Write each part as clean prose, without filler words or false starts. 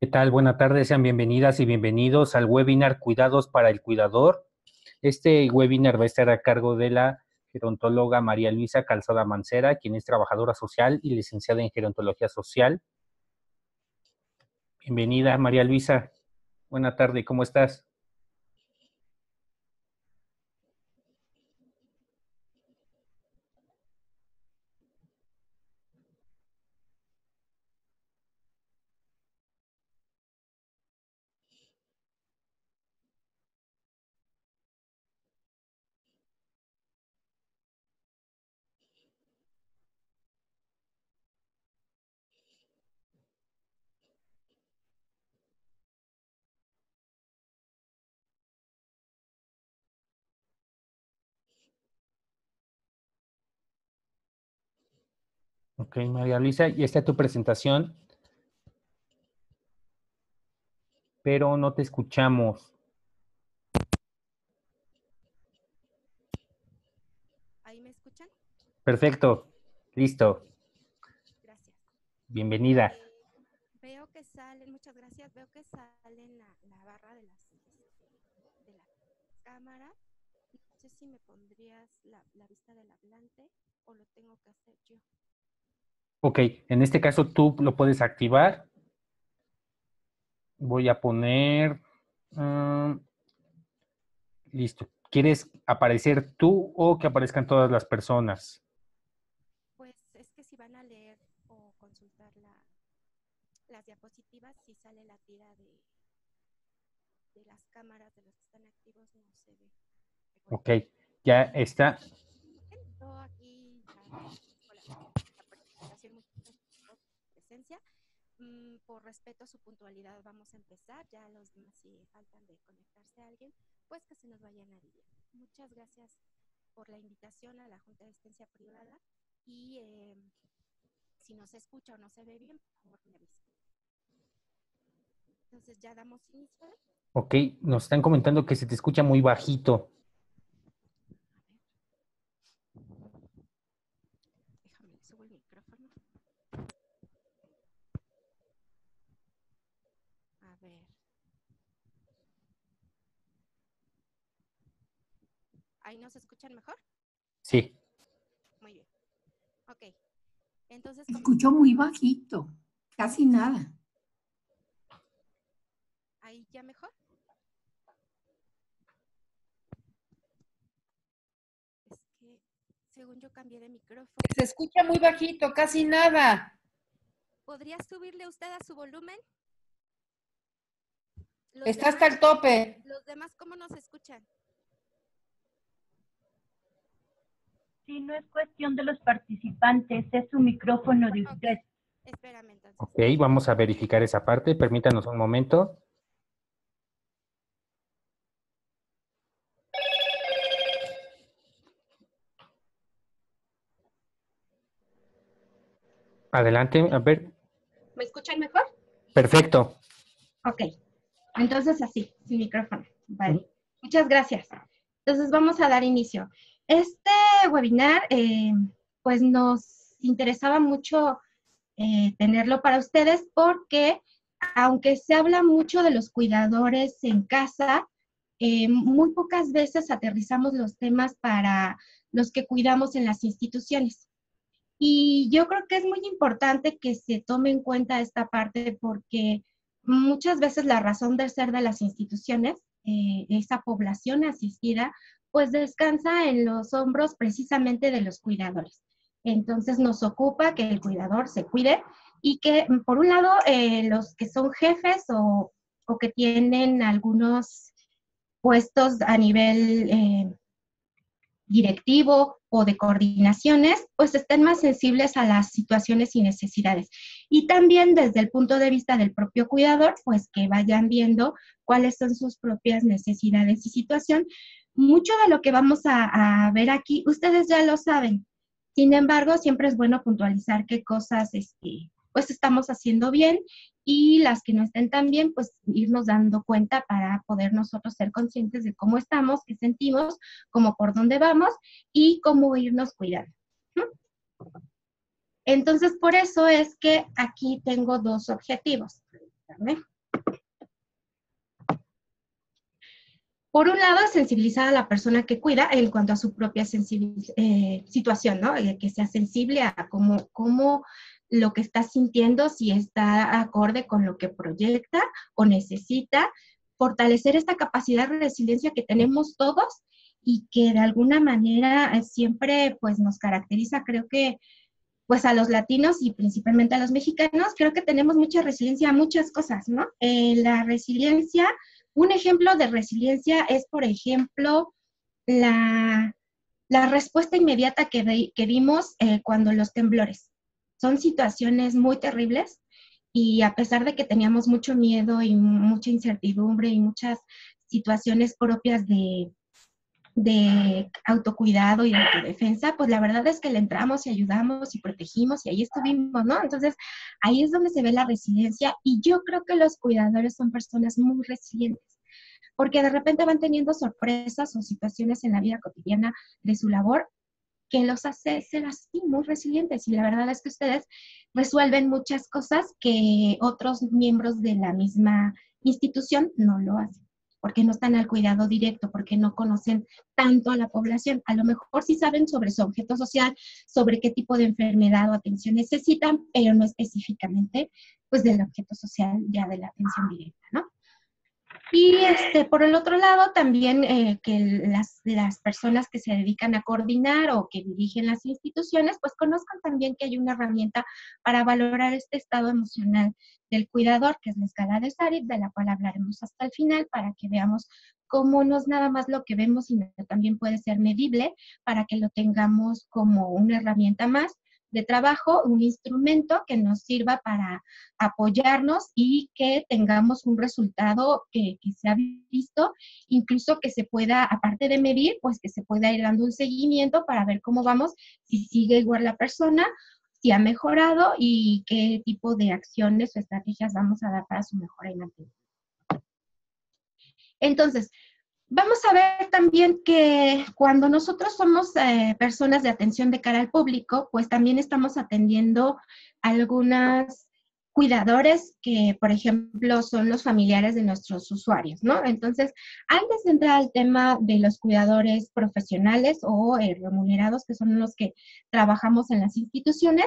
¿Qué tal? Buenas tardes, sean bienvenidas y bienvenidos al webinar Cuidados para el Cuidador. Este webinar va a estar a cargo de la gerontóloga María Luisa Calzada Mancera, quien es trabajadora social y licenciada en gerontología social. Bienvenida, María Luisa. Buena tarde, ¿cómo estás? Ok, María Luisa, y esta es tu presentación, pero no te escuchamos. ¿Ahí me escuchan? Perfecto, listo, Gracias. bienvenida. Veo que salen, muchas gracias, veo que sale en la barra de la cámara. No sé si me pondrías la vista del hablante o lo tengo que hacer yo. Ok, en este caso tú lo puedes activar. Voy a poner... listo. ¿Quieres aparecer tú o que aparezcan todas las personas? Pues es que si van a leer o consultar las diapositivas, si sale la tira de las cámaras de los que están activos, no se ve. Ok, ya está. Yo aquí ya agradezco la participación, muchas gracias por su presencia. Por respeto a su puntualidad vamos a empezar, ya los demás si faltan de conectarse a alguien, pues que se nos vayan a ir. Muchas gracias por la invitación a la Junta de Asistencia Privada y si no se escucha o no se ve bien, por favor me avisen. Entonces ya damos inicio. Ok, nos están comentando que se te escucha muy bajito. Déjame, le subo el micrófono. A ver. ¿Ahí nos escuchan mejor? Sí. Muy bien. Ok. Entonces, Escuchó muy bajito, casi nada. ¿ahí ya mejor? Es que, según yo cambié de micrófono. Se escucha muy bajito, casi nada. ¿Podría subirle usted a su volumen? Está hasta el tope. ¿Los demás cómo nos escuchan? Sí, no es cuestión de los participantes, es su micrófono de usted. Okay. Espérame entonces. Ok, vamos a verificar esa parte. Permítanos un momento. Adelante, a ver. ¿Me escuchan mejor? Perfecto. Ok. Entonces así, sin micrófono. Vale. Muchas gracias. Entonces vamos a dar inicio. Este webinar, pues nos interesaba mucho tenerlo para ustedes porque aunque se habla mucho de los cuidadores en casa, muy pocas veces aterrizamos los temas para los que cuidamos en las instituciones. Y yo creo que es muy importante que se tome en cuenta esta parte porque muchas veces la razón de ser de las instituciones, esa población asistida, pues descansa en los hombros precisamente de los cuidadores. Entonces nos ocupa que el cuidador se cuide y que, por un lado, los que son jefes o que tienen algunos puestos a nivel directivo o de coordinaciones, pues estén más sensibles a las situaciones y necesidades. Y también desde el punto de vista del propio cuidador, pues que vayan viendo cuáles son sus propias necesidades y situación. Mucho de lo que vamos a ver aquí, ustedes ya lo saben. Sin embargo, siempre es bueno puntualizar qué cosas pues estamos haciendo bien y las que no estén tan bien, pues irnos dando cuenta para poder nosotros ser conscientes de cómo estamos, qué sentimos, cómo por dónde vamos y cómo irnos cuidando. Entonces, por eso es que aquí tengo dos objetivos. por un lado, sensibilizar a la persona que cuida en cuanto a su propia situación, ¿no? Que sea sensible a cómo lo que está sintiendo, si está acorde con lo que proyecta o necesita, fortalecer esta capacidad de resiliencia que tenemos todos y que de alguna manera siempre pues nos caracteriza, creo que pues a los latinos y principalmente a los mexicanos, creo que tenemos mucha resiliencia a muchas cosas, ¿no? La resiliencia, un ejemplo de resiliencia es, por ejemplo, la respuesta inmediata que dimos cuando los temblores. Son situaciones muy terribles y a pesar de que teníamos mucho miedo y mucha incertidumbre y muchas situaciones propias de autocuidado y autodefensa, pues la verdad es que le entramos y ayudamos y protegimos y ahí estuvimos, ¿no? Entonces, ahí es donde se ve la resiliencia y yo creo que los cuidadores son personas muy resilientes, porque de repente van teniendo sorpresas o situaciones en la vida cotidiana de su labor que los hace ser así, muy resilientes. Y la verdad es que ustedes resuelven muchas cosas que otros miembros de la misma institución no lo hacen, porque no están al cuidado directo, porque no conocen tanto a la población. A lo mejor sí saben sobre su objeto social, sobre qué tipo de enfermedad o atención necesitan, pero no específicamente pues del objeto social ya de la atención directa, ¿no? Y por el otro lado, también que las personas que se dedican a coordinar o que dirigen las instituciones, pues conozcan también que hay una herramienta para valorar este estado emocional del cuidador, que es la escala de Sarit, de la cual hablaremos hasta el final, para que veamos cómo no es nada más lo que vemos, sino que también puede ser medible, para que lo tengamos como una herramienta más de trabajo, un instrumento que nos sirva para apoyarnos y que tengamos un resultado que sea visto, incluso que se pueda, aparte de medir, pues que se pueda ir dando un seguimiento para ver cómo vamos, si sigue igual la persona, si ha mejorado y qué tipo de acciones o estrategias vamos a dar para su mejora y mantenimiento. Entonces, vamos a ver también que cuando nosotros somos personas de atención de cara al público, pues también estamos atendiendo a algunos cuidadores que, por ejemplo, son los familiares de nuestros usuarios, ¿no? Entonces, antes de entrar al tema de los cuidadores profesionales o remunerados, que son los que trabajamos en las instituciones,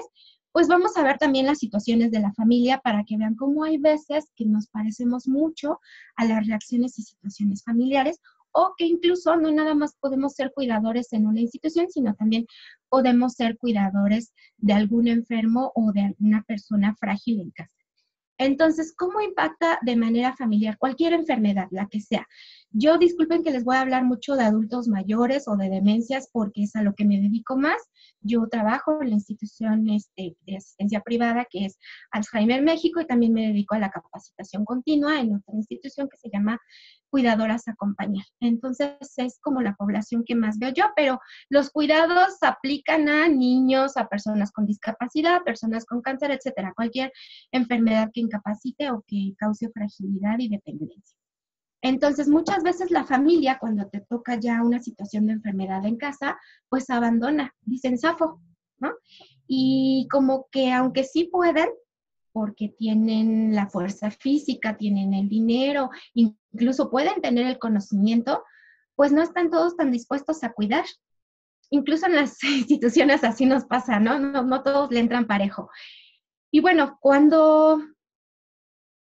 pues vamos a ver también las situaciones de la familia para que vean cómo hay veces que nos parecemos mucho a las reacciones y situaciones familiares o que incluso no nada más podemos ser cuidadores en una institución, sino también podemos ser cuidadores de algún enfermo o de alguna persona frágil en casa. Entonces, ¿cómo impacta de manera familiar cualquier enfermedad, la que sea? Yo disculpen que les voy a hablar mucho de adultos mayores o de demencias porque es a lo que me dedico más. Yo trabajo en la institución de asistencia privada que es Alzheimer México y también me dedico a la capacitación continua en otra institución que se llama Cuidadoras Acompañar. Entonces, es como la población que más veo yo, pero los cuidados aplican a niños, a personas con discapacidad, personas con cáncer, etcétera, cualquier enfermedad que incapacite o que cause fragilidad y dependencia. Entonces, muchas veces la familia, cuando te toca ya una situación de enfermedad en casa, pues abandona, dicen zafo, ¿no? Y como que aunque sí pueden, porque tienen la fuerza física, tienen el dinero, incluso pueden tener el conocimiento, pues no están todos tan dispuestos a cuidar. Incluso en las instituciones así nos pasa, ¿no? No todos le entran parejo. Y bueno, cuando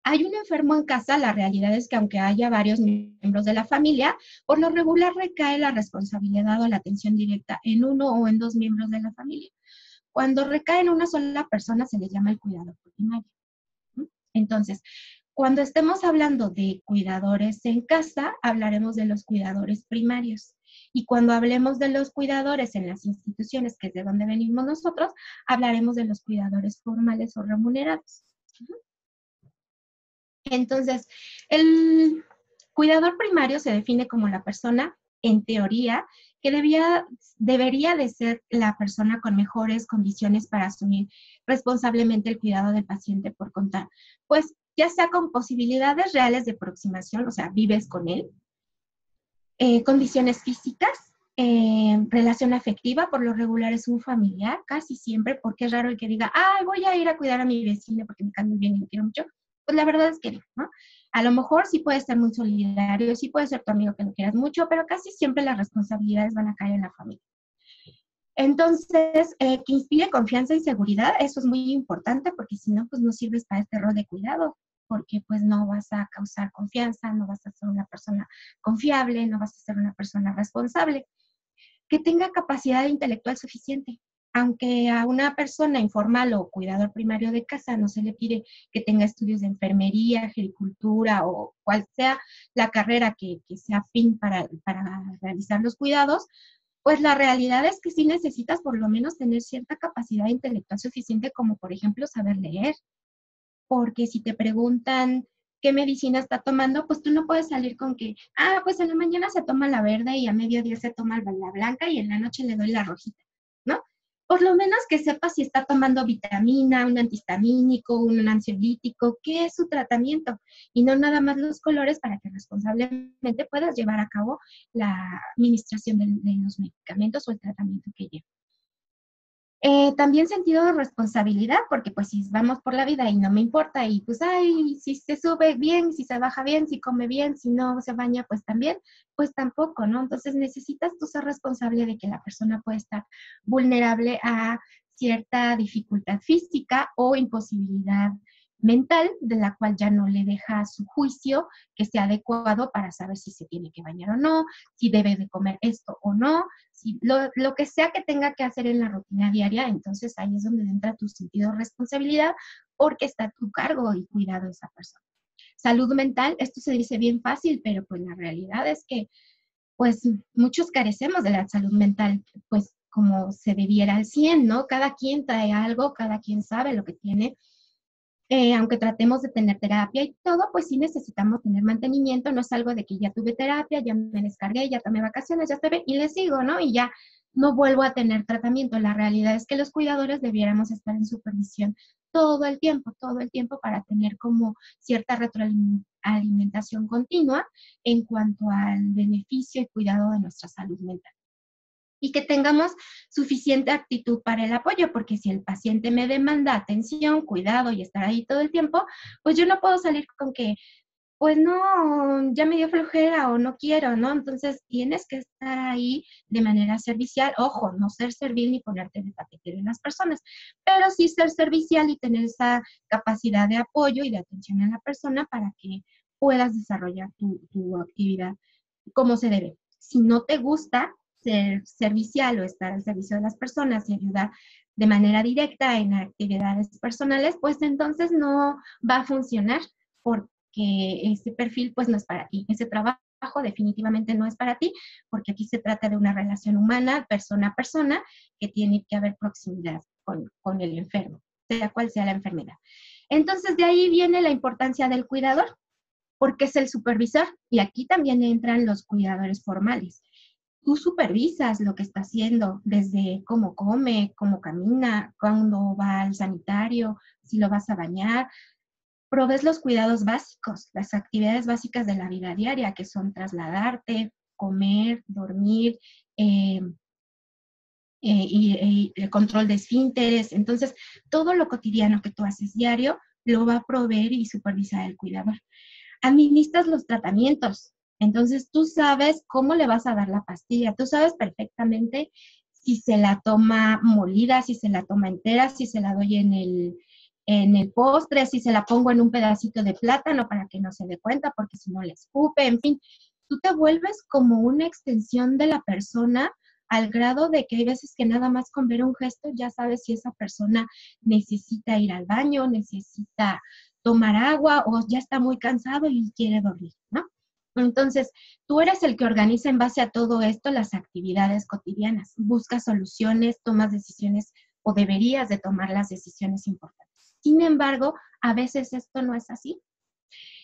hay un enfermo en casa, la realidad es que aunque haya varios miembros de la familia, por lo regular recae la responsabilidad o la atención directa en uno o en dos miembros de la familia. Cuando recae en una sola persona se le llama el cuidador primario. Entonces, cuando estemos hablando de cuidadores en casa, hablaremos de los cuidadores primarios. Y cuando hablemos de los cuidadores en las instituciones, que es de donde venimos nosotros, hablaremos de los cuidadores formales o remunerados. Entonces, el cuidador primario se define como la persona, en teoría, que debería de ser la persona con mejores condiciones para asumir responsablemente el cuidado del paciente por contar, pues ya sea con posibilidades reales de aproximación, o sea, vives con él, condiciones físicas, relación afectiva, por lo regular es un familiar, casi siempre, porque es raro el que diga, ay, voy a ir a cuidar a mi vecina porque me cae muy bien y me quiero mucho. Pues la verdad es que no, ¿no? A lo mejor sí puede ser muy solidario, sí puede ser tu amigo que lo quieras mucho, pero casi siempre las responsabilidades van a caer en la familia. Entonces, que inspire confianza y seguridad, eso es muy importante, porque si no, pues no sirves para este rol de cuidado, porque pues no vas a causar confianza, no vas a ser una persona confiable, no vas a ser una persona responsable. Que tenga capacidad intelectual suficiente. Aunque a una persona informal o cuidador primario de casa no se le pide que tenga estudios de enfermería, agricultura o cual sea la carrera que sea afín para realizar los cuidados, pues la realidad es que sí necesitas por lo menos tener cierta capacidad intelectual suficiente, como por ejemplo saber leer, porque si te preguntan qué medicina está tomando, pues tú no puedes salir con que, pues en la mañana se toma la verde y a mediodía se toma la blanca y en la noche le doy la rojita, ¿no? Por lo menos que sepa si está tomando vitamina, un antihistamínico, un ansiolítico, qué es su tratamiento, y no nada más los colores para que responsablemente puedas llevar a cabo la administración de los medicamentos o el tratamiento que lleva. También sentido de responsabilidad, porque pues si vamos por la vida y no me importa, y pues, si se sube bien, si se baja bien, si come bien, si no se baña, pues también, pues tampoco, ¿no? Entonces necesitas tú ser responsable de que la persona puede estar vulnerable a cierta dificultad física o imposibilidad mental, de la cual ya no le deja su juicio que sea adecuado para saber si se tiene que bañar o no, si debe de comer esto o no, si lo que sea que tenga que hacer en la rutina diaria. Entonces ahí es donde entra tu sentido de responsabilidad, porque está a tu cargo y cuidado de esa persona. Salud mental, esto se dice bien fácil, pero pues la realidad es que pues muchos carecemos de la salud mental, pues como se debiera al 100, ¿no? Cada quien trae algo, cada quien sabe lo que tiene. Aunque tratemos de tener terapia y todo, pues sí necesitamos tener mantenimiento. No es algo de que ya tuve terapia, ya me descargué, ya tomé vacaciones, ya estoy bien, y le sigo, ¿no? Y ya no vuelvo a tener tratamiento. La realidad es que los cuidadores debiéramos estar en supervisión todo el tiempo para tener como cierta retroalimentación continua en cuanto al beneficio y cuidado de nuestra salud mental. Y que tengamos suficiente actitud para el apoyo, porque si el paciente me demanda atención, cuidado y estar ahí todo el tiempo, pues yo no puedo salir con que, pues no, ya me dio flojera o no quiero, ¿no? Entonces tienes que estar ahí de manera servicial. Ojo, no ser servil ni ponerte de paquete en las personas, pero sí ser servicial y tener esa capacidad de apoyo y de atención a la persona para que puedas desarrollar tu actividad como se debe. Si no te gusta ser servicial o estar al servicio de las personas y ayudar de manera directa en actividades personales, pues entonces no va a funcionar, porque ese perfil pues no es para ti. Ese trabajo definitivamente no es para ti, porque aquí se trata de una relación humana, persona a persona, que tiene que haber proximidad con el enfermo, sea cual sea la enfermedad. Entonces de ahí viene la importancia del cuidador, porque es el supervisor, y aquí también entran los cuidadores formales. Tú supervisas lo que está haciendo, desde cómo come, cómo camina, cuándo va al sanitario, si lo vas a bañar. Provees los cuidados básicos, las actividades básicas de la vida diaria, que son trasladarte, comer, dormir, y el control de esfínteres. Entonces, todo lo cotidiano que tú haces diario lo va a proveer y supervisar el cuidador. Administras los tratamientos. Entonces tú sabes cómo le vas a dar la pastilla, tú sabes perfectamente si se la toma molida, si se la toma entera, si se la doy en el postre, si se la pongo en un pedacito de plátano para que no se dé cuenta, porque si no le escupe, en fin. Tú te vuelves como una extensión de la persona, al grado de que hay veces que nada más con ver un gesto ya sabes si esa persona necesita ir al baño, necesita tomar agua o ya está muy cansado y quiere dormir, ¿no? Entonces, tú eres el que organiza en base a todo esto las actividades cotidianas, buscas soluciones, tomas decisiones o deberías de tomar las decisiones importantes. Sin embargo, a veces esto no es así.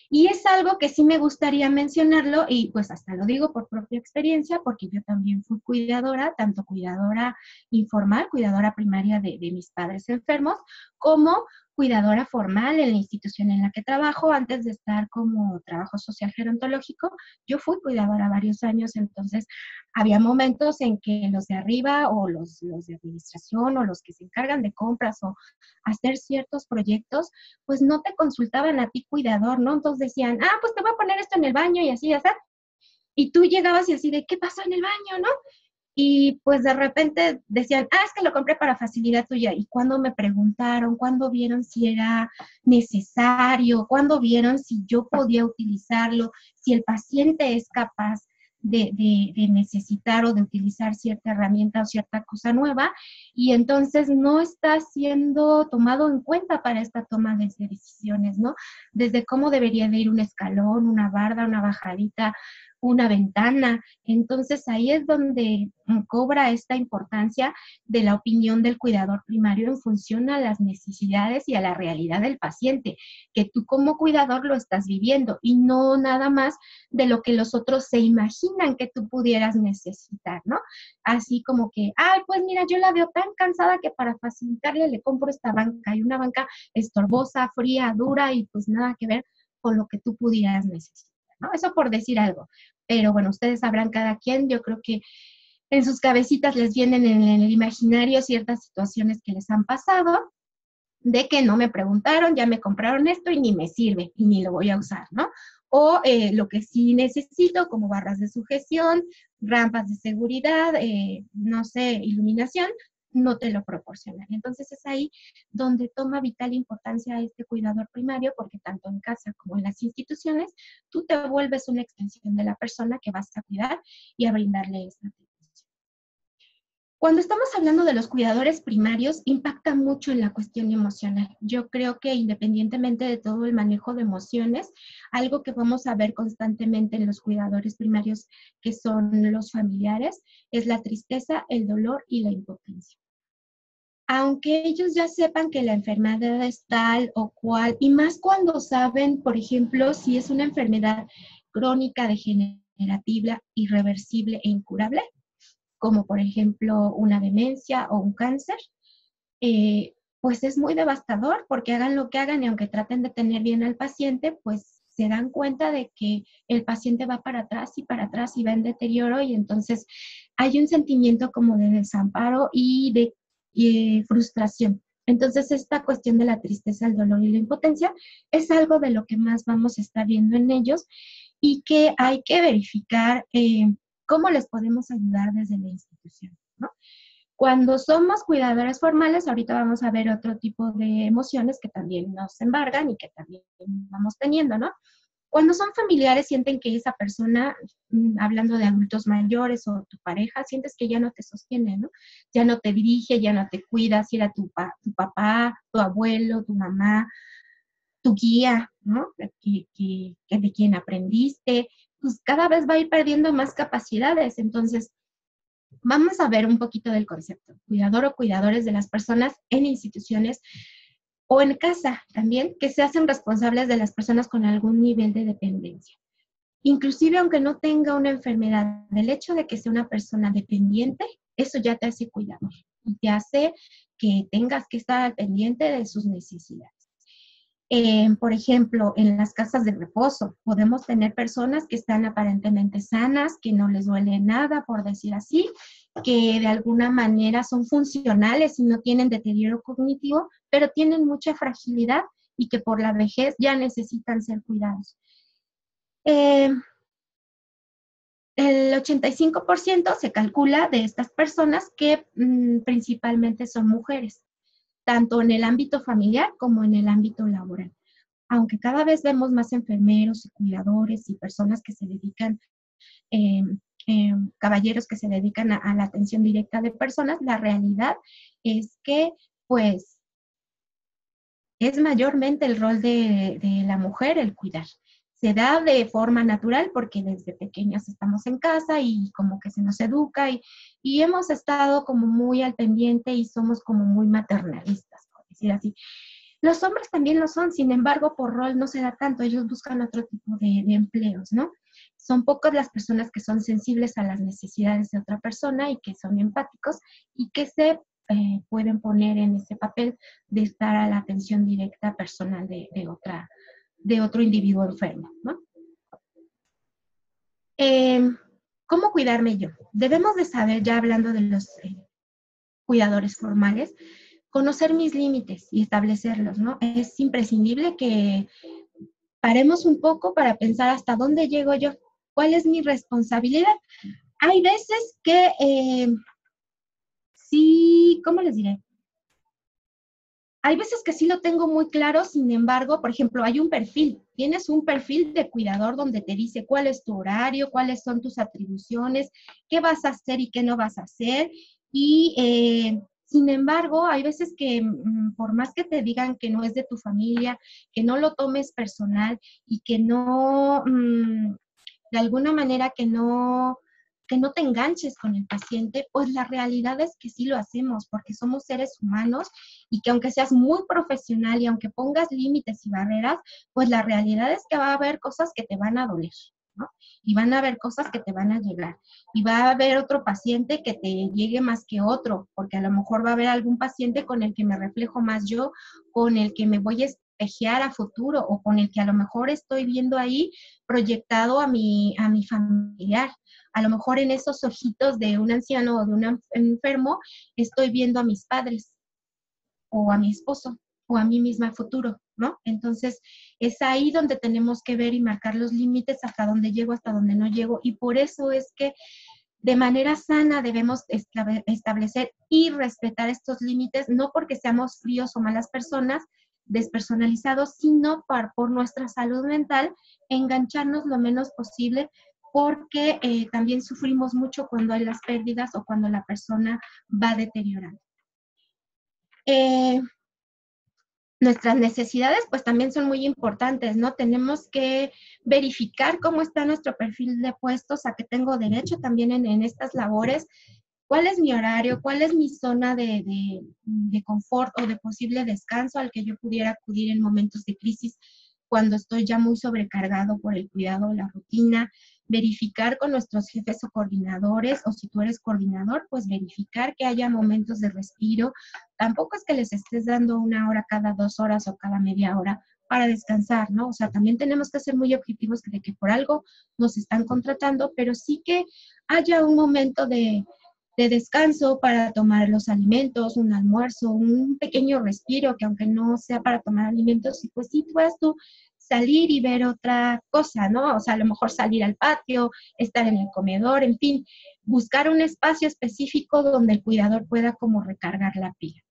Y es algo que sí me gustaría mencionarlo, y pues hasta lo digo por propia experiencia, porque yo también fui cuidadora, tanto cuidadora informal, cuidadora primaria de mis padres enfermos, como cuidadora formal en la institución en la que trabajo. Antes de estar como trabajo social gerontológico, yo fui cuidadora varios años, entonces había momentos en que los de arriba o los de administración o los que se encargan de compras o hacer ciertos proyectos, pues no te consultaban a ti cuidador, ¿no? Entonces decían, pues te voy a poner esto en el baño y así, y tú llegabas y así de, ¿qué pasó en el baño, no? Y pues de repente decían, es que lo compré para facilidad tuya. Y cuando me preguntaron, cuando vieron si era necesario, cuando vieron si yo podía utilizarlo, si el paciente es capaz de necesitar o de utilizar cierta herramienta o cierta cosa nueva, y entonces no está siendo tomado en cuenta para esta toma de decisiones, ¿no? Desde cómo debería de ir un escalón, una barda, una bajadita, una ventana. Entonces ahí es donde cobra esta importancia de la opinión del cuidador primario en función a las necesidades y a la realidad del paciente, que tú como cuidador lo estás viviendo y no nada más de lo que los otros se imaginan que tú pudieras necesitar, ¿no? Así como que, pues mira, yo la veo tan cansada que para facilitarle le compro esta banca, y una banca estorbosa, fría, dura y pues nada que ver con lo que tú pudieras necesitar, ¿no? Eso por decir algo. Pero bueno, ustedes sabrán cada quien, yo creo que en sus cabecitas les vienen en el imaginario ciertas situaciones que les han pasado, de que no me preguntaron, ya me compraron esto y ni me sirve, y ni lo voy a usar, ¿no? O lo que sí necesito, como barras de sujeción, rampas de seguridad, no sé, iluminación, no te lo proporcionan. Entonces es ahí donde toma vital importancia este cuidador primario, porque tanto en casa como en las instituciones, tú te vuelves una extensión de la persona que vas a cuidar y a brindarle esa atención. Cuando estamos hablando de los cuidadores primarios, impacta mucho en la cuestión emocional. Yo creo que independientemente de todo el manejo de emociones, algo que vamos a ver constantemente en los cuidadores primarios, que son los familiares, es la tristeza, el dolor y la impotencia. Aunque ellos ya sepan que la enfermedad es tal o cual, y más cuando saben, por ejemplo, si es una enfermedad crónica, degenerativa, irreversible e incurable, como por ejemplo una demencia o un cáncer, pues es muy devastador, porque hagan lo que hagan y aunque traten de tener bien al paciente, pues se dan cuenta de que el paciente va para atrás y va en deterioro, y entonces hay un sentimiento como de desamparo y de frustración. Entonces esta cuestión de la tristeza, el dolor y la impotencia es algo de lo que más vamos a estar viendo en ellos, y que hay que verificar cómo les podemos ayudar desde la institución, ¿no? Cuando somos cuidadores formales, ahorita vamos a ver otro tipo de emociones que también nos embargan y que también vamos teniendo, ¿no? Cuando son familiares, sienten que esa persona, hablando de adultos mayores o tu pareja, sientes que ya no te sostiene, ¿no? Ya no te dirige, ya no te cuida, si era tu papá, tu abuelo, tu mamá, tu guía, ¿no? De quien aprendiste, pues cada vez va a ir perdiendo más capacidades. Entonces, vamos a ver un poquito del concepto. Cuidador o cuidadores de las personas en instituciones o en casa también, que se hacen responsables de las personas con algún nivel de dependencia. Inclusive aunque no tenga una enfermedad, el hecho de que sea una persona dependiente, eso ya te hace cuidador y te hace que tengas que estar al pendiente de sus necesidades. Por ejemplo, en las casas de reposo, podemos tener personas que están aparentemente sanas, que no les duele nada, por decir así, que de alguna manera son funcionales y no tienen deterioro cognitivo, pero tienen mucha fragilidad y que por la vejez ya necesitan ser cuidados. El 85% se calcula de estas personas que principalmente son mujeres, tanto en el ámbito familiar como en el ámbito laboral. Aunque cada vez vemos más enfermeros y cuidadores y personas que se dedican, caballeros que se dedican a la atención directa de personas, la realidad es que, pues, es mayormente el rol de la mujer el cuidar. Se da de forma natural porque desde pequeñas estamos en casa y como que se nos educa y hemos estado como muy al pendiente y somos como muy maternalistas, por decir así. Los hombres también lo son, sin embargo, por rol no se da tanto, ellos buscan otro tipo de empleos, ¿no? Son pocas las personas que son sensibles a las necesidades de otra persona y que son empáticos y que se pueden poner en ese papel de estar a la atención directa personal de otro individuo enfermo, ¿no? ¿Cómo cuidarme yo? Debemos de saber, ya hablando de los cuidadores formales, conocer mis límites y establecerlos, ¿no? Es imprescindible que paremos un poco para pensar hasta dónde llego yo, cuál es mi responsabilidad. Hay veces que sí, ¿cómo les diré? Hay veces que sí lo tengo muy claro, sin embargo, por ejemplo, hay un perfil. Tienes un perfil de cuidador donde te dice cuál es tu horario, cuáles son tus atribuciones, qué vas a hacer y qué no vas a hacer. Y sin embargo, hay veces que por más que te digan que no es de tu familia, que no lo tomes personal y que no, de alguna manera que no te enganches con el paciente, pues la realidad es que sí lo hacemos porque somos seres humanos y que aunque seas muy profesional y aunque pongas límites y barreras, pues la realidad es que va a haber cosas que te van a doler, ¿no? Y van a haber cosas que te van a llegar. Y va a haber otro paciente que te llegue más que otro, porque a lo mejor va a haber algún paciente con el que me reflejo más yo, con el que me voy a espejear a futuro o con el que a lo mejor estoy viendo ahí proyectado a mi familiar. A lo mejor en esos ojitos de un anciano o de un enfermo estoy viendo a mis padres o a mi esposo o a mí misma a futuro, ¿no? Entonces es ahí donde tenemos que ver y marcar los límites hasta dónde llego, hasta dónde no llego, y por eso es que de manera sana debemos establecer y respetar estos límites, no porque seamos fríos o malas personas, despersonalizados, sino por nuestra salud mental, engancharnos lo menos posible, porque también sufrimos mucho cuando hay las pérdidas o cuando la persona va deteriorando. Nuestras necesidades pues también son muy importantes, ¿no? Tenemos que verificar cómo está nuestro perfil de puestos, a qué tengo derecho también en estas labores, cuál es mi horario, cuál es mi zona de confort o de posible descanso al que yo pudiera acudir en momentos de crisis cuando estoy ya muy sobrecargado por el cuidado de la rutina, verificar con nuestros jefes o coordinadores, o si tú eres coordinador, pues verificar que haya momentos de respiro. Tampoco es que les estés dando 1 hora cada 2 horas o cada media hora para descansar, ¿no? O sea, también tenemos que ser muy objetivos de que por algo nos están contratando, pero sí que haya un momento de descanso para tomar los alimentos, un almuerzo, un pequeño respiro, que aunque no sea para tomar alimentos, y pues sí puedas tú salir y ver otra cosa, ¿no? O sea, a lo mejor salir al patio, estar en el comedor, en fin, buscar un espacio específico donde el cuidador pueda como recargar la pila.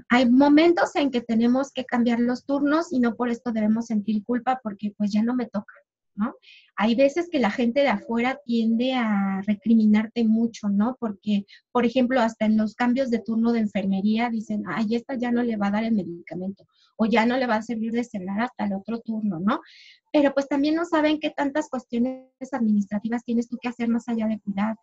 Hay momentos en que tenemos que cambiar los turnos y no por esto debemos sentir culpa porque pues ya no me toca, ¿no? Hay veces que la gente de afuera tiende a recriminarte mucho, ¿no? Porque, por ejemplo, hasta en los cambios de turno de enfermería dicen, ay, esta ya no le va a dar el medicamento o ya no le va a servir de cenar hasta el otro turno, ¿no? Pero pues también no saben qué tantas cuestiones administrativas tienes tú que hacer más allá de cuidar.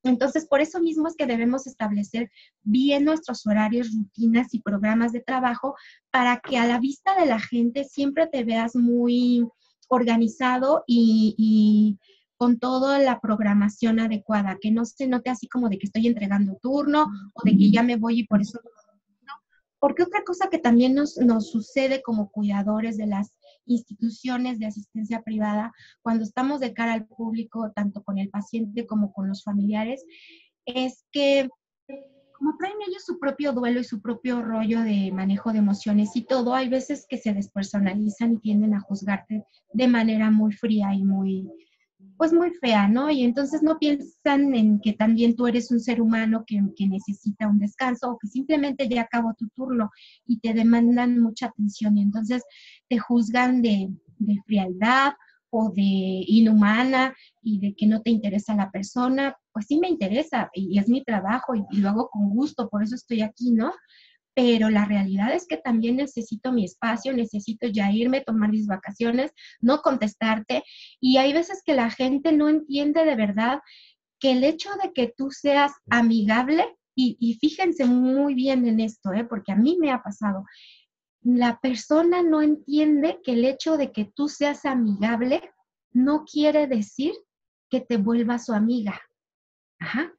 Entonces, por eso mismo es que debemos establecer bien nuestros horarios, rutinas y programas de trabajo para que a la vista de la gente siempre te veas muy organizado y con toda la programación adecuada, que no se note así como de que estoy entregando turno o de que ya me voy y por eso no. Porque otra cosa que también nos sucede como cuidadores de las instituciones de asistencia privada, cuando estamos de cara al público, tanto con el paciente como con los familiares, es que como traen ellos su propio duelo y su propio rollo de manejo de emociones y todo, hay veces que se despersonalizan y tienden a juzgarte de manera muy fría y pues muy fea, ¿no? Y entonces no piensan en que también tú eres un ser humano que necesita un descanso o que simplemente ya acabó tu turno y te demandan mucha atención y entonces te juzgan de frialdad o de inhumana y de que no te interesa la persona. Pues sí me interesa y es mi trabajo y lo hago con gusto, por eso estoy aquí, ¿no? Pero la realidad es que también necesito mi espacio, necesito ya irme, tomar mis vacaciones, no contestarte. Y hay veces que la gente no entiende de verdad que el hecho de que tú seas amigable, y fíjense muy bien en esto, porque a mí me ha pasado, la persona no entiende que el hecho de que tú seas amigable no quiere decir que te vuelvas su amiga. Ajá.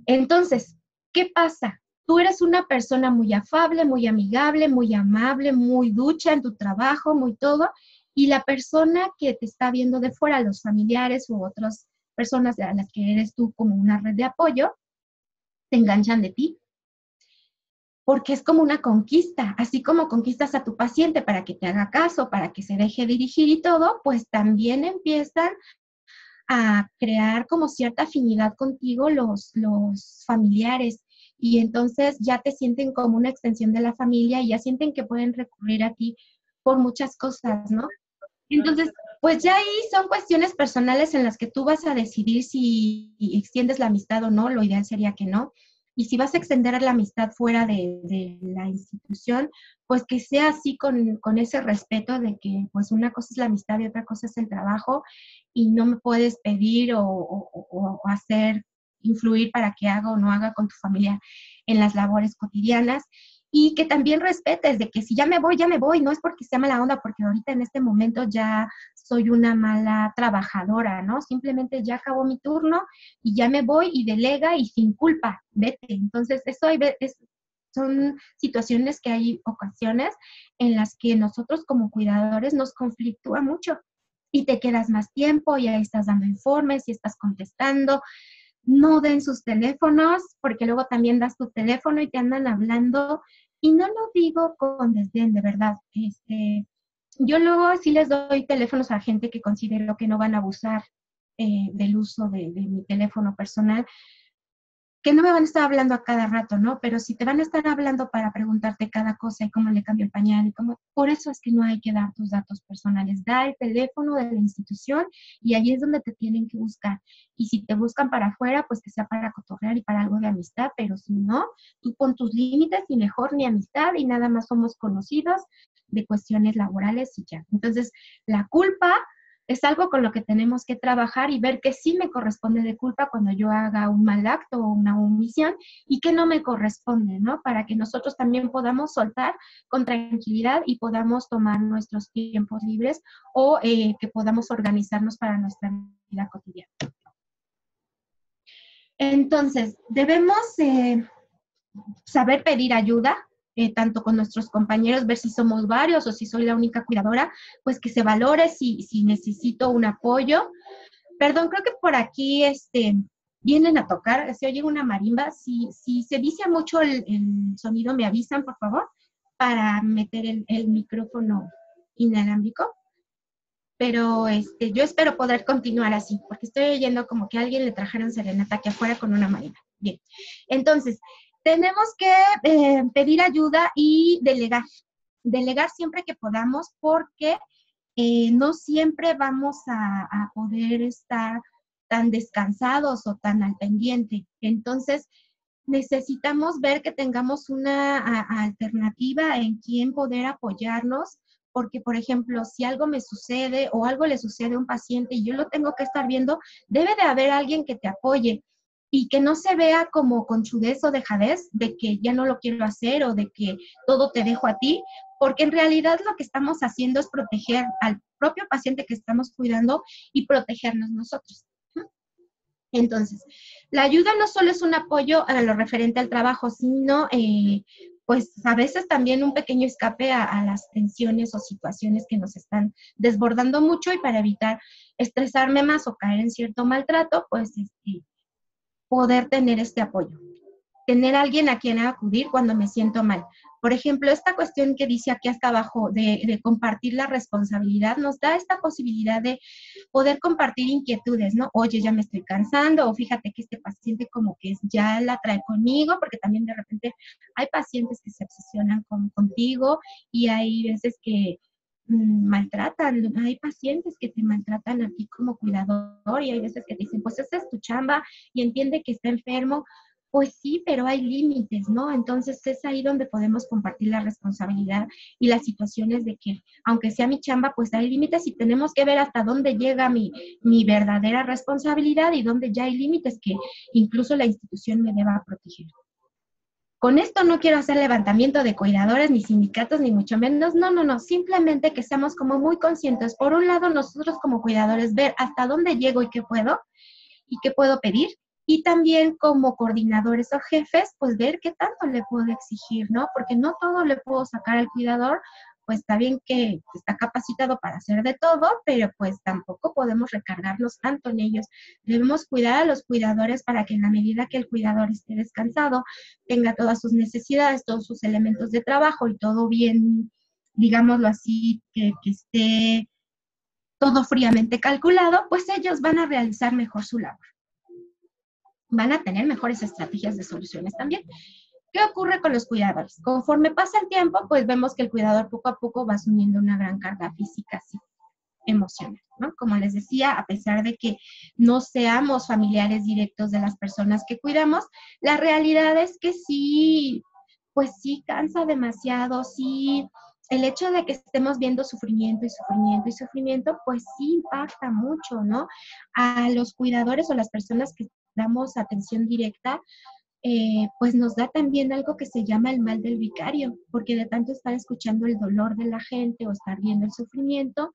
Entonces, ¿Qué pasa? Tú eres una persona muy afable, muy amigable, muy amable, muy ducha en tu trabajo, muy todo, y la persona que te está viendo de fuera, los familiares u otras personas a las que eres tú como una red de apoyo, se enganchan de ti. Porque es como una conquista, así como conquistas a tu paciente para que te haga caso, para que se deje dirigir y todo, pues también empiezan a crear como cierta afinidad contigo los familiares, y entonces ya te sienten como una extensión de la familia y ya sienten que pueden recurrir a ti por muchas cosas, ¿no? Entonces, pues ya ahí son cuestiones personales en las que tú vas a decidir si extiendes la amistad o no. Lo ideal sería que no. Y si vas a extender la amistad fuera de la institución, pues que sea así con ese respeto de que pues una cosa es la amistad y otra cosa es el trabajo, y no me puedes pedir o hacer influir para que haga o no haga con tu familia en las labores cotidianas. Y que también respetes de que si ya me voy, no es porque sea mala onda, porque ahorita en este momento ya soy una mala trabajadora, ¿no? Simplemente ya acabó mi turno y ya me voy, y delega y sin culpa, vete. Entonces, eso son situaciones que hay ocasiones en las que nosotros como cuidadores nos conflictúa mucho y te quedas más tiempo y ahí estás dando informes y estás contestando. No den sus teléfonos, porque luego también das tu teléfono y te andan hablando, y no lo digo con desdén, de verdad. Yo luego sí les doy teléfonos a gente que considero que no van a abusar del uso de mi teléfono personal, que no me van a estar hablando a cada rato, ¿no? Pero si te van a estar hablando para preguntarte cada cosa y cómo le cambio el pañal y cómo, por eso es que no hay que dar tus datos personales. Da el teléfono de la institución y ahí es donde te tienen que buscar. Y si te buscan para afuera, pues que sea para cotorrear y para algo de amistad, pero si no, tú pon tus límites y mejor ni amistad y nada más somos conocidos de cuestiones laborales y ya. Entonces, la culpa es algo con lo que tenemos que trabajar y ver que sí me corresponde de culpa cuando yo haga un mal acto o una omisión, y que no me corresponde, ¿no? Para que nosotros también podamos soltar con tranquilidad y podamos tomar nuestros tiempos libres, o que podamos organizarnos para nuestra vida cotidiana. Entonces, debemos saber pedir ayuda, tanto con nuestros compañeros, ver si somos varios o si soy la única cuidadora, pues que se valore si necesito un apoyo. Perdón, creo que por aquí vienen a tocar, se oye una marimba. Si se vicia mucho el sonido, me avisan, por favor, para meter el micrófono inalámbrico. Pero yo espero poder continuar así, porque estoy oyendo como que a alguien le trajeron serenata aquí afuera con una marimba. Bien, entonces, tenemos que pedir ayuda y delegar. Delegar siempre que podamos, porque no siempre vamos a poder estar tan descansados o tan al pendiente. Entonces, necesitamos ver que tengamos una alternativa en quién poder apoyarnos, porque, por ejemplo, si algo me sucede o algo le sucede a un paciente y yo lo tengo que estar viendo, debe de haber alguien que te apoye y que no se vea como conchudez o dejadez de que ya no lo quiero hacer o de que todo te dejo a ti, porque en realidad lo que estamos haciendo es proteger al propio paciente que estamos cuidando y protegernos nosotros. Entonces, la ayuda no solo es un apoyo a lo referente al trabajo, sino pues a veces también un pequeño escape a las tensiones o situaciones que nos están desbordando mucho, y para evitar estresarme más o caer en cierto maltrato, pues poder tener este apoyo. Tener a alguien a quien acudir cuando me siento mal. Por ejemplo, esta cuestión que dice aquí hasta abajo de compartir la responsabilidad nos da esta posibilidad de poder compartir inquietudes, ¿no? Oye, ya me estoy cansando, o fíjate que este paciente como que ya la trae conmigo, porque también de repente hay pacientes que se obsesionan contigo, y hay veces que maltratan, hay pacientes que te maltratan a ti como cuidador, y hay veces que te dicen, pues esa es tu chamba y entiende que está enfermo. Pues sí, pero hay límites, ¿no? Entonces es ahí donde podemos compartir la responsabilidad y las situaciones de que, aunque sea mi chamba, pues hay límites y tenemos que ver hasta dónde llega mi verdadera responsabilidad y dónde ya hay límites que incluso la institución me deba proteger. Con esto no quiero hacer levantamiento de cuidadores, ni sindicatos, ni mucho menos. No. Simplemente que seamos como muy conscientes. Por un lado, nosotros como cuidadores, ver hasta dónde llego y qué puedo pedir. Y también como coordinadores o jefes, pues ver qué tanto le puedo exigir, ¿no? Porque no todo le puedo sacar al cuidador, pues está bien que está capacitado para hacer de todo, pero pues tampoco podemos recargarnos tanto en ellos. Debemos cuidar a los cuidadores para que en la medida que el cuidador esté descansado, tenga todas sus necesidades, todos sus elementos de trabajo y todo bien, digámoslo así, que esté todo fríamente calculado, pues ellos van a realizar mejor su labor. Van a tener mejores estrategias de soluciones también. ¿Qué ocurre con los cuidadores? Conforme pasa el tiempo, pues vemos que el cuidador poco a poco va asumiendo una gran carga física, sí, emocional, ¿no? Como les decía, a pesar de que no seamos familiares directos de las personas que cuidamos, la realidad es que sí, pues sí cansa demasiado, sí, el hecho de que estemos viendo sufrimiento y sufrimiento y sufrimiento, pues sí impacta mucho, ¿no? A los cuidadores o las personas que damos atención directa, pues nos da también algo que se llama el mal del vicario, porque de tanto estar escuchando el dolor de la gente o estar viendo el sufrimiento,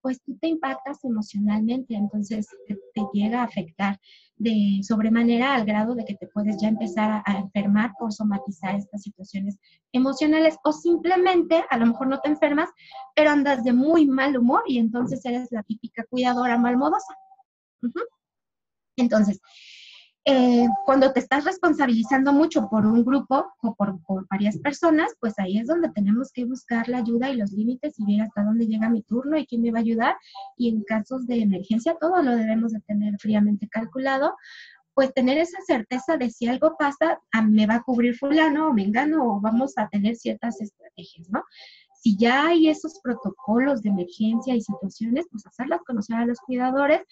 pues tú te impactas emocionalmente, entonces te llega a afectar de sobremanera al grado de que te puedes ya empezar a enfermar por somatizar estas situaciones emocionales, o simplemente, a lo mejor no te enfermas, pero andas de muy mal humor y entonces eres la típica cuidadora malmodosa. Uh-huh. Entonces, cuando te estás responsabilizando mucho por un grupo o por varias personas, pues ahí es donde tenemos que buscar la ayuda y los límites y ver hasta dónde llega mi turno y quién me va a ayudar. Y en casos de emergencia, todo lo debemos de tener fríamente calculado, pues tener esa certeza de si algo pasa, me va a cubrir fulano o mengano o vamos a tener ciertas estrategias, ¿no? Si ya hay esos protocolos de emergencia y situaciones, pues hacerlas conocer a los cuidadores.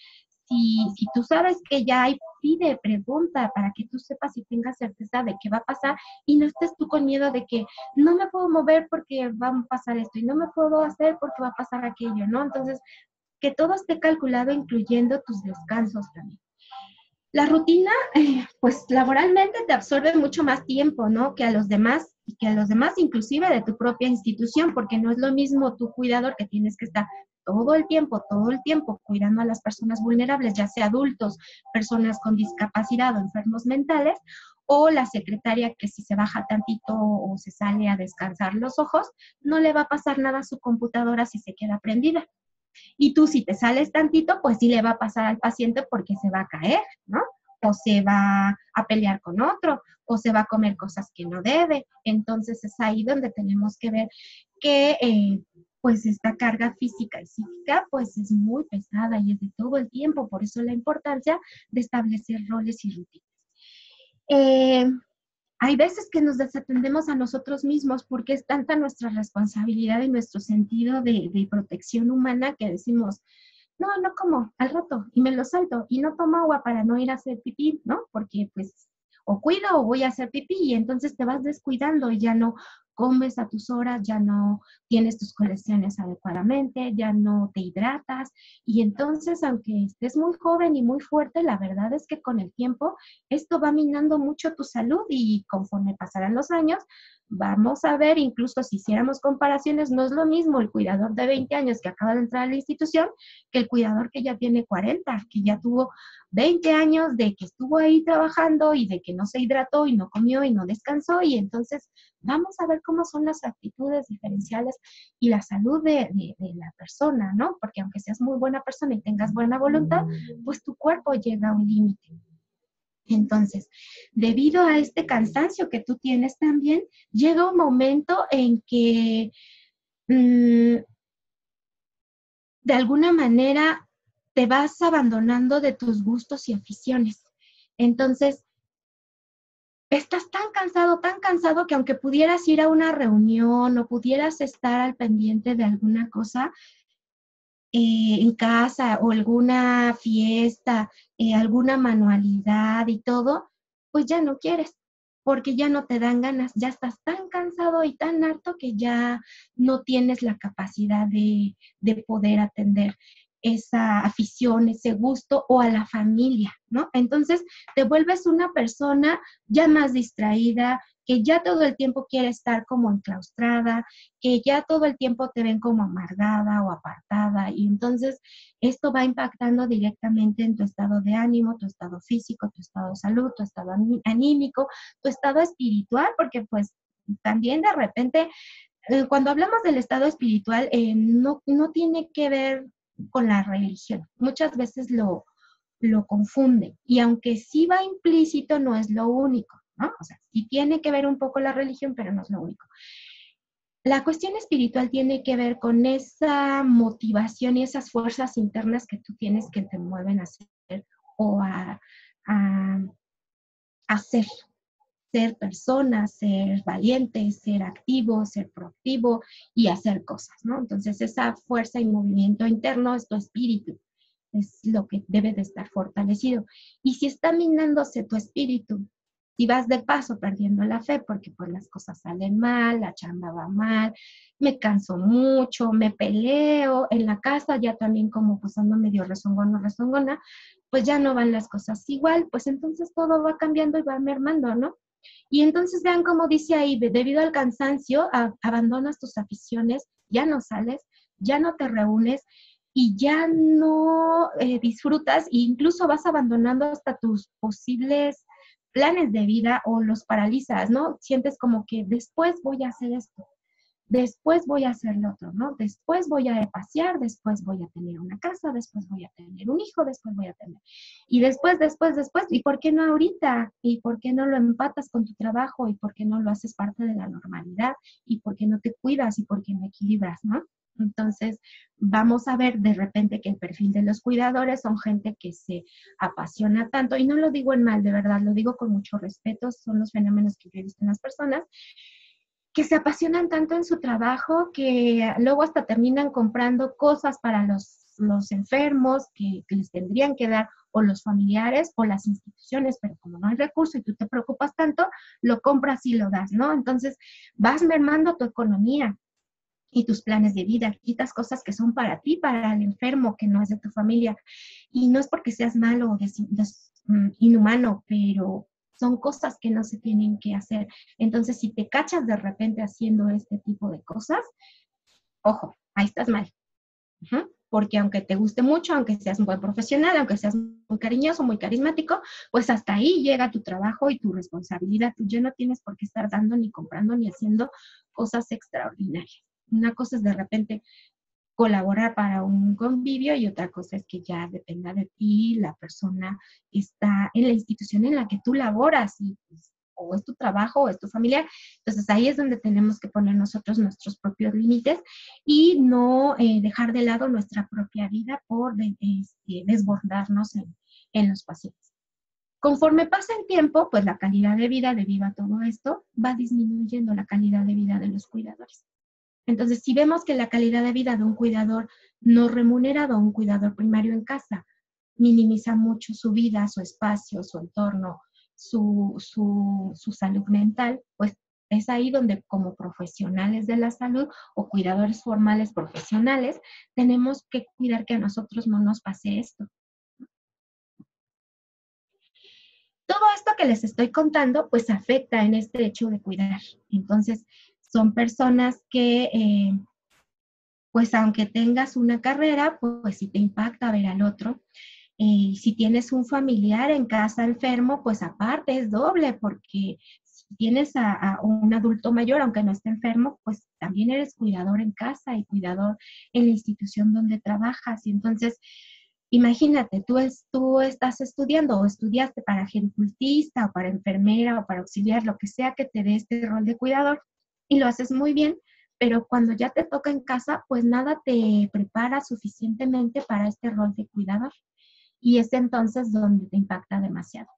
Si tú sabes que ya hay, pide, pregunta para que tú sepas y tengas certeza de qué va a pasar y no estés tú con miedo de que no me puedo mover porque va a pasar esto y no me puedo hacer porque va a pasar aquello, ¿no? Entonces, que todo esté calculado, incluyendo tus descansos también. La rutina, pues laboralmente te absorbe mucho más tiempo, ¿no? Que a los demás, y que a los demás inclusive de tu propia institución, porque no es lo mismo tu cuidador que tienes que estar todo el tiempo cuidando a las personas vulnerables, ya sea adultos, personas con discapacidad o enfermos mentales, o la secretaria que si se baja tantito o se sale a descansar los ojos, no le va a pasar nada a su computadora si se queda prendida. Y tú si te sales tantito, pues sí le va a pasar al paciente porque se va a caer, ¿no? O se va a pelear con otro, o se va a comer cosas que no debe. Entonces es ahí donde tenemos que ver que pues esta carga física y psíquica pues es muy pesada y es de todo el tiempo. Por eso la importancia de establecer roles y rutinas. Hay veces que nos desatendemos a nosotros mismos porque es tanta nuestra responsabilidad y nuestro sentido de protección humana que decimos, no como al rato y me lo salto y no tomo agua para no ir a hacer pipí, ¿no? Porque pues o cuido o voy a hacer pipí y entonces te vas descuidando y ya no comes a tus horas, ya no tienes tus colecciones adecuadamente, ya no te hidratas y entonces aunque estés muy joven y muy fuerte, la verdad es que con el tiempo esto va minando mucho tu salud y conforme pasarán los años, vamos a ver, incluso si hiciéramos comparaciones, no es lo mismo el cuidador de 20 años que acaba de entrar a la institución que el cuidador que ya tiene 40, que ya tuvo 20 años de que estuvo ahí trabajando y de que no se hidrató y no comió y no descansó y entonces vamos a ver cómo son las actitudes diferenciales y la salud de la persona, ¿no? Porque aunque seas muy buena persona y tengas buena voluntad, pues tu cuerpo llega a un límite. Entonces, debido a este cansancio que tú tienes también, llega un momento en que de alguna manera te vas abandonando de tus gustos y aficiones. Entonces, estás tan cansado que aunque pudieras ir a una reunión o pudieras estar al pendiente de alguna cosa en casa o alguna fiesta, alguna manualidad y todo, pues ya no quieres, porque ya no te dan ganas, ya estás tan cansado y tan harto que ya no tienes la capacidad de poder atender esa afición, ese gusto o a la familia, ¿no? Entonces te vuelves una persona ya más distraída, que ya todo el tiempo quiere estar como enclaustrada, que ya todo el tiempo te ven como amargada o apartada, y entonces esto va impactando directamente en tu estado de ánimo, tu estado físico, tu estado de salud, tu estado anímico, tu estado espiritual, porque pues también de repente, cuando hablamos del estado espiritual, no tiene que ver con la religión. Muchas veces lo confunde. Y aunque sí va implícito, no es lo único, ¿no? O sea, sí tiene que ver un poco la religión, pero no es lo único. La cuestión espiritual tiene que ver con esa motivación y esas fuerzas internas que tú tienes que te mueven a hacer o a hacer. Ser persona, ser valiente, ser activo, ser proactivo y hacer cosas, ¿no? Entonces, esa fuerza y movimiento interno es tu espíritu, es lo que debe de estar fortalecido. Y si está minándose tu espíritu, si vas de paso perdiendo la fe porque pues las cosas salen mal, la chamba va mal, me canso mucho, me peleo, en la casa ya también como pues ando medio rezongona, pues ya no van las cosas igual, pues entonces todo va cambiando y va mermando, ¿no? Y entonces vean cómo dice ahí, debido al cansancio, abandonas tus aficiones, ya no sales, ya no te reúnes y ya no disfrutas e incluso vas abandonando hasta tus posibles planes de vida o los paralizas, ¿no? Sientes como que después voy a hacer esto, después voy a hacer lo otro, ¿no? Después voy a pasear, después voy a tener una casa, después voy a tener un hijo, después voy a tener... Y después, ¿y por qué no ahorita? ¿Y por qué no lo empatas con tu trabajo? ¿Y por qué no lo haces parte de la normalidad? ¿Y por qué no te cuidas? ¿Y por qué no equilibras, no? Entonces, vamos a ver de repente que el perfil de los cuidadores son gente que se apasiona tanto, y no lo digo en mal, de verdad, lo digo con mucho respeto, son los fenómenos que yo he visto en las personas, que se apasionan tanto en su trabajo que luego hasta terminan comprando cosas para los enfermos que les tendrían que dar, o los familiares o las instituciones, pero como no hay recurso y tú te preocupas tanto, lo compras y lo das, ¿no? Entonces vas mermando tu economía y tus planes de vida, quitas cosas que son para ti, para el enfermo, que no es de tu familia. Y no es porque seas malo o inhumano, pero son cosas que no se tienen que hacer. Entonces, si te cachas de repente haciendo este tipo de cosas, ojo, ahí estás mal. Porque aunque te guste mucho, aunque seas un buen profesional, aunque seas muy cariñoso, muy carismático, pues hasta ahí llega tu trabajo y tu responsabilidad. Tú ya no tienes por qué estar dando, ni comprando, ni haciendo cosas extraordinarias. Una cosa es de repente colaborar para un convivio y otra cosa es que ya dependa de ti, la persona está en la institución en la que tú laboras y pues, o es tu trabajo o es tu familiar. Entonces ahí es donde tenemos que poner nosotros nuestros propios límites y no dejar de lado nuestra propia vida por desbordarnos en los pacientes. Conforme pasa el tiempo, pues la calidad de vida debido a todo esto va disminuyendo la calidad de vida de los cuidadores. Entonces, si vemos que la calidad de vida de un cuidador no remunerado, un cuidador primario en casa, minimiza mucho su vida, su espacio, su entorno, su salud mental, pues es ahí donde como profesionales de la salud o cuidadores formales profesionales tenemos que cuidar que a nosotros no nos pase esto. Todo esto que les estoy contando, pues afecta en este hecho de cuidar. Entonces, son personas que pues aunque tengas una carrera, pues sí te impacta ver al otro. Si tienes un familiar en casa enfermo, pues aparte es doble, porque si tienes a un adulto mayor, aunque no esté enfermo, pues también eres cuidador en casa y cuidador en la institución donde trabajas. Y entonces, imagínate, tú estás estudiando o estudiaste para gericultista o para enfermera o para auxiliar, lo que sea que te dé este rol de cuidador, y lo haces muy bien, pero cuando ya te toca en casa, pues nada te prepara suficientemente para este rol de cuidador. Y es entonces donde te impacta demasiado,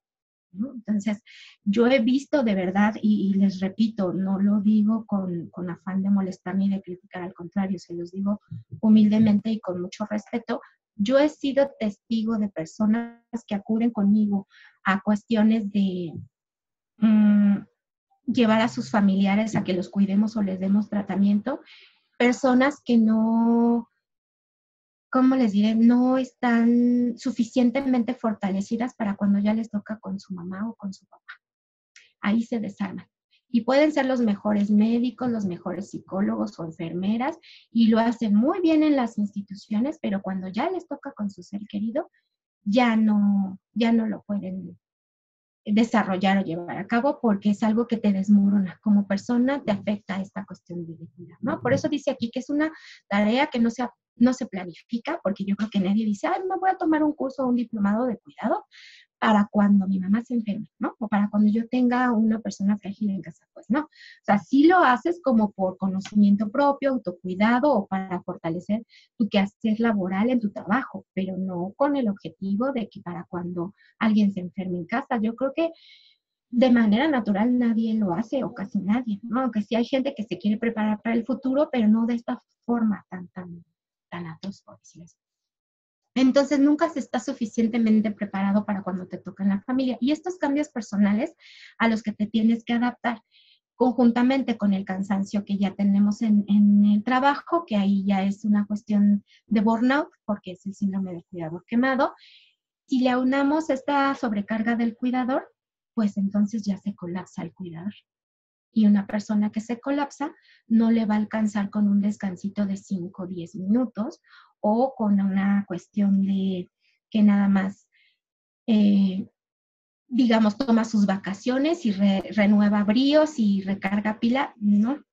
¿no? Entonces, yo he visto de verdad, y les repito, no lo digo con afán de molestar ni de criticar, al contrario, se los digo humildemente y con mucho respeto. Yo he sido testigo de personas que acuden conmigo a cuestiones de llevar a sus familiares a que los cuidemos o les demos tratamiento, personas que no, ¿cómo les diré? No están suficientemente fortalecidas para cuando ya les toca con su mamá o con su papá. Ahí se desarman. Y pueden ser los mejores médicos, los mejores psicólogos o enfermeras, y lo hacen muy bien en las instituciones, pero cuando ya les toca con su ser querido, ya no lo pueden desarrollar o llevar a cabo porque es algo que te desmorona. Como persona te afecta esta cuestión de vida, ¿no? Por eso dice aquí que es una tarea que no se planifica, porque yo creo que nadie dice, ay, me voy a tomar un curso o un diplomado de cuidado para cuando mi mamá se enferme, ¿no? O para cuando yo tenga una persona frágil en casa, pues no. O sea, sí lo haces como por conocimiento propio, autocuidado o para fortalecer tu quehacer laboral en tu trabajo, pero no con el objetivo de que para cuando alguien se enferme en casa. Yo creo que de manera natural nadie lo hace o casi nadie, ¿no? Aunque sí hay gente que se quiere preparar para el futuro, pero no de esta forma tan atroz, por decirlo así. Entonces nunca se está suficientemente preparado para cuando te toca en la familia. Y estos cambios personales a los que te tienes que adaptar, conjuntamente con el cansancio que ya tenemos en el trabajo, que ahí ya es una cuestión de burnout, porque es el síndrome del cuidador quemado. Si le aunamos esta sobrecarga del cuidador, pues entonces ya se colapsa el cuidador. Y una persona que se colapsa no le va a alcanzar con un descansito de 5 o 10 minutos o con una cuestión de que nada más, digamos, toma sus vacaciones y renueva bríos y recarga pila. No,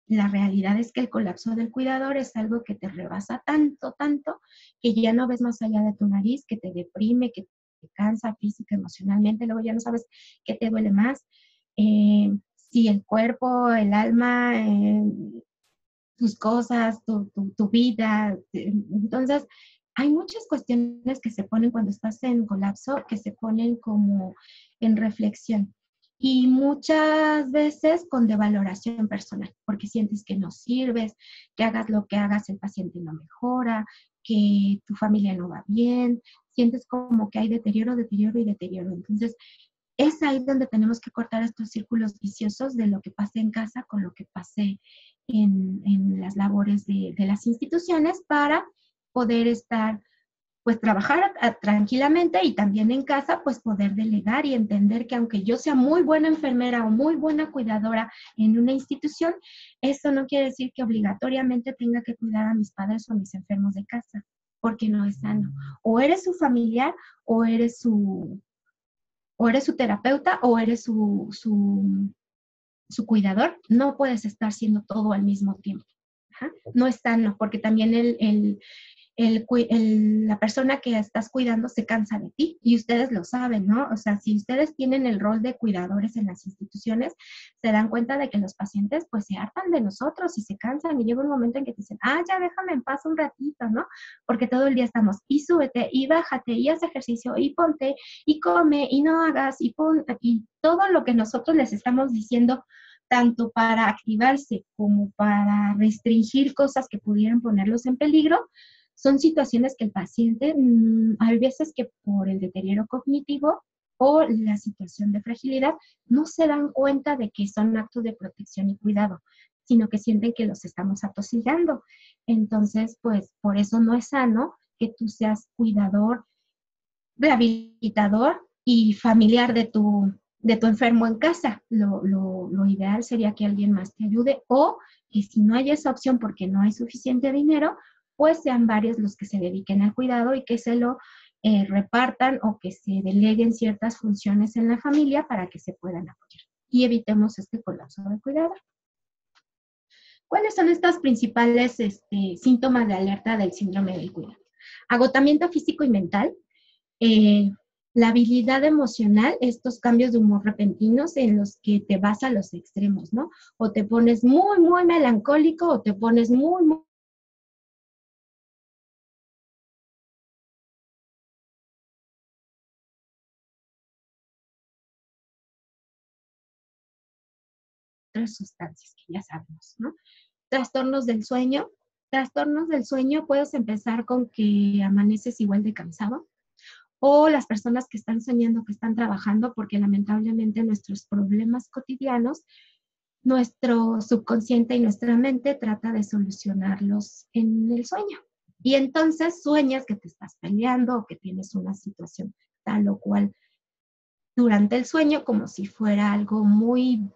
la realidad es que el colapso del cuidador es algo que te rebasa tanto, tanto, que ya no ves más allá de tu nariz, que te deprime, que te cansa física, emocionalmente, luego ya no sabes qué te duele más. Si el cuerpo, el alma, tus cosas, tu vida. Entonces, hay muchas cuestiones que se ponen cuando estás en colapso, que se ponen como en reflexión. Y muchas veces con devaloración personal, porque sientes que no sirves, que hagas lo que hagas, el paciente no mejora, que tu familia no va bien, sientes como que hay deterioro, deterioro y deterioro. Entonces, es ahí donde tenemos que cortar estos círculos viciosos de lo que pase en casa con lo que pase en las labores de las instituciones para poder estar, pues trabajar tranquilamente y también en casa, pues poder delegar y entender que aunque yo sea muy buena enfermera o muy buena cuidadora en una institución, eso no quiere decir que obligatoriamente tenga que cuidar a mis padres o a mis enfermos de casa, porque no es sano. O eres su familiar o eres su terapeuta o eres su cuidador, no puedes estar haciendo todo al mismo tiempo. Ajá. No es sano, porque también la persona que estás cuidando se cansa de ti y ustedes lo saben, ¿no? O sea, si ustedes tienen el rol de cuidadores en las instituciones, se dan cuenta de que los pacientes pues se hartan de nosotros y se cansan y llega un momento en que te dicen, ya déjame en paz un ratito, ¿no? Porque todo el día estamos y súbete y bájate y haz ejercicio y ponte y come y no hagas y todo lo que nosotros les estamos diciendo tanto para activarse como para restringir cosas que pudieran ponerlos en peligro, son situaciones que el paciente, hay veces que por el deterioro cognitivo o la situación de fragilidad, no se dan cuenta de que son actos de protección y cuidado, sino que sienten que los estamos atosigando. Entonces, pues, por eso no es sano que tú seas cuidador, rehabilitador y familiar de tu enfermo en casa. Lo ideal sería que alguien más te ayude o que si no hay esa opción porque no hay suficiente dinero, pues sean varios los que se dediquen al cuidado y que se lo repartan o que se deleguen ciertas funciones en la familia para que se puedan apoyar y evitemos este colapso de cuidado. ¿Cuáles son estas principales síntomas de alerta del síndrome del cuidado? Agotamiento físico y mental, la habilidad emocional, estos cambios de humor repentinos en los que te vas a los extremos, ¿no? O te pones muy, muy melancólico o te pones muy, muy otras sustancias que ya sabemos, ¿no? Trastornos del sueño. Trastornos del sueño puedes empezar con que amaneces igual de cansado o las personas que están soñando que están trabajando porque lamentablemente nuestros problemas cotidianos, nuestro subconsciente y nuestra mente trata de solucionarlos en el sueño. Y entonces sueñas que te estás peleando o que tienes una situación tal o cual durante el sueño como si fuera algo muy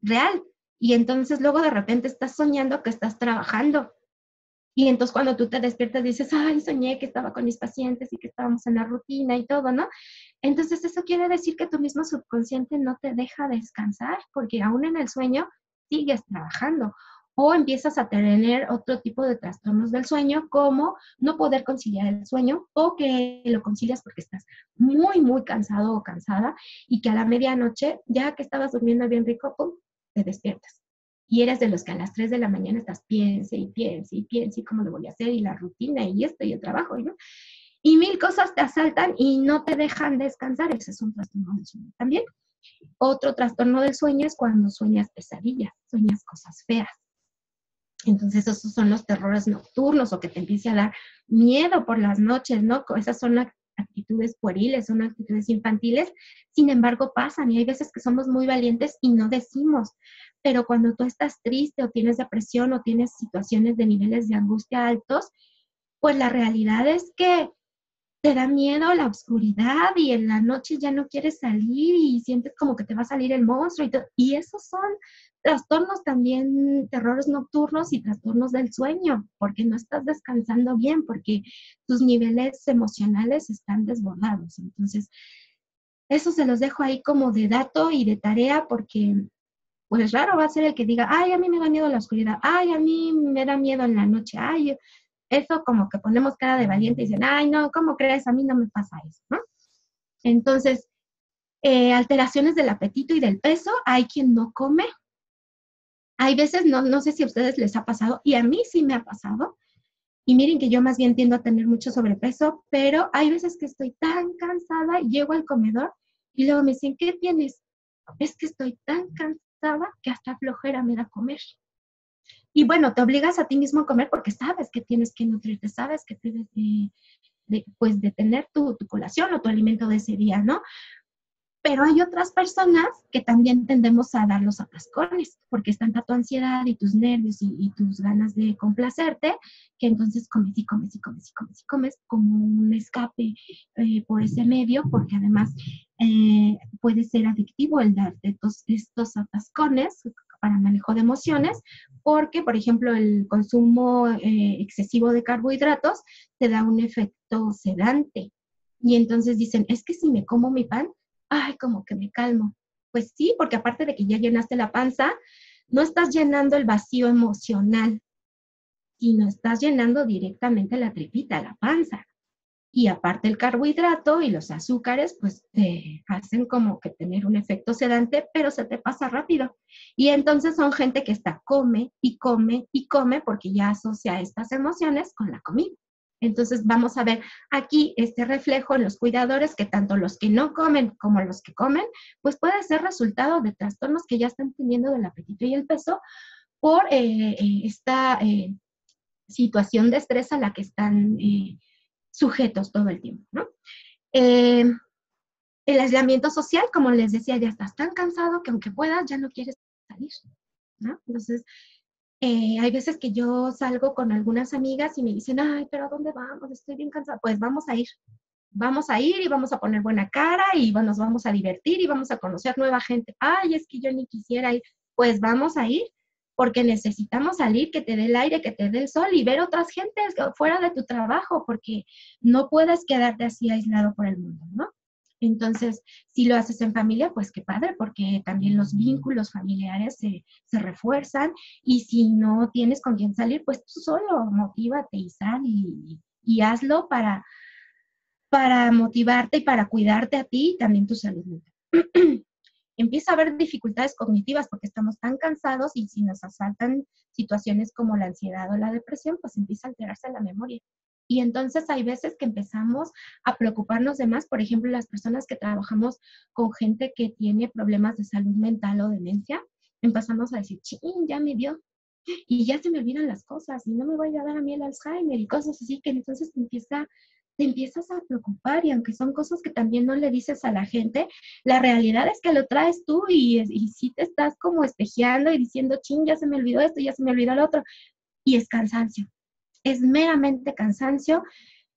real. Y entonces luego de repente estás soñando que estás trabajando. Y entonces cuando tú te despiertas dices, ay, soñé que estaba con mis pacientes y que estábamos en la rutina y todo, ¿no? Entonces eso quiere decir que tu mismo subconsciente no te deja descansar, porque aún en el sueño sigues trabajando. O empiezas a tener otro tipo de trastornos del sueño, como no poder conciliar el sueño, o que lo concilias porque estás muy, muy cansado o cansada, y que a la medianoche, ya que estabas durmiendo bien rico, ¡pum!, te despiertas. Y eres de los que a las 3 de la mañana estás piense y piense y piense, y cómo lo voy a hacer, y la rutina, y esto, y el trabajo, ¿no? Y mil cosas te asaltan y no te dejan descansar. Ese es un trastorno del sueño también. Otro trastorno del sueño es cuando sueñas pesadillas, sueñas cosas feas. Entonces esos son los terrores nocturnos, o que te empiece a dar miedo por las noches, ¿no? Esas son actitudes pueriles, son actitudes infantiles, sin embargo pasan, y hay veces que somos muy valientes y no decimos. Pero cuando tú estás triste o tienes depresión o tienes situaciones de niveles de angustia altos, pues la realidad es que te da miedo la oscuridad, y en la noche ya no quieres salir y sientes como que te va a salir el monstruo. Y esos son trastornos también, terrores nocturnos y trastornos del sueño, porque no estás descansando bien, porque tus niveles emocionales están desbordados. Entonces, eso se los dejo ahí como de dato y de tarea, porque pues raro va a ser el que diga, ay, a mí me da miedo la oscuridad, ay, a mí me da miedo en la noche, ay, eso como que ponemos cara de valiente y dicen, ay, no, ¿cómo crees? A mí no me pasa eso, ¿no? Entonces, alteraciones del apetito y del peso, hay quien no come. Hay veces, no sé si a ustedes les ha pasado, y a mí sí me ha pasado, y miren que yo más bien tiendo a tener mucho sobrepeso, pero hay veces que estoy tan cansada, llego al comedor y luego me dicen, ¿qué tienes? Es que estoy tan cansada que hasta flojera me da comer. Y bueno, te obligas a ti mismo a comer porque sabes que tienes que nutrirte, sabes que debes pues de tener tu colación o tu alimento de ese día, ¿no? Pero hay otras personas que también tendemos a dar los atascones, porque es tanta tu ansiedad y tus nervios y tus ganas de complacerte, que entonces comes y comes y comes y comes y comes como un escape por ese medio, porque además puede ser adictivo el darte estos atascones para manejo de emociones, porque, por ejemplo, el consumo excesivo de carbohidratos te da un efecto sedante. Y entonces dicen, es que si me como mi pan, ay, como que me calmo. Pues sí, porque aparte de que ya llenaste la panza, no estás llenando el vacío emocional, sino estás llenando directamente la tripita, la panza. Y aparte el carbohidrato y los azúcares, pues te hacen como que tener un efecto sedante, pero se te pasa rápido. Y entonces son gente que está come y come y come porque ya asocia estas emociones con la comida. Entonces vamos a ver aquí este reflejo en los cuidadores, que tanto los que no comen como los que comen, pues puede ser resultado de trastornos que ya están teniendo del apetito y el peso por esta situación de estrés a la que están sujetos todo el tiempo, ¿no? El aislamiento social, como les decía, ya estás tan cansado que aunque puedas, ya no quieres salir, ¿no? Entonces, hay veces que yo salgo con algunas amigas y me dicen, ay, pero ¿a dónde vamos? Estoy bien cansada. Pues vamos a ir y vamos a poner buena cara y nos vamos a divertir y vamos a conocer nueva gente. Ay, es que yo ni quisiera ir. Pues vamos a ir porque necesitamos salir, que te dé el aire, que te dé el sol y ver otras gentes fuera de tu trabajo, porque no puedes quedarte así aislado por el mundo, ¿no? Entonces, si lo haces en familia, pues qué padre, porque también los vínculos familiares se refuerzan, y si no tienes con quién salir, pues tú solo motívate y sal y hazlo para motivarte y para cuidarte a ti y también tu salud mental. Empieza a haber dificultades cognitivas porque estamos tan cansados, y si nos asaltan situaciones como la ansiedad o la depresión, pues empieza a alterarse la memoria. Y entonces hay veces que empezamos a preocuparnos de más. Por ejemplo, las personas que trabajamos con gente que tiene problemas de salud mental o demencia, empezamos a decir, ching, ya me dio, y ya se me olvidan las cosas, y no me voy a dar a mí el Alzheimer y cosas así, que entonces te empiezas a preocupar, y aunque son cosas que también no le dices a la gente, la realidad es que lo traes tú, y sí te estás como espejeando y diciendo, ching, ya se me olvidó esto, ya se me olvidó lo otro, y es cansancio. Es meramente cansancio,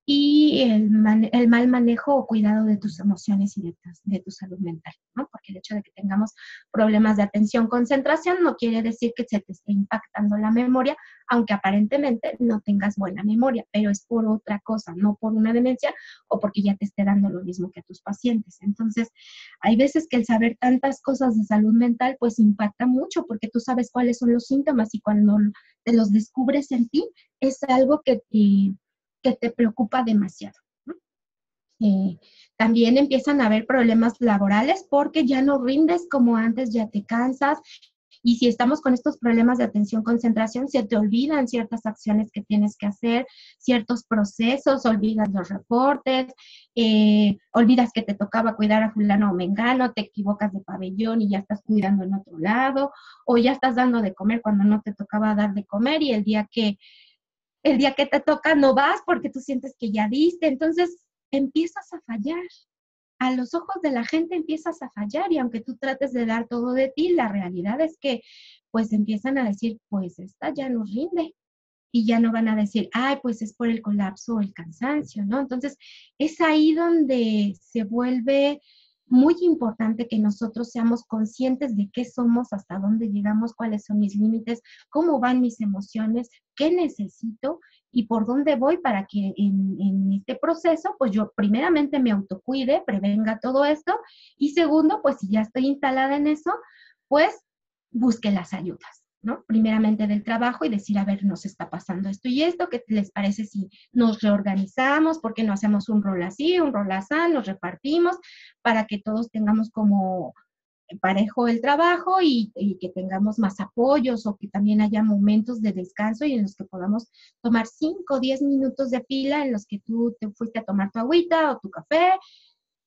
y el mal manejo o cuidado de tus emociones y de tu salud mental, ¿no? Porque el hecho de que tengamos problemas de atención, concentración, no quiere decir que se te esté impactando la memoria, aunque aparentemente no tengas buena memoria, pero es por otra cosa, no por una demencia o porque ya te esté dando lo mismo que a tus pacientes. Entonces, hay veces que el saber tantas cosas de salud mental, pues impacta mucho, porque tú sabes cuáles son los síntomas y cuando te los descubres en ti, es algo que te preocupa demasiado, ¿no? También empiezan a haber problemas laborales porque ya no rindes como antes, ya te cansas. Y si estamos con estos problemas de atención, concentración, se te olvidan ciertas acciones que tienes que hacer, ciertos procesos, olvidas los reportes, olvidas que te tocaba cuidar a fulano o mengano, te equivocas de pabellón y ya estás cuidando en otro lado, o ya estás dando de comer cuando no te tocaba dar de comer y el día que te toca no vas porque tú sientes que ya diste, entonces empiezas a fallar. A los ojos de la gente empiezas a fallar y aunque tú trates de dar todo de ti, la realidad es que pues empiezan a decir, pues esta ya no rinde y ya no van a decir, ay, pues es por el colapso o el cansancio, ¿no? Entonces es ahí donde se vuelve muy importante que nosotros seamos conscientes de qué somos, hasta dónde llegamos, cuáles son mis límites, cómo van mis emociones, qué necesito y por dónde voy para que en este proceso, pues yo primeramente me autocuide, prevenga todo esto y segundo, pues si ya estoy instalada en eso, pues busque las ayudas, ¿no? Primeramente del trabajo y decir, a ver, nos está pasando esto y esto, ¿qué les parece si nos reorganizamos? ¿Por qué no hacemos un rol así, un rol así, nos repartimos para que todos tengamos como parejo el trabajo y que tengamos más apoyos o que también haya momentos de descanso y en los que podamos tomar 5 o 10 minutos de fila en los que tú te fuiste a tomar tu agüita o tu café,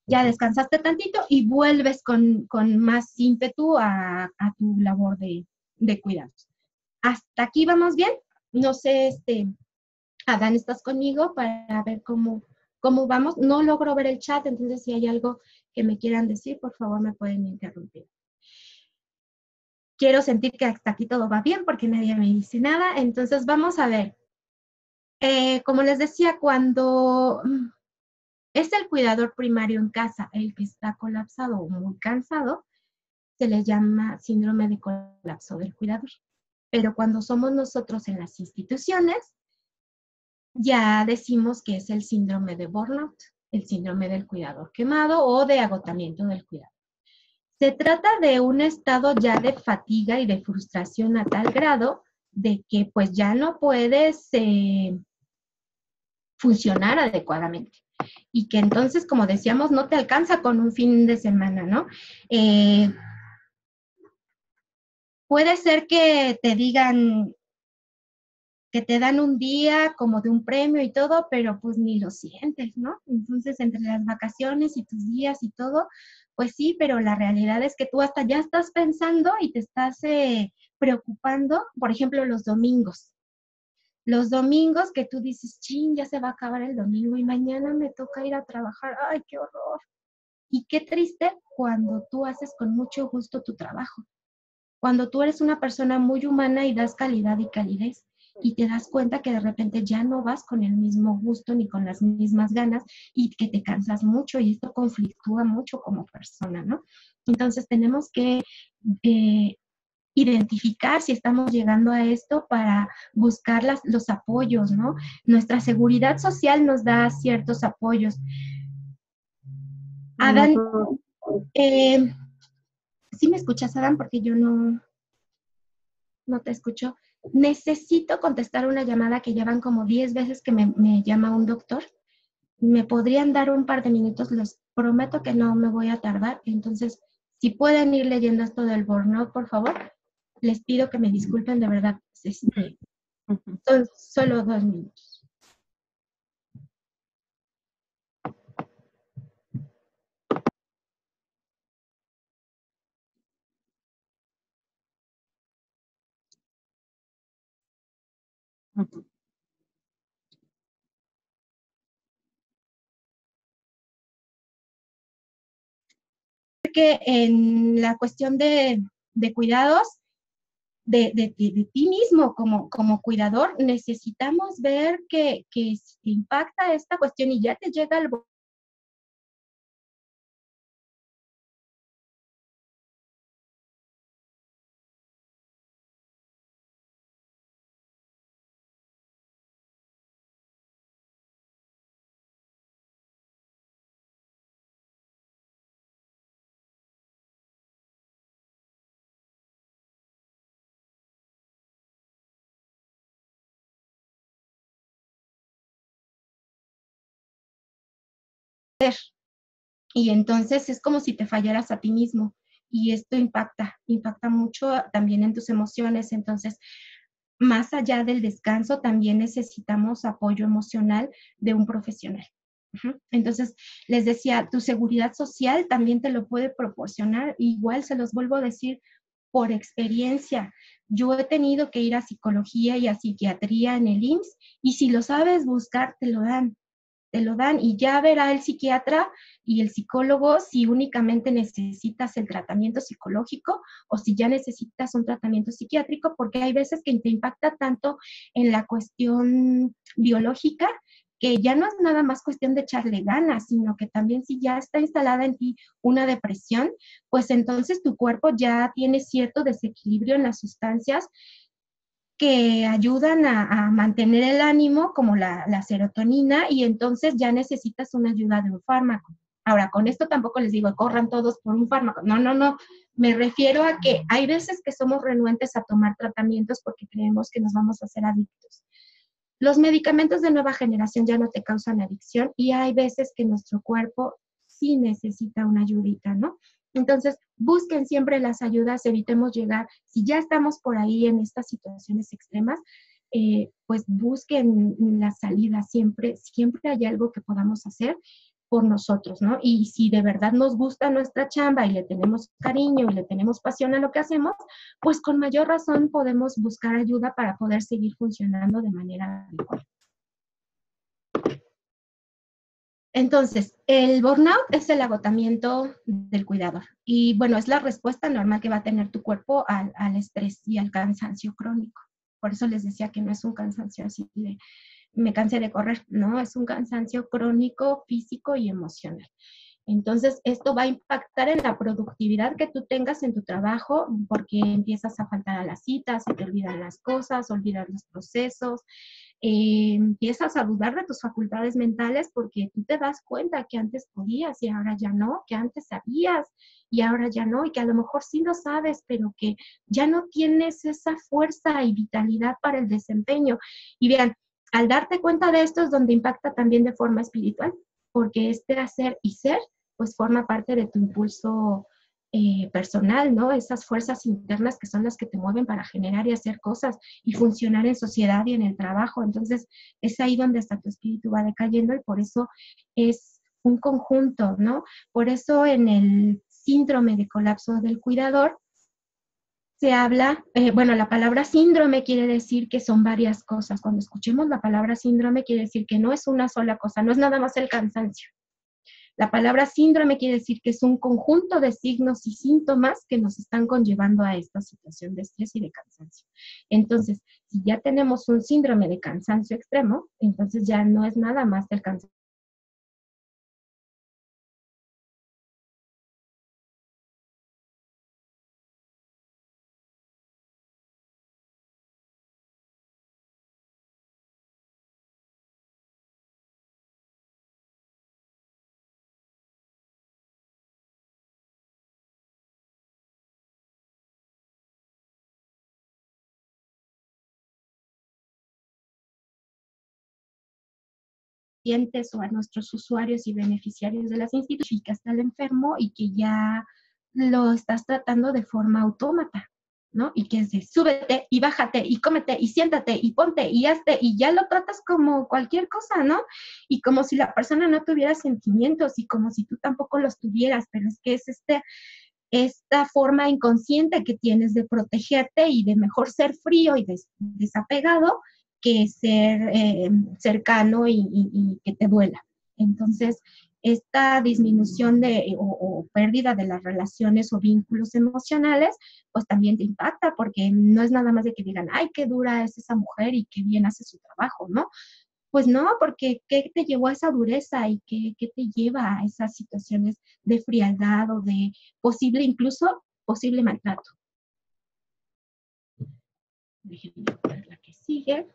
ya descansaste tantito y vuelves con más ímpetu a tu labor de cuidados. Hasta aquí vamos bien. No sé, Adán, ¿estás conmigo para ver cómo vamos? No logro ver el chat, entonces si hay algo que me quieran decir, por favor me pueden interrumpir. Quiero sentir que hasta aquí todo va bien porque nadie me dice nada. Entonces vamos a ver. Como les decía, cuando es el cuidador primario en casa el que está colapsado o muy cansado, se le llama síndrome de colapso del cuidador. Pero cuando somos nosotros en las instituciones, ya decimos que es el síndrome de burnout, el síndrome del cuidador quemado o de agotamiento del cuidado. Se trata de un estado ya de fatiga y de frustración a tal grado de que pues ya no puedes funcionar adecuadamente. Y que entonces, como decíamos, no te alcanza con un fin de semana, ¿no? Puede ser que te digan que te dan un día como de un premio y todo, pero pues ni lo sientes, ¿no? Entonces, entre las vacaciones y tus días y todo, pues sí, pero la realidad es que tú hasta ya estás pensando y te estás preocupando, por ejemplo, los domingos. Los domingos que tú dices, chin, ya se va a acabar el domingo y mañana me toca ir a trabajar, ay, qué horror. Y qué triste cuando tú haces con mucho gusto tu trabajo, cuando tú eres una persona muy humana y das calidad y calidez y te das cuenta que de repente ya no vas con el mismo gusto ni con las mismas ganas y que te cansas mucho y esto conflictúa mucho como persona, ¿no? Entonces tenemos que identificar si estamos llegando a esto para buscar los apoyos, ¿no? Nuestra seguridad social nos da ciertos apoyos. Adán, ¿sí me escuchas, Adán? Porque yo no te escucho. Necesito contestar una llamada que ya van como 10 veces que me llama un doctor. ¿Me podrían dar un par de minutos? Les prometo que no me voy a tardar. Entonces, si pueden ir leyendo esto del burnout, por favor, les pido que me disculpen, de verdad. Son solo 2 minutos. Que en la cuestión de cuidados, de ti mismo como cuidador, necesitamos ver que si te impacta esta cuestión y ya te llega el y entonces es como si te fallaras a ti mismo y esto impacta mucho también en tus emociones. Entonces, más allá del descanso, también necesitamos apoyo emocional de un profesional. Entonces, les decía, tu seguridad social también te lo puede proporcionar. Igual se los vuelvo a decir por experiencia. Yo he tenido que ir a psicología y a psiquiatría en el IMSS y si lo sabes buscar, te lo dan y ya verá el psiquiatra y el psicólogo si únicamente necesitas el tratamiento psicológico o si ya necesitas un tratamiento psiquiátrico, porque hay veces que te impacta tanto en la cuestión biológica que ya no es nada más cuestión de echarle ganas, sino que también si ya está instalada en ti una depresión, pues entonces tu cuerpo ya tiene cierto desequilibrio en las sustancias que ayudan a mantener el ánimo, como la serotonina, y entonces ya necesitas una ayuda de un fármaco. Ahora, con esto tampoco les digo, corran todos por un fármaco. No, no, no. Me refiero a que hay veces que somos renuentes a tomar tratamientos porque creemos que nos vamos a hacer adictos. Los medicamentos de nueva generación ya no te causan adicción y hay veces que nuestro cuerpo sí necesita una ayudita, ¿no? Entonces, busquen siempre las ayudas, evitemos llegar, si ya estamos por ahí en estas situaciones extremas, pues busquen la salida siempre, siempre hay algo que podamos hacer por nosotros, ¿no? Y si de verdad nos gusta nuestra chamba y le tenemos cariño y le tenemos pasión a lo que hacemos, pues con mayor razón podemos buscar ayuda para poder seguir funcionando de manera adecuada. Entonces, el burnout es el agotamiento del cuidador. Y bueno, es la respuesta normal que va a tener tu cuerpo al estrés y al cansancio crónico. Por eso les decía que no es un cansancio así de me cansé de correr, no, es un cansancio crónico, físico y emocional. Entonces, esto va a impactar en la productividad que tú tengas en tu trabajo, porque empiezas a faltar a las citas, se te olvidan las cosas, olvidas los procesos, empiezas a dudar de tus facultades mentales porque tú te das cuenta que antes podías y ahora ya no, que antes sabías y ahora ya no, y que a lo mejor sí lo sabes, pero que ya no tienes esa fuerza y vitalidad para el desempeño. Y vean, al darte cuenta de esto es donde impacta también de forma espiritual, porque este hacer y ser pues forma parte de tu impulso personal, ¿no? Esas fuerzas internas que son las que te mueven para generar y hacer cosas y funcionar en sociedad y en el trabajo. Entonces, es ahí donde hasta tu espíritu va decayendo y por eso es un conjunto, ¿no? Por eso en el síndrome de colapso del cuidador se habla, bueno, la palabra síndrome quiere decir que son varias cosas. Cuando escuchemos la palabra síndrome quiere decir que no es una sola cosa, no es nada más el cansancio. La palabra síndrome quiere decir que es un conjunto de signos y síntomas que nos están conllevando a esta situación de estrés y de cansancio. Entonces, si ya tenemos un síndrome de cansancio extremo, entonces ya no es nada más el cansancio. O a nuestros usuarios y beneficiarios de las instituciones, que está el enfermo y que ya lo estás tratando de forma autómata, ¿no? Y que es de súbete y bájate y cómete y siéntate y ponte y hazte y ya lo tratas como cualquier cosa, ¿no? Y como si la persona no tuviera sentimientos y como si tú tampoco los tuvieras, pero es que es esta forma inconsciente que tienes de protegerte y de mejor ser frío y desapegado que ser cercano y que te duela. Entonces, esta disminución o pérdida de las relaciones o vínculos emocionales, pues también te impacta, porque no es nada más de que digan, ay, qué dura es esa mujer y qué bien hace su trabajo, ¿no? Pues no, porque ¿qué te llevó a esa dureza y qué te lleva a esas situaciones de frialdad o de incluso posible maltrato? Déjenme ver la que sigue.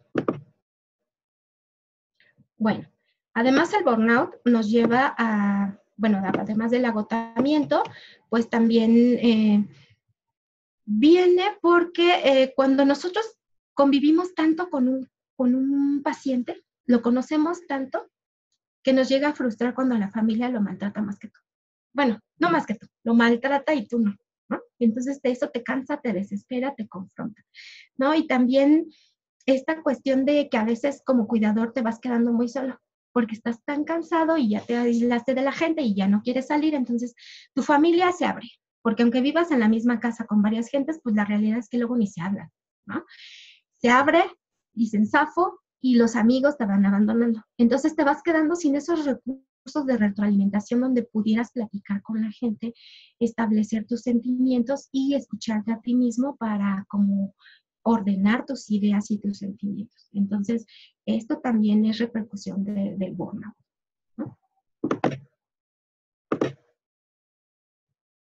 Bueno, además el burnout nos lleva a, bueno, además del agotamiento, pues también viene porque cuando nosotros convivimos tanto con un paciente, lo conocemos tanto, que nos llega a frustrar cuando la familia lo maltrata más que tú. Bueno, no más que tú, lo maltrata y tú no, ¿no? Entonces eso te cansa, te desespera, te confronta, ¿no? Y también esta cuestión de que a veces como cuidador te vas quedando muy solo, porque estás tan cansado y ya te aislaste de la gente y ya no quieres salir, entonces tu familia se abre, porque aunque vivas en la misma casa con varias gentes, pues la realidad es que luego ni se hablan, ¿no? Se abre, dicen zafo, y los amigos te van abandonando. Entonces te vas quedando sin esos recursos de retroalimentación donde pudieras platicar con la gente, establecer tus sentimientos y escucharte a ti mismo para como ordenar tus ideas y tus sentimientos. Entonces, esto también es repercusión del burnout, ¿no?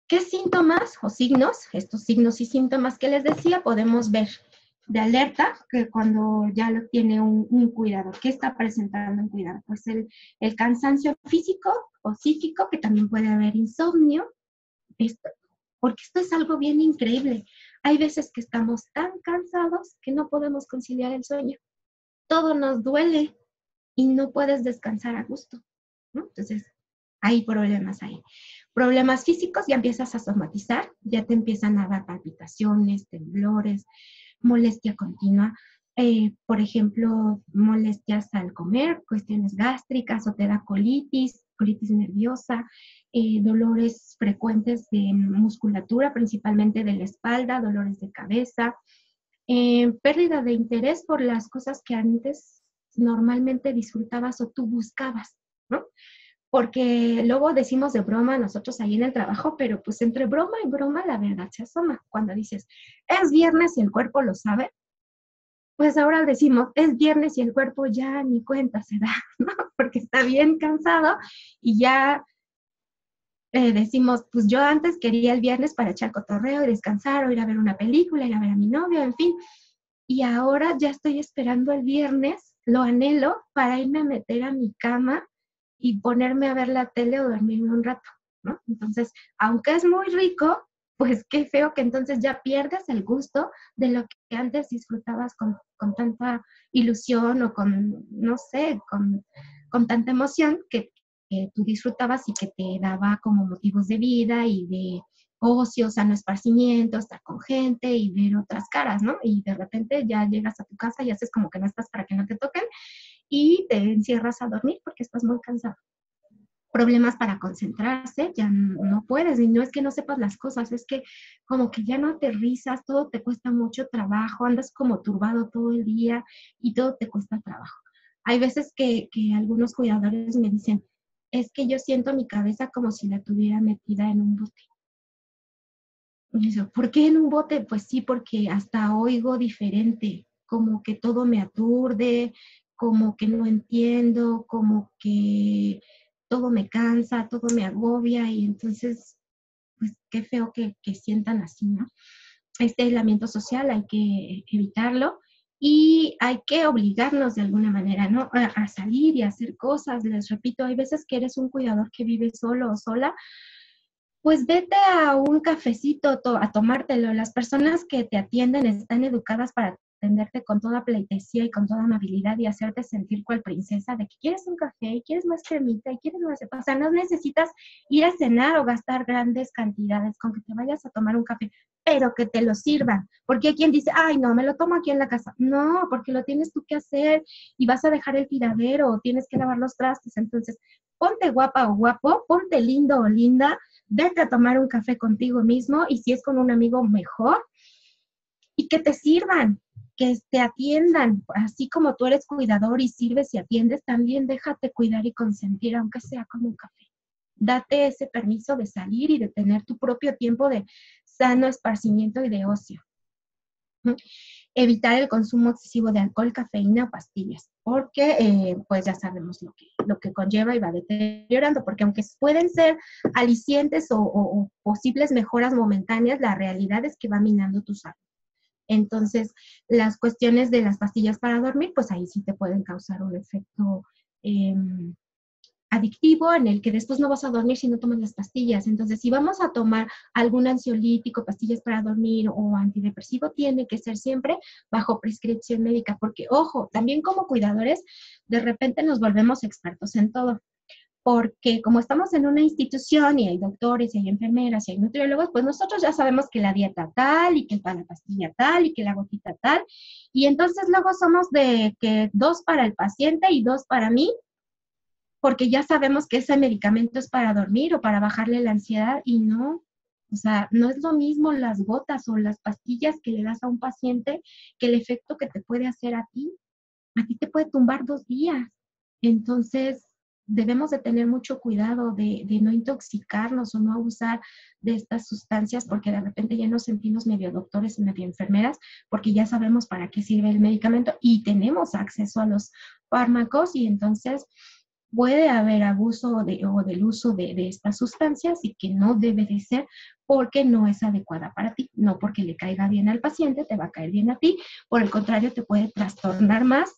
¿Qué síntomas o signos, estos signos y síntomas que les decía, podemos ver de alerta que cuando ya lo tiene un cuidador? ¿Qué está presentando un cuidador? Pues el cansancio físico o psíquico, que también puede haber insomnio, porque esto es algo bien increíble. Hay veces que estamos tan cansados que no podemos conciliar el sueño. Todo nos duele y no puedes descansar a gusto, ¿no? Entonces, hay problemas ahí. Problemas físicos, ya empiezas a somatizar, ya te empiezan a dar palpitaciones, temblores, molestia continua. Por ejemplo, molestias al comer, cuestiones gástricas o te da colitis nerviosa, dolores frecuentes de musculatura, principalmente de la espalda, dolores de cabeza, pérdida de interés por las cosas que antes normalmente disfrutabas o tú buscabas, ¿no? Porque luego decimos de broma nosotros ahí en el trabajo, pero pues entre broma y broma la verdad se asoma. Cuando dices, es viernes y el cuerpo lo sabe, pues ahora decimos, es viernes y el cuerpo ya ni cuenta se da, ¿no? Porque está bien cansado y ya decimos, pues yo antes quería el viernes para echar cotorreo y descansar o ir a ver una película, ir a ver a mi novio, en fin. Y ahora ya estoy esperando el viernes, lo anhelo para irme a meter a mi cama y ponerme a ver la tele o dormirme un rato, ¿no? Entonces, aunque es muy rico, pues qué feo que entonces ya pierdes el gusto de lo que antes disfrutabas con tanta ilusión o con, no sé, con tanta emoción que tú disfrutabas y que te daba como motivos de vida y de ocio, sano esparcimiento, estar con gente y ver otras caras, ¿no? Y de repente ya llegas a tu casa y haces como que no estás para que no te toquen y te encierras a dormir porque estás muy cansado. Problemas para concentrarse, ya no puedes, y no es que no sepas las cosas, es que como que ya no aterrizas, todo te cuesta mucho trabajo, andas como turbado todo el día y todo te cuesta trabajo. Hay veces que algunos cuidadores me dicen, es que yo siento mi cabeza como si la tuviera metida en un bote. Y yo, ¿por qué en un bote? Pues sí, porque hasta oigo diferente, como que todo me aturde, como que no entiendo, como que todo me cansa, todo me agobia y entonces, pues qué feo que sientan así, ¿no? Este aislamiento social hay que evitarlo y hay que obligarnos de alguna manera, ¿no? A salir y a hacer cosas. Les repito, hay veces que eres un cuidador que vive solo o sola, pues vete a un cafecito a tomártelo. Las personas que te atienden están educadas para atenderte con toda pleitesía y con toda amabilidad y hacerte sentir cual princesa de que quieres un café y quieres más cremita y quieres más... O sea, no necesitas ir a cenar o gastar grandes cantidades con que te vayas a tomar un café, pero que te lo sirvan. Porque hay quien dice, ay, no, me lo tomo aquí en la casa. No, porque lo tienes tú que hacer y vas a dejar el tiradero o tienes que lavar los trastes. Entonces, ponte guapa o guapo, ponte lindo o linda, vete a tomar un café contigo mismo y si es con un amigo mejor y que te sirvan, que te atiendan, así como tú eres cuidador y sirves y atiendes, también déjate cuidar y consentir, aunque sea con un café. Date ese permiso de salir y de tener tu propio tiempo de sano esparcimiento y de ocio. Evitar el consumo excesivo de alcohol, cafeína o pastillas, porque pues ya sabemos lo que conlleva y va deteriorando, porque aunque pueden ser alicientes o posibles mejoras momentáneas, la realidad es que va minando tu salud. Entonces, las cuestiones de las pastillas para dormir, pues ahí sí te pueden causar un efecto adictivo en el que después no vas a dormir si no tomas las pastillas. Entonces, si vamos a tomar algún ansiolítico, pastillas para dormir o antidepresivo, tiene que ser siempre bajo prescripción médica, porque, ojo, también como cuidadores, de repente nos volvemos expertos en todo. Porque como estamos en una institución y hay doctores, y hay enfermeras, y hay nutriólogos, pues nosotros ya sabemos que la dieta tal, y que la pastilla tal, y que la gotita tal, y entonces luego somos de que 2 para el paciente y 2 para mí, porque ya sabemos que ese medicamento es para dormir o para bajarle la ansiedad, y no, o sea, no es lo mismo las gotas o las pastillas que le das a un paciente que el efecto que te puede hacer a ti te puede tumbar 2 días. Entonces, debemos de tener mucho cuidado de no intoxicarnos o no abusar de estas sustancias, porque de repente ya nos sentimos medio doctores y medio enfermeras, porque ya sabemos para qué sirve el medicamento y tenemos acceso a los fármacos, y entonces puede haber abuso o del uso de estas sustancias, y que no debe de ser porque no es adecuada para ti, no porque le caiga bien al paciente, te va a caer bien a ti, por el contrario, te puede trastornar más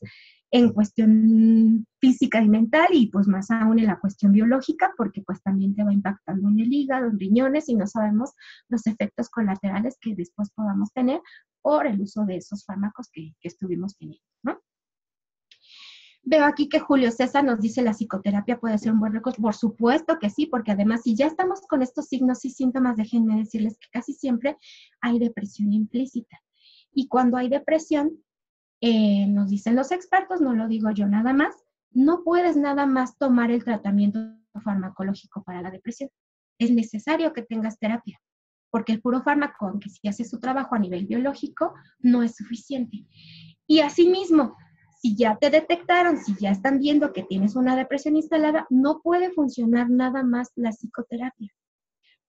en cuestión física y mental, y pues más aún en la cuestión biológica, porque pues también te va impactando en el hígado, en riñones, y no sabemos los efectos colaterales que después podamos tener por el uso de esos fármacos que estuvimos teniendo, ¿no? Veo aquí que Julio César nos dice la psicoterapia puede ser un buen recurso. Por supuesto que sí, porque además si ya estamos con estos signos y síntomas, déjenme decirles que casi siempre hay depresión implícita. Y cuando hay depresión, nos dicen los expertos, no lo digo yo nada más, no puedes nada más tomar el tratamiento farmacológico para la depresión. Es necesario que tengas terapia, porque el puro fármaco, aunque sí hace su trabajo a nivel biológico, no es suficiente. Y asimismo, si ya te detectaron, si ya están viendo que tienes una depresión instalada, no puede funcionar nada más la psicoterapia,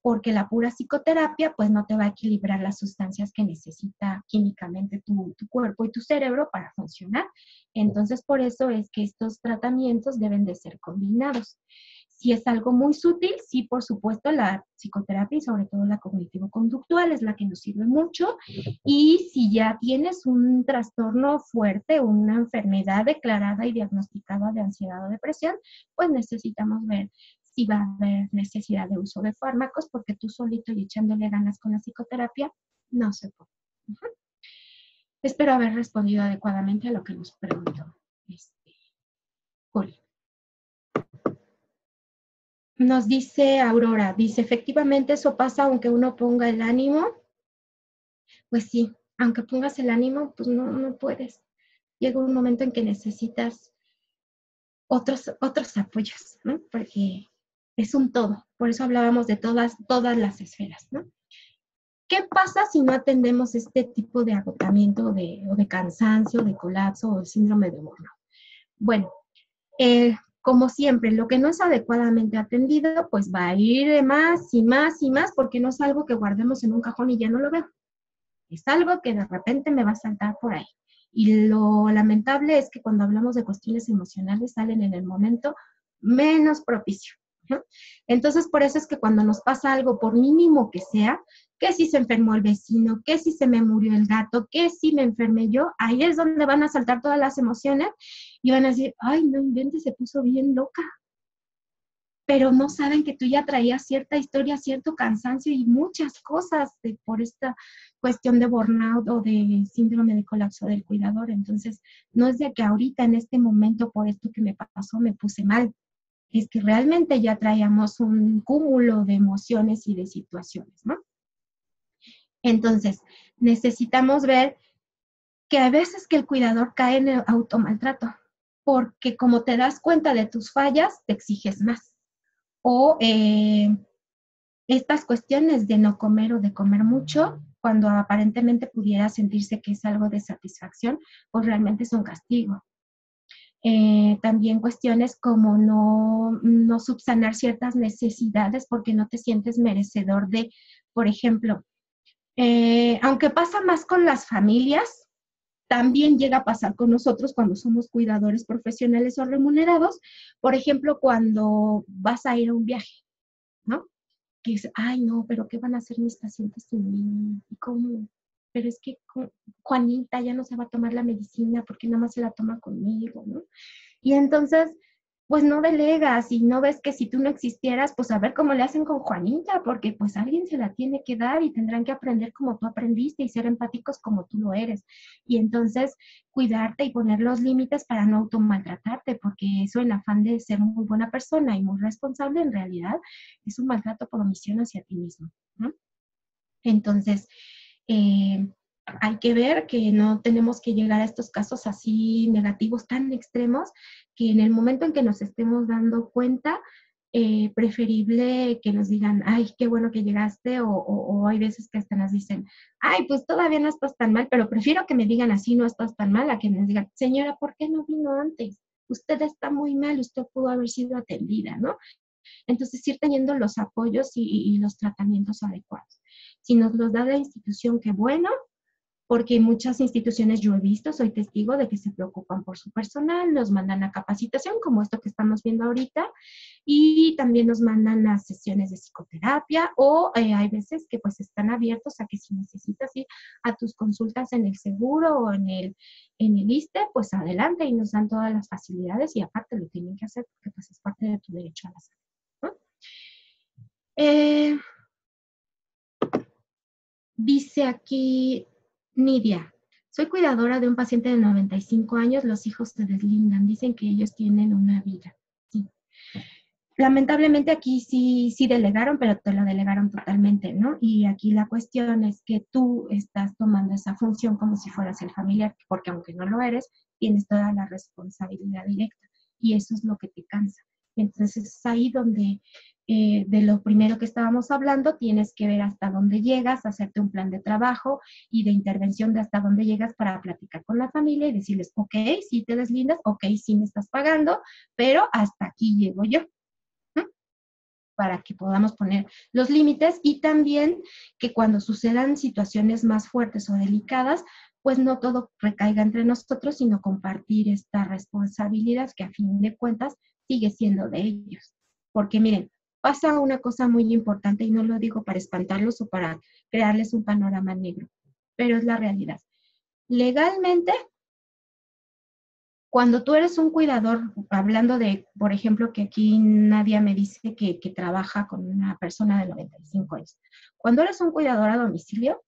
porque la pura psicoterapia pues no te va a equilibrar las sustancias que necesita químicamente tu cuerpo y tu cerebro para funcionar. Entonces, por eso es que estos tratamientos deben de ser combinados. Si es algo muy sutil, sí, por supuesto, la psicoterapia y sobre todo la cognitivo-conductual es la que nos sirve mucho. Y si ya tienes un trastorno fuerte, una enfermedad declarada y diagnosticada de ansiedad o depresión, pues necesitamos ver si va a haber necesidad de uso de fármacos, porque tú solito y echándole ganas con la psicoterapia, no se puede. Espero haber respondido adecuadamente a lo que nos preguntó Julio. Nos dice Aurora, dice, efectivamente eso pasa aunque uno ponga el ánimo. Pues sí, aunque pongas el ánimo, pues no puedes. Llega un momento en que necesitas otros apoyos, ¿no? Porque es un todo. Por eso hablábamos de todas las esferas, ¿no? ¿Qué pasa si no atendemos este tipo de agotamiento o de cansancio, de colapso o de síndrome de burnout? Bueno, como siempre, lo que no es adecuadamente atendido, pues va a ir de más y más y más, porque no es algo que guardemos en un cajón y ya no lo veo. Es algo que de repente me va a saltar por ahí. Y lo lamentable es que cuando hablamos de cuestiones emocionales salen en el momento menos propicio, ¿no? Entonces, por eso es que cuando nos pasa algo, por mínimo que sea, que si se enfermó el vecino, que si se me murió el gato, que si me enfermé yo, ahí es donde van a saltar todas las emociones y van a decir, ay, no inventes, se puso bien loca. Pero no saben que tú ya traías cierta historia, cierto cansancio y muchas cosas por esta cuestión de burnout o de síndrome de colapso del cuidador. Entonces, no es de que ahorita en este momento por esto que me pasó me puse mal. Es que realmente ya traíamos un cúmulo de emociones y de situaciones, ¿no? Entonces, necesitamos ver que a veces que el cuidador cae en el automaltrato, porque como te das cuenta de tus fallas, te exiges más. O estas cuestiones de no comer o de comer mucho, cuando aparentemente pudiera sentirse que es algo de satisfacción, pues realmente es un castigo. También cuestiones como no subsanar ciertas necesidades porque no te sientes merecedor de, por ejemplo, aunque pasa más con las familias, también llega a pasar con nosotros cuando somos cuidadores profesionales o remunerados. Por ejemplo, cuando vas a ir a un viaje, ¿no? Que dices, ay, no, pero ¿qué van a hacer mis pacientes sin mí? ¿Y cómo? Pero es que Juanita ya no se va a tomar la medicina porque nada más se la toma conmigo, ¿no? Y entonces, pues no delegas y no ves que si tú no existieras, pues a ver cómo le hacen con Juanita, porque pues alguien se la tiene que dar y tendrán que aprender como tú aprendiste y ser empáticos como tú lo eres. Y entonces cuidarte y poner los límites para no automaltratarte, porque eso en afán de ser muy buena persona y muy responsable, en realidad es un maltrato por omisión hacia ti mismo, ¿no? Entonces, hay que ver que no tenemos que llegar a estos casos así negativos tan extremos, que en el momento en que nos estemos dando cuenta, preferible que nos digan, ay, qué bueno que llegaste, o hay veces que hasta nos dicen, ay, pues todavía no estás tan mal, pero prefiero que me digan así, no estás tan mal, a que nos digan, señora, ¿por qué no vino antes? Usted está muy mal, usted pudo haber sido atendida, ¿no? Entonces, ir teniendo los apoyos y los tratamientos adecuados. Si nos los da la institución, qué bueno, porque muchas instituciones yo he visto, soy testigo de que se preocupan por su personal, nos mandan a capacitación, como esto que estamos viendo ahorita, y también nos mandan a sesiones de psicoterapia, o hay veces que pues están abiertos a que si necesitas ir a tus consultas en el seguro o en el ISSSTE, pues adelante, y nos dan todas las facilidades, y aparte lo tienen que hacer porque pues es parte de tu derecho a la salud, ¿no? Dice aquí Nidia, soy cuidadora de un paciente de 95 años, los hijos se deslindan, dicen que ellos tienen una vida. Sí. Lamentablemente aquí sí delegaron, pero te lo delegaron totalmente, ¿no? Y aquí la cuestión es que tú estás tomando esa función como si fueras el familiar, porque aunque no lo eres, tienes toda la responsabilidad directa y eso es lo que te cansa. Entonces es ahí donde de lo primero que estábamos hablando, tienes que ver hasta dónde llegas, hacerte un plan de trabajo y de intervención de hasta dónde llegas para platicar con la familia y decirles, ok, sí te deslindas, ok, sí me estás pagando, pero hasta aquí llego yo, ¿no? Para que podamos poner los límites y también que cuando sucedan situaciones más fuertes o delicadas, pues no todo recaiga entre nosotros, sino compartir esta responsabilidad que a fin de cuentas sigue siendo de ellos. Porque miren, pasa una cosa muy importante y no lo digo para espantarlos o para crearles un panorama negro, pero es la realidad. Legalmente, cuando tú eres un cuidador, hablando de, por ejemplo, que aquí Nadia me dice que trabaja con una persona de 95 años. Cuando eres un cuidador a domicilio,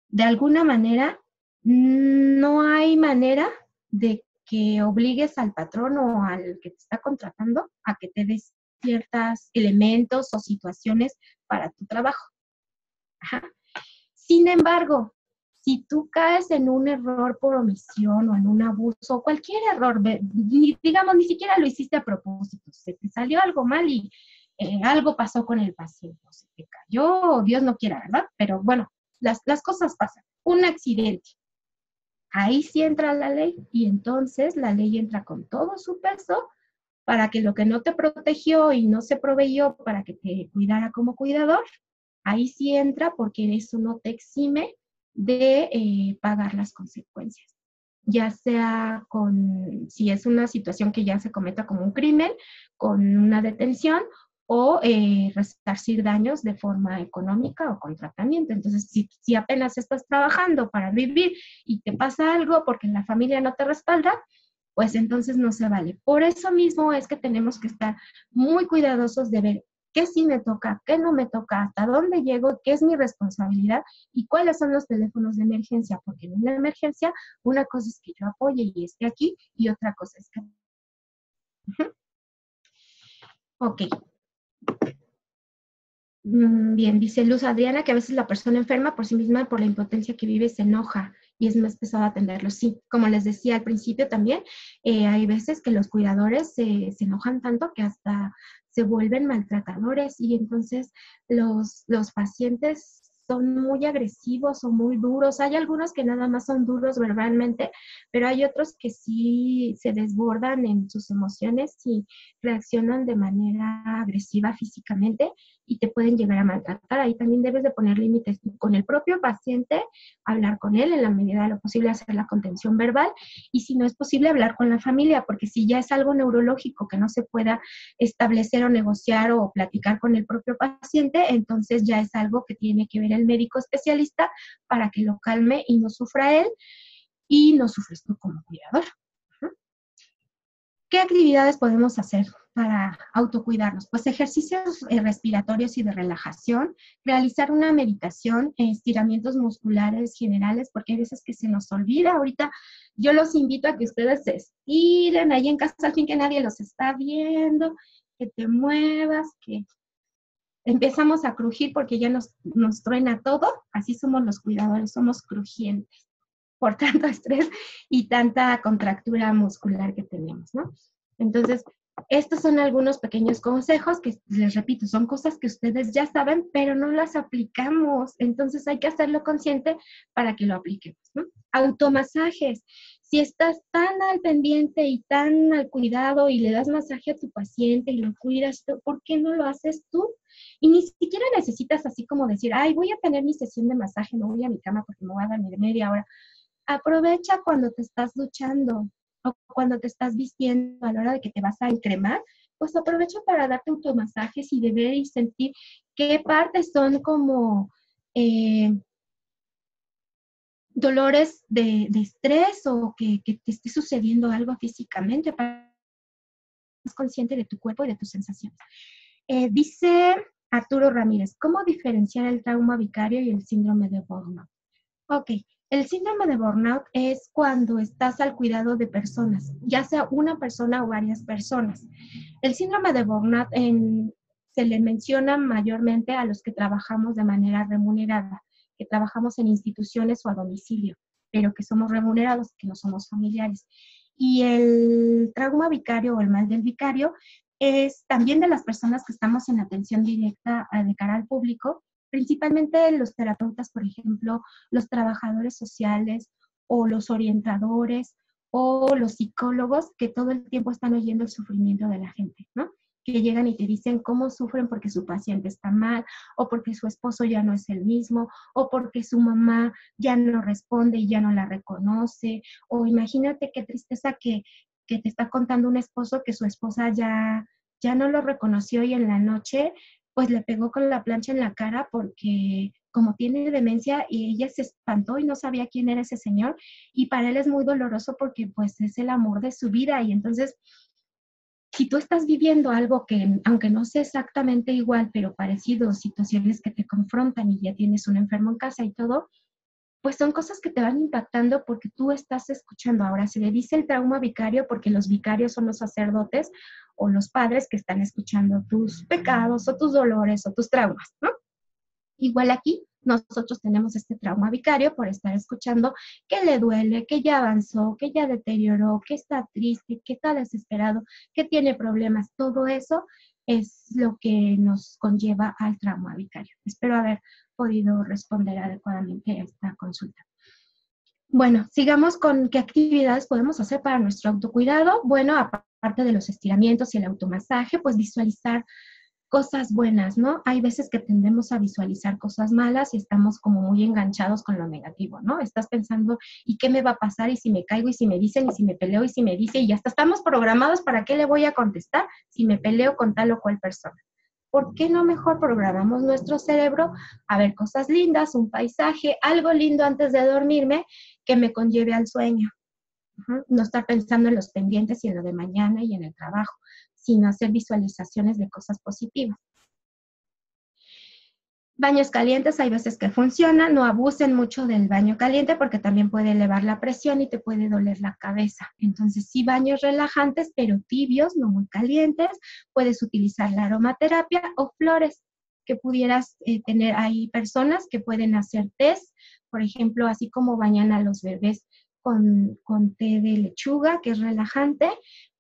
de alguna manera, no hay manera de que obligues al patrón o al que te está contratando a que te des ciertos elementos o situaciones para tu trabajo. Ajá. Sin embargo, si tú caes en un error por omisión o en un abuso, cualquier error, digamos, ni siquiera lo hiciste a propósito, se te salió algo mal y algo pasó con el paciente, se te cayó, Dios no quiera, ¿verdad? Pero bueno, las cosas pasan. Un accidente. Ahí sí entra la ley y entonces la ley entra con todo su peso para que lo que no te protegió y no se proveyó para que te cuidara como cuidador, ahí sí entra porque eso no te exime de pagar las consecuencias. Ya sea si es una situación que ya se cometa como un crimen, con una detención o resarcir daños de forma económica o con tratamiento. Entonces, si apenas estás trabajando para vivir y te pasa algo porque la familia no te respalda, pues entonces no se vale. Por eso mismo es que tenemos que estar muy cuidadosos de ver qué sí me toca, qué no me toca, hasta dónde llego, qué es mi responsabilidad y cuáles son los teléfonos de emergencia, porque en una emergencia una cosa es que yo apoye y esté aquí y otra cosa es que... Ok. Bien, dice Luz Adriana que a veces la persona enferma por sí misma, por la impotencia que vive, se enoja y es más pesado atenderlo. Sí, como les decía al principio también, hay veces que los cuidadores se enojan tanto que hasta se vuelven maltratadores y entonces los pacientes son muy agresivos o muy duros. Hay algunos que nada más son duros verbalmente, pero hay otros que sí se desbordan en sus emociones y reaccionan de manera agresiva físicamente y te pueden llegar a maltratar. Ahí también debes de poner límites con el propio paciente, hablar con él en la medida de lo posible, hacer la contención verbal, y si no es posible, hablar con la familia, porque si ya es algo neurológico que no se pueda establecer o negociar o platicar con el propio paciente, entonces ya es algo que tiene que ver el médico especialista para que lo calme y no sufra él y no sufres tú como cuidador. ¿Qué actividades podemos hacer para autocuidarnos? Pues ejercicios respiratorios y de relajación, realizar una meditación, estiramientos musculares generales, porque hay veces que se nos olvida. Ahorita yo los invito a que ustedes se estiren ahí en casa, al fin que nadie los está viendo, que te muevas, que empezamos a crujir porque ya nos truena todo. Así somos los cuidadores, somos crujientes por tanto estrés y tanta contractura muscular que tenemos, ¿no? Entonces, estos son algunos pequeños consejos que, les repito, son cosas que ustedes ya saben, pero no las aplicamos. Entonces, hay que hacerlo consciente para que lo apliquemos, ¿no? Automasajes. Si estás tan al pendiente y tan al cuidado y le das masaje a tu paciente y lo cuidas, ¿por qué no lo haces tú? Y ni siquiera necesitas así como decir, ay, voy a tener mi sesión de masaje, me voy a mi cama porque me voy a dormir media hora. Aprovecha cuando te estás duchando o cuando te estás vistiendo a la hora de que te vas a encremar, pues aprovecha para darte automasajes y de ver y sentir qué partes son como dolores de estrés o que te esté sucediendo algo físicamente para que seas consciente de tu cuerpo y de tus sensaciones. Dice Arturo Ramírez, ¿cómo diferenciar el trauma vicario y el síndrome de burnout? Ok, el síndrome de burnout es cuando estás al cuidado de personas, ya sea una persona o varias personas. El síndrome de burnout se le menciona mayormente a los que trabajamos de manera remunerada, que trabajamos en instituciones o a domicilio, pero que somos remunerados, que no somos familiares. Y el trauma vicario o el mal del vicario es también de las personas que estamos en atención directa de cara al público, principalmente los terapeutas, por ejemplo, los trabajadores sociales o los orientadores o los psicólogos que todo el tiempo están oyendo el sufrimiento de la gente, ¿no? Que llegan y te dicen cómo sufren porque su paciente está mal, o porque su esposo ya no es el mismo, o porque su mamá ya no responde y ya no la reconoce, o imagínate qué tristeza que te está contando un esposo que su esposa ya no lo reconoció y en la noche pues le pegó con la plancha en la cara porque como tiene demencia y ella se espantó y no sabía quién era ese señor y para él es muy doloroso porque pues es el amor de su vida y entonces si tú estás viviendo algo que aunque no sea exactamente igual pero parecido, situaciones que te confrontan y ya tienes un enfermo en casa y todo, pues son cosas que te van impactando porque tú estás escuchando. Ahora se le dice el trauma vicario porque los vicarios son los sacerdotes o los padres que están escuchando tus pecados o tus dolores o tus traumas, ¿no? Igual aquí nosotros tenemos este trauma vicario por estar escuchando que le duele, que ya avanzó, que ya deterioró, que está triste, que está desesperado, que tiene problemas. Todo eso es lo que nos conlleva al trauma vicario. Espero haber podido responder adecuadamente a esta consulta. Bueno, sigamos con qué actividades podemos hacer para nuestro autocuidado. Bueno, aparte de los estiramientos y el automasaje, pues visualizar cosas buenas, ¿no? Hay veces que tendemos a visualizar cosas malas y estamos como muy enganchados con lo negativo, ¿no? Estás pensando, ¿y qué me va a pasar? ¿Y si me caigo? ¿Y si me dicen? ¿Y si me peleo? ¿Y si me dice? Y hasta estamos programados para qué le voy a contestar si me peleo con tal o cual persona. ¿Por qué no mejor programamos nuestro cerebro a ver cosas lindas, un paisaje, algo lindo antes de dormirme que me conlleve al sueño? No estar pensando en los pendientes y en lo de mañana y en el trabajo, sino hacer visualizaciones de cosas positivas. Baños calientes, hay veces que funcionan, no abusen mucho del baño caliente porque también puede elevar la presión y te puede doler la cabeza. Entonces sí, baños relajantes, pero tibios, no muy calientes. Puedes utilizar la aromaterapia o flores que pudieras tener. Hay personas que pueden hacer tés, por ejemplo, así como bañan a los bebés con té de lechuga, que es relajante.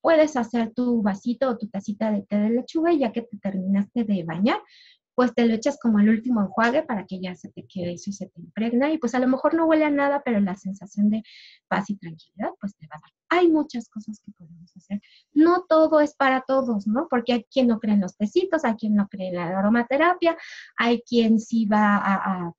Puedes hacer tu vasito o tu tacita de té de lechuga y ya que te terminaste de bañar, pues te lo echas como el último enjuague para que ya se te quede eso y se te impregna. Y pues a lo mejor no huele a nada, pero la sensación de paz y tranquilidad, pues te va a dar. Hay muchas cosas que podemos hacer. No todo es para todos, ¿no? Porque hay quien no cree en los tecitos, hay quien no cree en la aromaterapia, hay quien sí va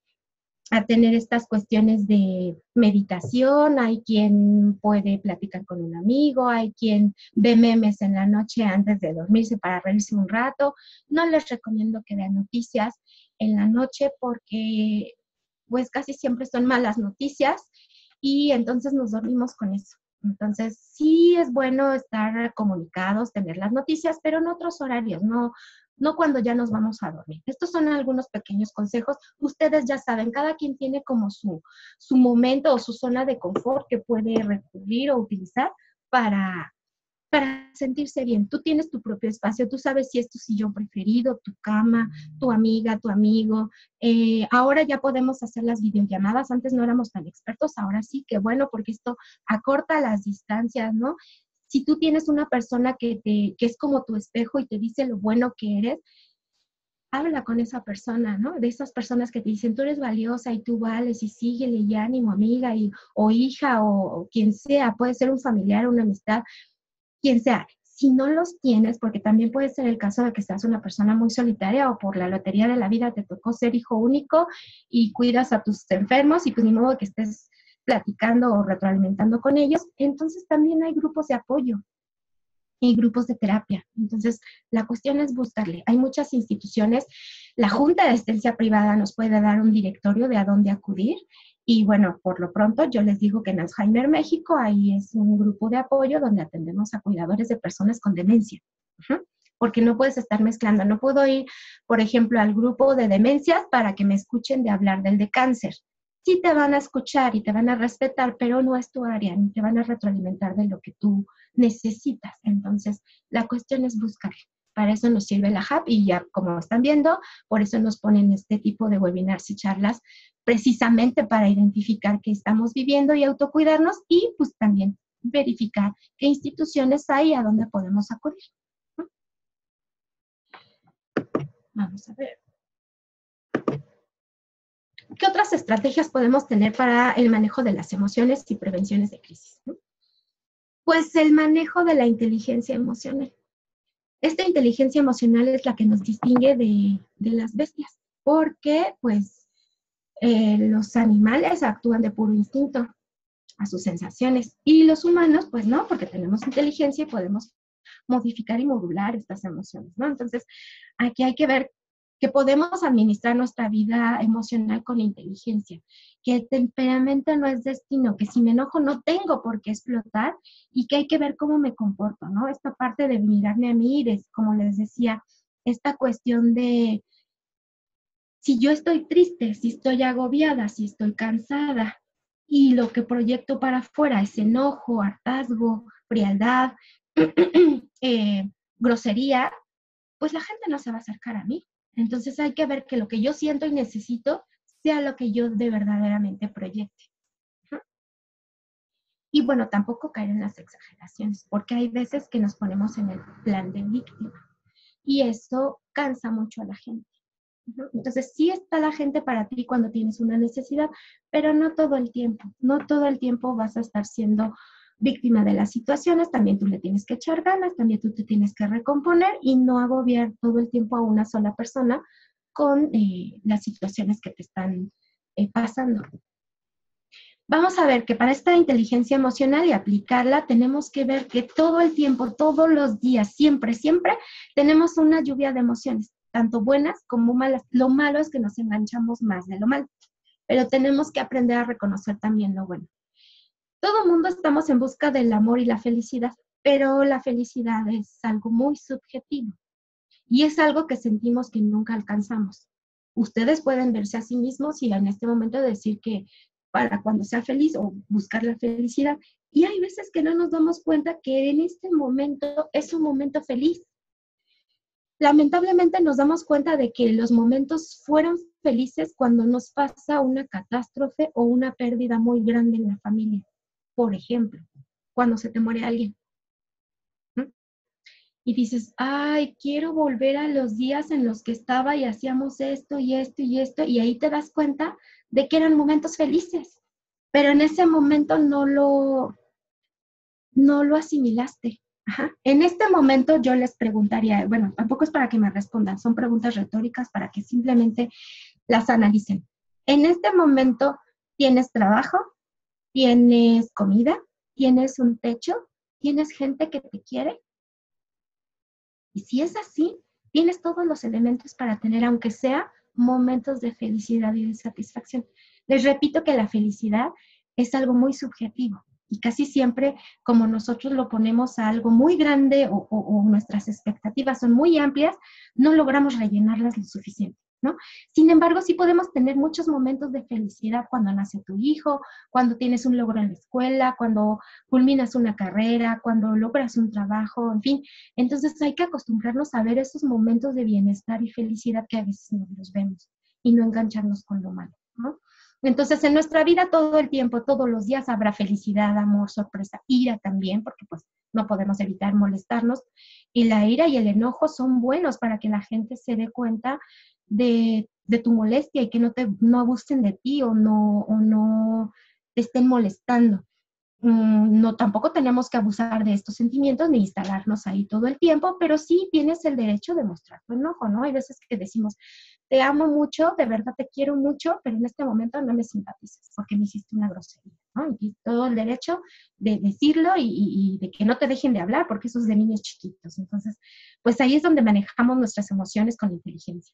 a tener estas cuestiones de meditación, hay quien puede platicar con un amigo, hay quien ve memes en la noche antes de dormirse para reírse un rato. No les recomiendo que vean noticias en la noche porque pues casi siempre son malas noticias y entonces nos dormimos con eso. Entonces, sí es bueno estar comunicados, tener las noticias, pero en otros horarios, no cuando ya nos vamos a dormir. Estos son algunos pequeños consejos. Ustedes ya saben, cada quien tiene como su momento o su zona de confort que puede recurrir o utilizar para sentirse bien. Tú tienes tu propio espacio, tú sabes si es tu sillón preferido, tu cama, tu amiga, tu amigo. Ahora ya podemos hacer las videollamadas, antes no éramos tan expertos, ahora sí, que bueno, porque esto acorta las distancias, ¿no? Si tú tienes una persona que es como tu espejo y te dice lo bueno que eres, habla con esa persona, ¿no? De esas personas que te dicen, tú eres valiosa y tú vales y síguele y ánimo, amiga o hija o quien sea, puede ser un familiar, una amistad, quien sea. Si no los tienes, porque también puede ser el caso de que seas una persona muy solitaria o por la lotería de la vida te tocó ser hijo único y cuidas a tus enfermos y pues ni modo que estés platicando o retroalimentando con ellos, entonces también hay grupos de apoyo y grupos de terapia. Entonces, la cuestión es buscarle. Hay muchas instituciones. La Junta de Asistencia Privada nos puede dar un directorio de a dónde acudir. Y bueno, por lo pronto yo les digo que en Alzheimer México ahí es un grupo de apoyo donde atendemos a cuidadores de personas con demencia. Porque no puedes estar mezclando. No puedo ir, por ejemplo, al grupo de demencias para que me escuchen de hablar del de cáncer. Sí te van a escuchar y te van a respetar, pero no es tu área, ni te van a retroalimentar de lo que tú necesitas. Entonces, la cuestión es buscar. Para eso nos sirve la HAP y ya como están viendo, por eso nos ponen este tipo de webinars y charlas, precisamente para identificar qué estamos viviendo y autocuidarnos y pues también verificar qué instituciones hay y a dónde podemos acudir. Vamos a ver. ¿Qué otras estrategias podemos tener para el manejo de las emociones y prevenciones de crisis? Pues el manejo de la inteligencia emocional. Esta inteligencia emocional es la que nos distingue de las bestias, porque pues los animales actúan de puro instinto a sus sensaciones y los humanos pues no, porque tenemos inteligencia y podemos modificar y modular estas emociones, ¿no? Entonces, aquí hay que ver que podemos administrar nuestra vida emocional con inteligencia, que el temperamento no es destino, que si me enojo no tengo por qué explotar y que hay que ver cómo me comporto, ¿no? Esta parte de mirarme a mí, como les decía, esta cuestión de si yo estoy triste, si estoy agobiada, si estoy cansada y lo que proyecto para afuera es enojo, hartazgo, frialdad, grosería, pues la gente no se va a acercar a mí. Entonces hay que ver que lo que yo siento y necesito sea lo que yo de verdaderamente proyecte. Y bueno, tampoco caer en las exageraciones, porque hay veces que nos ponemos en el plan de víctima y eso cansa mucho a la gente. Entonces sí está la gente para ti cuando tienes una necesidad, pero no todo el tiempo. No todo el tiempo vas a estar siendo víctima de las situaciones, también tú le tienes que echar ganas, también tú te tienes que recomponer y no agobiar todo el tiempo a una sola persona con las situaciones que te están pasando. Vamos a ver que para esta inteligencia emocional y aplicarla, tenemos que ver que todo el tiempo, todos los días, siempre, siempre, tenemos una lluvia de emociones, tanto buenas como malas. Lo malo es que nos enganchamos más de lo malo, pero tenemos que aprender a reconocer también lo bueno. Todo mundo estamos en busca del amor y la felicidad, pero la felicidad es algo muy subjetivo y es algo que sentimos que nunca alcanzamos. Ustedes pueden verse a sí mismos y en este momento decir que para cuando sea feliz o buscar la felicidad. Y hay veces que no nos damos cuenta que en este momento es un momento feliz. Lamentablemente nos damos cuenta de que los momentos fueron felices cuando nos pasa una catástrofe o una pérdida muy grande en la familia. Por ejemplo, cuando se te muere alguien. y dices, ay, quiero volver a los días en los que estaba y hacíamos esto y esto y esto, y ahí te das cuenta de que eran momentos felices, pero en ese momento no lo asimilaste. Ajá. En este momento yo les preguntaría, bueno, tampoco es para que me respondan, son preguntas retóricas para que simplemente las analicen. En este momento, ¿tienes trabajo? ¿Tienes comida? ¿Tienes un techo? ¿Tienes gente que te quiere? Y si es así, tienes todos los elementos para tener, aunque sea, momentos de felicidad y de satisfacción. Les repito que la felicidad es algo muy subjetivo y casi siempre, como nosotros lo ponemos a algo muy grande o nuestras expectativas son muy amplias, no logramos rellenarlas lo suficiente, ¿no? Sin embargo, sí podemos tener muchos momentos de felicidad cuando nace tu hijo, cuando tienes un logro en la escuela, cuando culminas una carrera, cuando logras un trabajo, en fin. Entonces hay que acostumbrarnos a ver esos momentos de bienestar y felicidad que a veces no los vemos y no engancharnos con lo malo, ¿no? Entonces en nuestra vida todo el tiempo, todos los días habrá felicidad, amor, sorpresa, ira también, porque pues no podemos evitar molestarnos. Y la ira y el enojo son buenos para que la gente se dé cuenta de tu molestia y que no abusen de ti o no te estén molestando. No, tampoco tenemos que abusar de estos sentimientos ni instalarnos ahí todo el tiempo, pero sí tienes el derecho de mostrar tu enojo, ¿no? Hay veces que decimos, te amo mucho, de verdad te quiero mucho, pero en este momento no me simpatizas porque me hiciste una grosería, ¿no? Y todo el derecho de decirlo y de que no te dejen de hablar porque eso es de niños chiquitos. Entonces, pues ahí es donde manejamos nuestras emociones con inteligencia.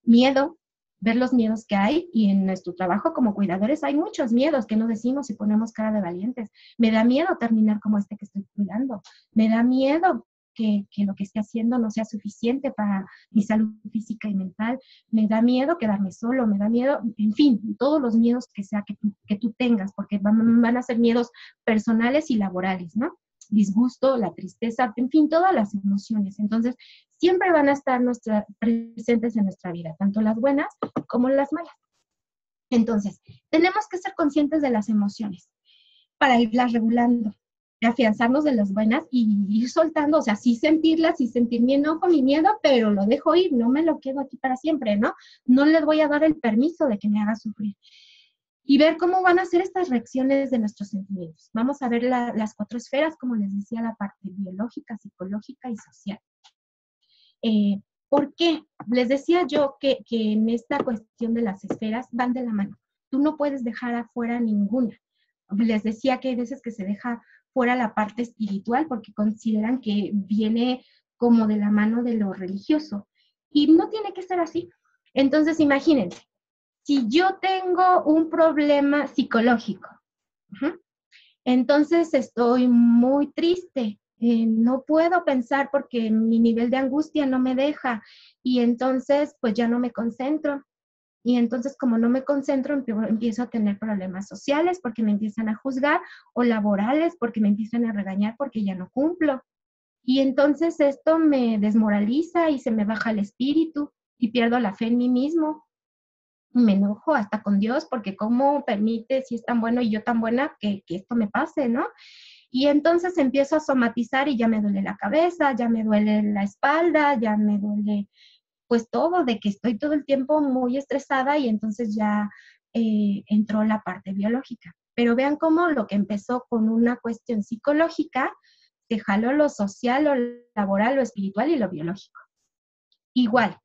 Miedo, ver los miedos que hay, y en nuestro trabajo como cuidadores hay muchos miedos que no decimos y ponemos cara de valientes. Me da miedo terminar como este que estoy cuidando. Me da miedo que lo que esté haciendo no sea suficiente para mi salud física y mental. Me da miedo quedarme solo, me da miedo, en fin, todos los miedos que tú tengas, porque van a ser miedos personales y laborales, ¿no? Disgusto, la tristeza, en fin, todas las emociones. Entonces, siempre van a estar presentes en nuestra vida, tanto las buenas como las malas. Entonces, tenemos que ser conscientes de las emociones para irlas regulando, afianzarnos de las buenas y ir soltando, o sea, sí sentirlas, sí sentir mi enojo, mi miedo, pero lo dejo ir, no me lo quedo aquí para siempre, ¿no? No les voy a dar el permiso de que me haga sufrir. Y ver cómo van a ser estas reacciones de nuestros sentimientos. Vamos a ver las 4 esferas, como les decía, la parte biológica, psicológica y social. ¿Por qué? Les decía yo que en esta cuestión de las esferas van de la mano. Tú no puedes dejar afuera ninguna. Les decía que hay veces que se deja fuera la parte espiritual porque consideran que viene como de la mano de lo religioso. Y no tiene que ser así. Entonces, imagínense, si yo tengo un problema psicológico, entonces estoy muy triste, no puedo pensar porque mi nivel de angustia no me deja y entonces pues ya no me concentro. Y entonces como no me concentro empiezo a tener problemas sociales porque me empiezan a juzgar o laborales porque me empiezan a regañar porque ya no cumplo. Y entonces esto me desmoraliza y se me baja el espíritu y pierdo la fe en mí mismo. Me enojo hasta con Dios porque cómo permite, si es tan bueno y yo tan buena, que esto me pase, ¿no? Y entonces empiezo a somatizar y ya me duele la cabeza, ya me duele la espalda, ya me duele pues todo, de que estoy todo el tiempo muy estresada y entonces ya entró la parte biológica. Pero vean cómo lo que empezó con una cuestión psicológica, se jaló lo social, lo laboral, lo espiritual y lo biológico. Igual,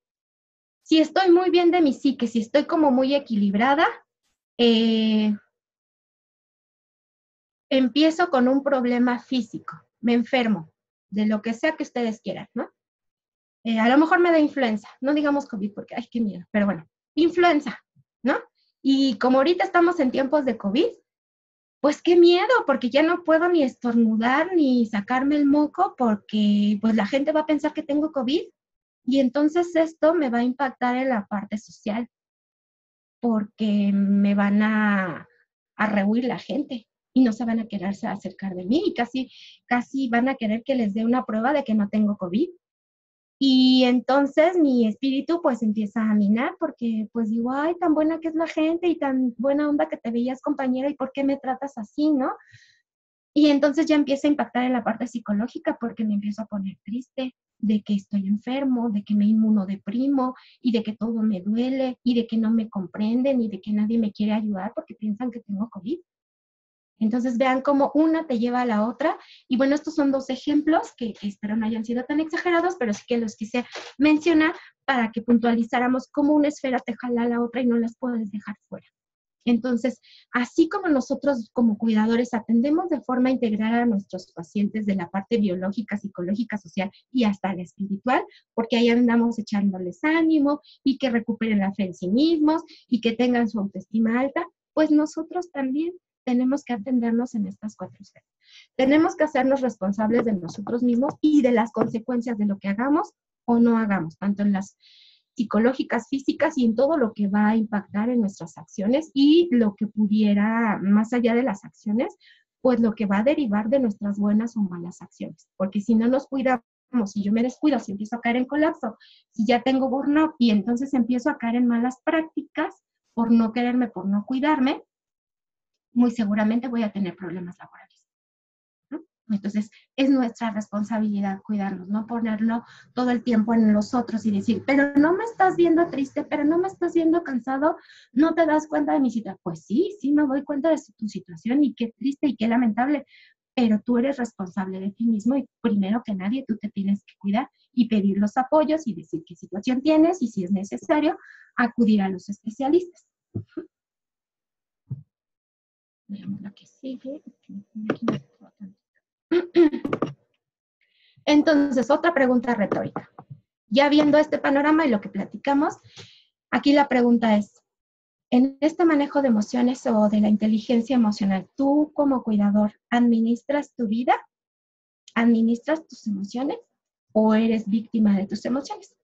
si estoy muy bien de mi psique, si estoy como muy equilibrada, empiezo con un problema físico, me enfermo, de lo que sea que ustedes quieran, ¿no? A lo mejor me da influenza, no digamos COVID porque, ay, qué miedo, pero bueno, influenza, ¿no? Y como ahorita estamos en tiempos de COVID, pues qué miedo, porque ya no puedo ni estornudar ni sacarme el moco porque pues la gente va a pensar que tengo COVID. Y entonces esto me va a impactar en la parte social porque me van a rehuir la gente y no se van a quererse acercar de mí y casi van a querer que les dé una prueba de que no tengo COVID. Y entonces mi espíritu pues empieza a minar porque pues digo, ay, tan buena que es la gente y tan buena onda que te veías compañera y ¿por qué me tratas así, no? Y entonces ya empieza a impactar en la parte psicológica porque me empiezo a poner triste, de que estoy enfermo, de que me inmunodeprimo y de que todo me duele y de que no me comprenden y de que nadie me quiere ayudar porque piensan que tengo COVID. Entonces vean cómo una te lleva a la otra. Y bueno, estos son 2 ejemplos que espero no hayan sido tan exagerados, pero sí que los quise mencionar para que puntualizáramos cómo una esfera te jala a la otra y no las puedes dejar fuera. Entonces, así como nosotros como cuidadores atendemos de forma integral a nuestros pacientes de la parte biológica, psicológica, social y hasta la espiritual, porque ahí andamos echándoles ánimo y que recuperen la fe en sí mismos y que tengan su autoestima alta, pues nosotros también tenemos que atendernos en estas 4 esferas. Tenemos que hacernos responsables de nosotros mismos y de las consecuencias de lo que hagamos o no hagamos, tanto en las psicológicas, físicas y en todo lo que va a impactar en nuestras acciones y lo que pudiera, más allá de las acciones, pues lo que va a derivar de nuestras buenas o malas acciones. Porque si no nos cuidamos, si yo me descuido, si empiezo a caer en colapso, si ya tengo burnout y entonces empiezo a caer en malas prácticas por no quererme, por no cuidarme, muy seguramente voy a tener problemas laborales. Entonces, es nuestra responsabilidad cuidarnos, no ponerlo todo el tiempo en los otros y decir, pero no me estás viendo triste, pero no me estás viendo cansado, no te das cuenta de mi situación. Pues sí, sí me doy cuenta de tu situación y qué triste y qué lamentable, pero tú eres responsable de ti mismo y primero que nadie tú te tienes que cuidar y pedir los apoyos y decir qué situación tienes y si es necesario, acudir a los especialistas. Veamos lo que sigue. Entonces, otra pregunta retórica. Ya viendo este panorama y lo que platicamos, aquí la pregunta es, en este manejo de emociones o de la inteligencia emocional, ¿tú como cuidador administras tu vida? ¿Administras tus emociones? ¿O eres víctima de tus emociones?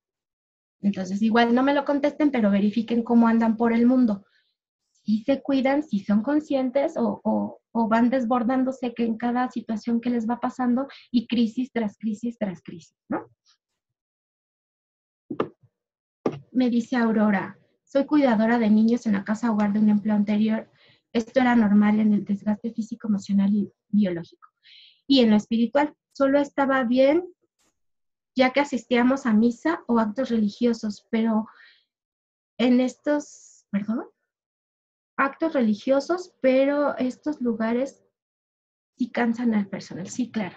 Entonces, igual no me lo contesten, pero verifiquen cómo andan por el mundo. Si se cuidan, si son conscientes o van desbordándose que en cada situación que les va pasando y crisis tras crisis tras crisis, ¿no? Me dice Aurora, soy cuidadora de niños en la casa hogar de un empleo anterior. Esto era normal en el desgaste físico, emocional y biológico. Y en lo espiritual, solo estaba bien ya que asistíamos a misa o actos religiosos, pero en estos, perdón, actos religiosos, pero estos lugares sí cansan al personal, sí, claro.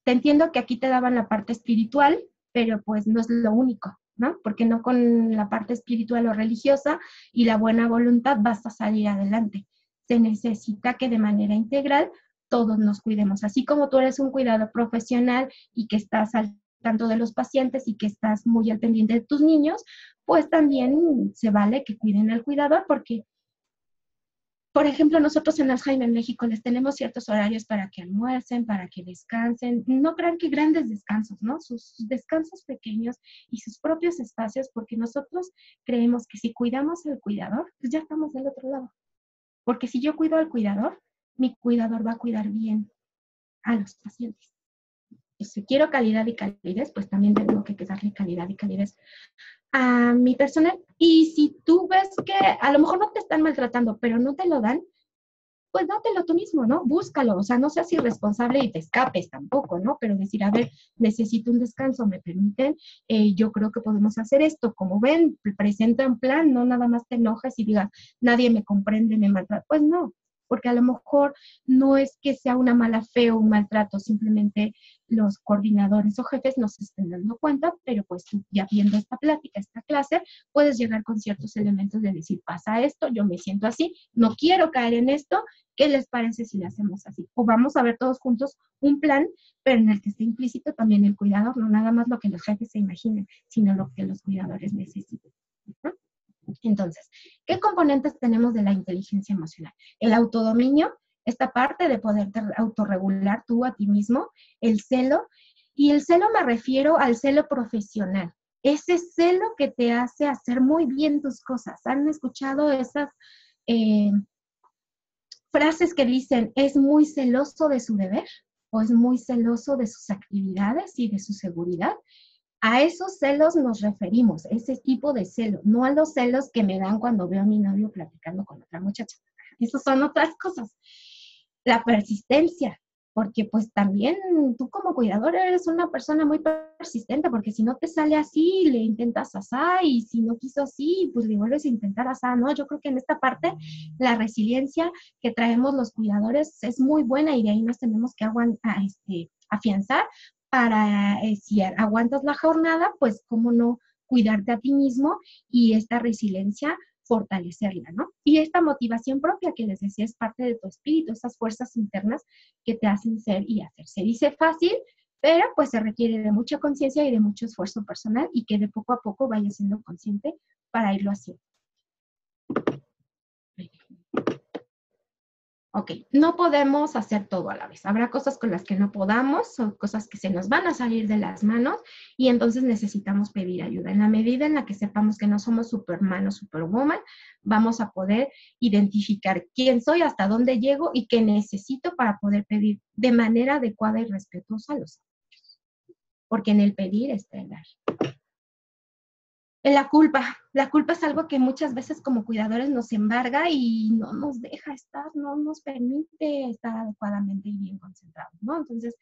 Te entiendo que aquí te daban la parte espiritual, pero pues no es lo único, ¿no? Porque no con la parte espiritual o religiosa y la buena voluntad vas a salir adelante. Se necesita que de manera integral todos nos cuidemos. Así como tú eres un cuidador profesional y que estás al tanto de los pacientes y que estás muy al pendiente de tus niños, pues también se vale que cuiden al cuidador porque por ejemplo, nosotros en Alzheimer en México les tenemos ciertos horarios para que almuercen, para que descansen. No crean que grandes descansos, ¿no? Sus descansos pequeños y sus propios espacios, porque nosotros creemos que si cuidamos al cuidador, pues ya estamos del otro lado. Porque si yo cuido al cuidador, mi cuidador va a cuidar bien a los pacientes. Y si quiero calidad y calidez, pues también tengo que darle calidad y calidez a mi personal. Y si tú ves que a lo mejor no te están maltratando, pero no te lo dan, pues dátelo tú mismo, ¿no? Búscalo, o sea, no seas irresponsable y te escapes tampoco, ¿no? Pero decir, a ver, necesito un descanso, ¿me permiten? Yo creo que podemos hacer esto. Como ven, presenta un plan, no nada más te enojas y digas, nadie me comprende, me maltrata. Pues no, porque a lo mejor no es que sea una mala fe o un maltrato, simplemente los coordinadores o jefes no se estén dando cuenta, pero pues ya viendo esta plática, esta clase, puedes llegar con ciertos elementos de decir, pasa esto, yo me siento así, no quiero caer en esto, ¿qué les parece si lo hacemos así? O vamos a ver todos juntos un plan, pero en el que esté implícito también el cuidador, no nada más lo que los jefes se imaginen, sino lo que los cuidadores necesiten. Entonces, ¿qué componentes tenemos de la inteligencia emocional? El autodominio, esta parte de poderte autorregular tú a ti mismo, el celo, y el celo me refiero al celo profesional, ese celo que te hace hacer muy bien tus cosas. ¿Han escuchado esas frases que dicen, es muy celoso de su deber o es muy celoso de sus actividades y de su seguridad? A esos celos nos referimos, ese tipo de celo, no a los celos que me dan cuando veo a mi novio platicando con otra muchacha. Esas son otras cosas. La persistencia, porque pues también tú como cuidador eres una persona muy persistente, porque si no te sale así, le intentas asá, y si no quiso así, pues le vuelves a intentar asá, ¿no? Yo creo que en esta parte la resiliencia que traemos los cuidadores es muy buena y de ahí nos tenemos que afianzar para, si aguantas la jornada, pues cómo no cuidarte a ti mismo y esta resiliencia fortalecerla, ¿no? Y esta motivación propia que les decía es parte de tu espíritu, esas fuerzas internas que te hacen ser y hacer. Se dice fácil, pero pues se requiere de mucha conciencia y de mucho esfuerzo personal y que de poco a poco vayas siendo consciente para irlo haciendo. Ok, no podemos hacer todo a la vez. Habrá cosas con las que no podamos, son cosas que se nos van a salir de las manos y entonces necesitamos pedir ayuda. En la medida en la que sepamos que no somos Superman o Superwoman, vamos a poder identificar quién soy, hasta dónde llego y qué necesito para poder pedir de manera adecuada y respetuosa a los otros. Porque en el pedir está el dar. La culpa es algo que muchas veces como cuidadores nos embarga y no nos deja estar, no nos permite estar adecuadamente y bien concentrados, ¿no? Entonces,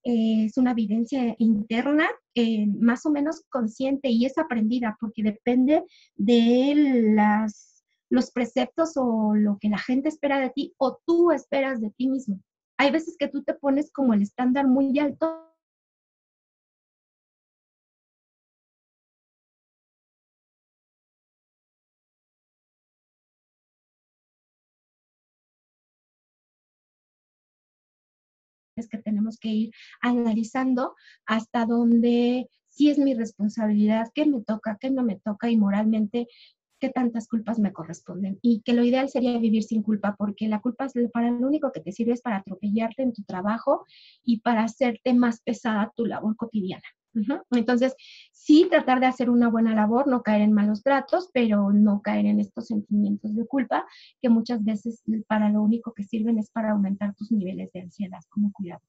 es una vivencia interna más o menos consciente y es aprendida porque depende de los preceptos o lo que la gente espera de ti o tú esperas de ti mismo. Hay veces que tú te pones como el estándar muy alto. Es que tenemos que ir analizando hasta dónde sí es mi responsabilidad, qué me toca, qué no me toca y moralmente qué tantas culpas me corresponden. Y que lo ideal sería vivir sin culpa, porque la culpa es para lo único que te sirve es para atropellarte en tu trabajo y para hacerte más pesada tu labor cotidiana. Entonces, sí tratar de hacer una buena labor, no caer en malos tratos, pero no caer en estos sentimientos de culpa que muchas veces para lo único que sirven es para aumentar tus niveles de ansiedad como cuidado.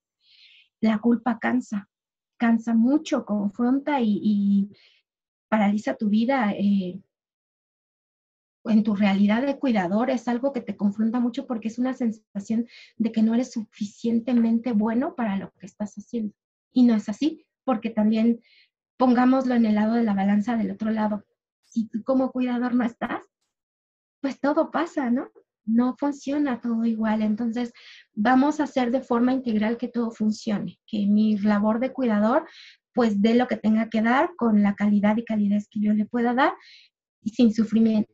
La culpa cansa mucho, confronta y paraliza tu vida. En tu realidad de cuidador es algo que te confronta mucho porque es una sensación de que no eres suficientemente bueno para lo que estás haciendo. Y no es así, porque también pongámoslo en el lado de la balanza del otro lado. Si tú como cuidador no estás, pues todo pasa, ¿no? No funciona todo igual. Entonces, vamos a hacer de forma integral que todo funcione, que mi labor de cuidador, pues dé lo que tenga que dar con la calidad y calidez que yo le pueda dar y sin sufrimiento,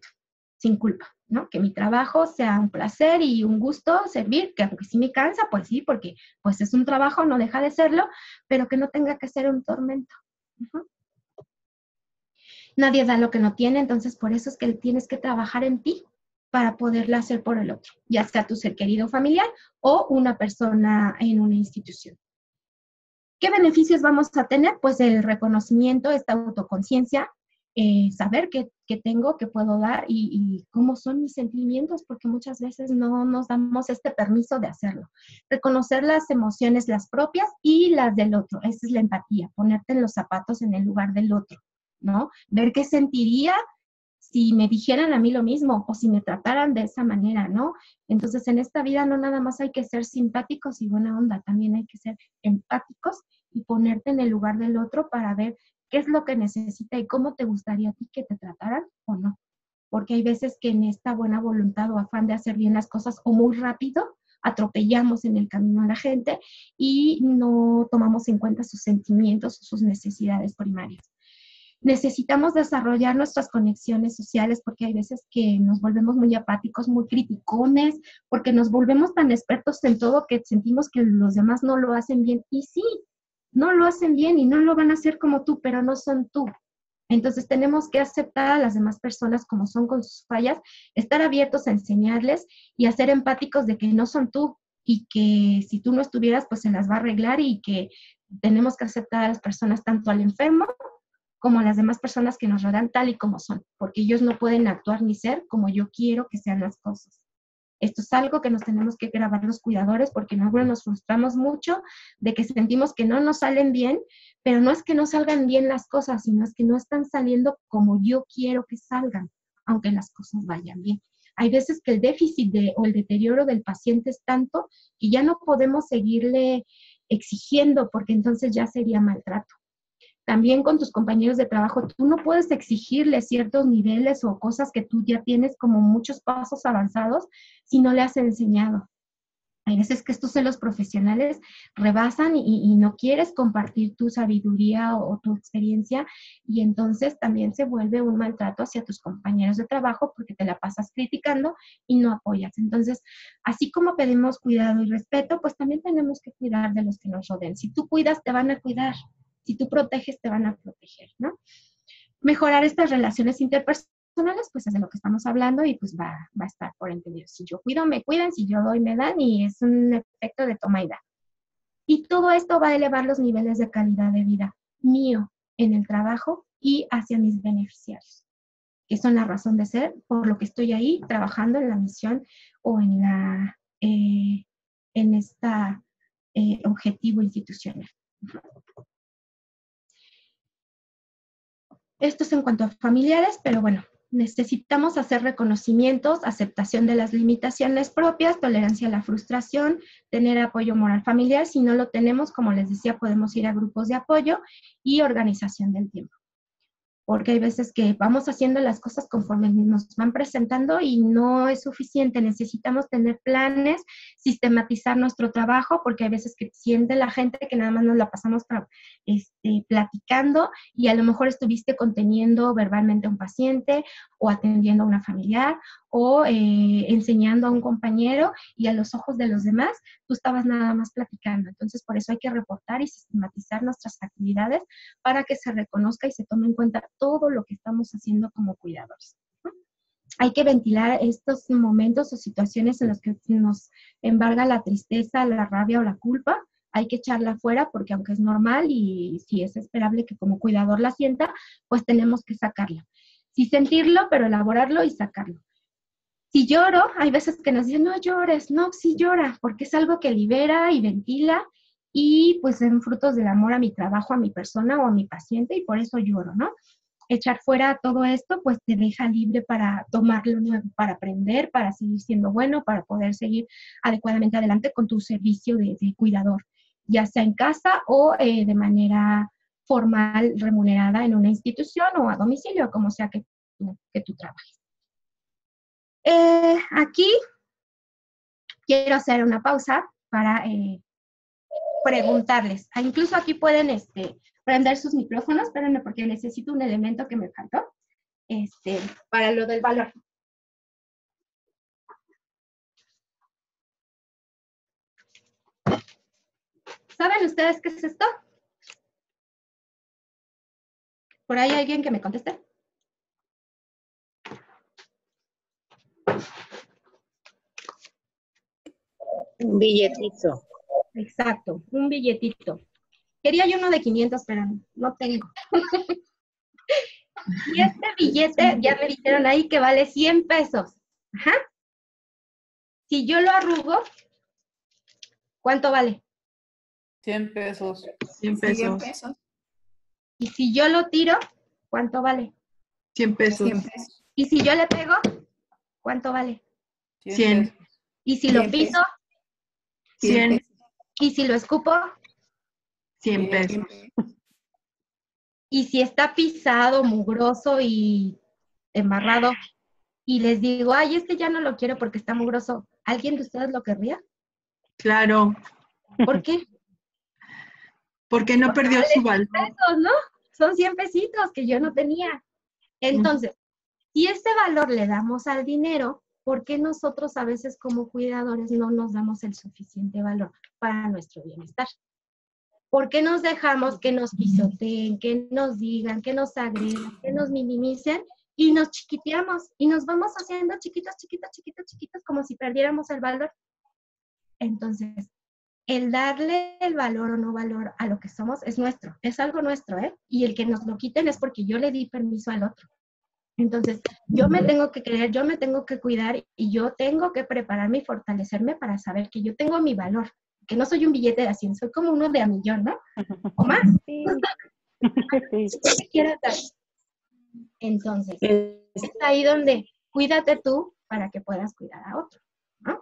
sin culpa, ¿no? Que mi trabajo sea un placer y un gusto servir, que aunque sí me cansa, pues sí, porque pues es un trabajo, no deja de serlo, pero que no tenga que ser un tormento. Nadie da lo que no tiene, entonces por eso es que tienes que trabajar en ti para poderla hacer por el otro, ya sea tu ser querido familiar o una persona en una institución. ¿Qué beneficios vamos a tener? Pues el reconocimiento, esta autoconciencia, saber qué tengo, qué puedo dar y cómo son mis sentimientos, porque muchas veces no nos damos este permiso de hacerlo. Reconocer las emociones, las propias y las del otro. Esa es la empatía, ponerte en los zapatos en el lugar del otro, ¿no? Ver qué sentiría si me dijeran a mí lo mismo o si me trataran de esa manera, ¿no? Entonces, en esta vida no nada más hay que ser simpáticos y buena onda, también hay que ser empáticos y ponerte en el lugar del otro para ver qué es lo que necesita y cómo te gustaría a ti que te trataran o no. Porque hay veces que en esta buena voluntad o afán de hacer bien las cosas o muy rápido, atropellamos en el camino a la gente y no tomamos en cuenta sus sentimientos o sus necesidades primarias. Necesitamos desarrollar nuestras conexiones sociales porque hay veces que nos volvemos muy apáticos, muy criticones, porque nos volvemos tan expertos en todo que sentimos que los demás no lo hacen bien. Y sí, no lo hacen bien y no lo van a hacer como tú, pero no son tú. Entonces tenemos que aceptar a las demás personas como son con sus fallas, estar abiertos a enseñarles y a ser empáticos de que no son tú y que si tú no estuvieras, pues se las va a arreglar y que tenemos que aceptar a las personas, tanto al enfermo como a las demás personas que nos rodean tal y como son, porque ellos no pueden actuar ni ser como yo quiero que sean las cosas. Esto es algo que nos tenemos que grabar los cuidadores porque en algunos nos frustramos mucho de que sentimos que no nos salen bien, pero no es que no salgan bien las cosas, sino es que no están saliendo como yo quiero que salgan, aunque las cosas vayan bien. Hay veces que el déficit o el deterioro del paciente es tanto que ya no podemos seguirle exigiendo porque entonces ya sería maltrato. También con tus compañeros de trabajo, tú no puedes exigirles ciertos niveles o cosas que tú ya tienes como muchos pasos avanzados si no le has enseñado. Hay veces que estos celos profesionales rebasan y no quieres compartir tu sabiduría o tu experiencia y entonces también se vuelve un maltrato hacia tus compañeros de trabajo porque te la pasas criticando y no apoyas. Entonces, así como pedimos cuidado y respeto, pues también tenemos que cuidar de los que nos rodean. Si tú cuidas, te van a cuidar. Si tú proteges, te van a proteger, ¿no? Mejorar estas relaciones interpersonales, pues es de lo que estamos hablando y pues va a estar por entendido. Si yo cuido, me cuidan, si yo doy, me dan y es un efecto de toma y da. Y todo esto va a elevar los niveles de calidad de vida mío en el trabajo y hacia mis beneficiarios, que son la razón de ser, por lo que estoy ahí trabajando en la misión o en esta objetivo institucional. Esto es en cuanto a familiares, pero bueno, necesitamos hacer reconocimientos, aceptación de las limitaciones propias, tolerancia a la frustración, tener apoyo moral familiar. Si no lo tenemos, como les decía, podemos ir a grupos de apoyo y organización del tiempo. Porque hay veces que vamos haciendo las cosas conforme nos van presentando y no es suficiente. Necesitamos tener planes, sistematizar nuestro trabajo, porque hay veces que siente la gente que nada más nos la pasamos platicando y a lo mejor estuviste conteniendo verbalmente a un paciente o atendiendo a una familiar o enseñando a un compañero y a los ojos de los demás tú estabas nada más platicando. Entonces, por eso hay que reportar y sistematizar nuestras actividades para que se reconozca y se tome en cuenta todo lo que estamos haciendo como cuidadores. Hay que ventilar estos momentos o situaciones en los que nos embarga la tristeza, la rabia o la culpa. Hay que echarla afuera porque aunque es normal y si es esperable que como cuidador la sienta, pues tenemos que sacarla. Sí sentirlo, pero elaborarlo y sacarlo. Si lloro, hay veces que nos dicen, no llores, no, sí llora, porque es algo que libera y ventila y pues son frutos del amor a mi trabajo, a mi persona o a mi paciente y por eso lloro, ¿no? Echar fuera todo esto pues te deja libre para tomar lo nuevo, para aprender, para seguir siendo bueno, para poder seguir adecuadamente adelante con tu servicio de cuidador, ya sea en casa o de manera formal, remunerada en una institución o a domicilio, como sea que tú trabajes. Aquí quiero hacer una pausa para preguntarles. Incluso aquí pueden prender sus micrófonos, espérenme porque necesito un elemento que me faltó para lo del valor. ¿Saben ustedes qué es esto? ¿Por ahí hay alguien que me conteste? Un billetito. Exacto, un billetito. Quería yo uno de 500, pero no tengo. Y este billete, ya me dijeron ahí que vale 100 pesos. Ajá. Si yo lo arrugo, ¿cuánto vale? 100 pesos. 100 pesos. 100 pesos. Y si yo lo tiro, ¿cuánto vale? 100 pesos. 100 pesos. Y si yo le pego, ¿cuánto vale? 100. pesos. Y si lo 100 piso, 100. y si lo escupo, 100 pesos. y si está pisado, mugroso y embarrado, y les digo, ay, este ya no lo quiero porque está mugroso, ¿alguien de ustedes lo querría? Claro. ¿Por qué? Porque no perdió su valor. Pesos, ¿no? Son 100 pesitos que yo no tenía. Entonces, si ese valor le damos al dinero, ¿por qué nosotros a veces como cuidadores no nos damos el suficiente valor para nuestro bienestar? ¿Por qué nos dejamos que nos pisoteen, que nos digan, que nos agredan, que nos minimicen y nos chiquiteamos y nos vamos haciendo chiquitos, chiquitos, chiquitos, chiquitos como si perdiéramos el valor? Entonces, el darle el valor o no valor a lo que somos es nuestro, es algo nuestro, ¿eh? Y el que nos lo quiten es porque yo le di permiso al otro. Entonces, yo me tengo que creer, yo me tengo que cuidar y yo tengo que prepararme y fortalecerme para saber que yo tengo mi valor, que no soy un billete de 100, soy como uno de a millón, ¿no? ¿O más? Sí. ¿Qué quieras dar? Entonces, es ahí donde cuídate tú, para que puedas cuidar a otro, ¿no?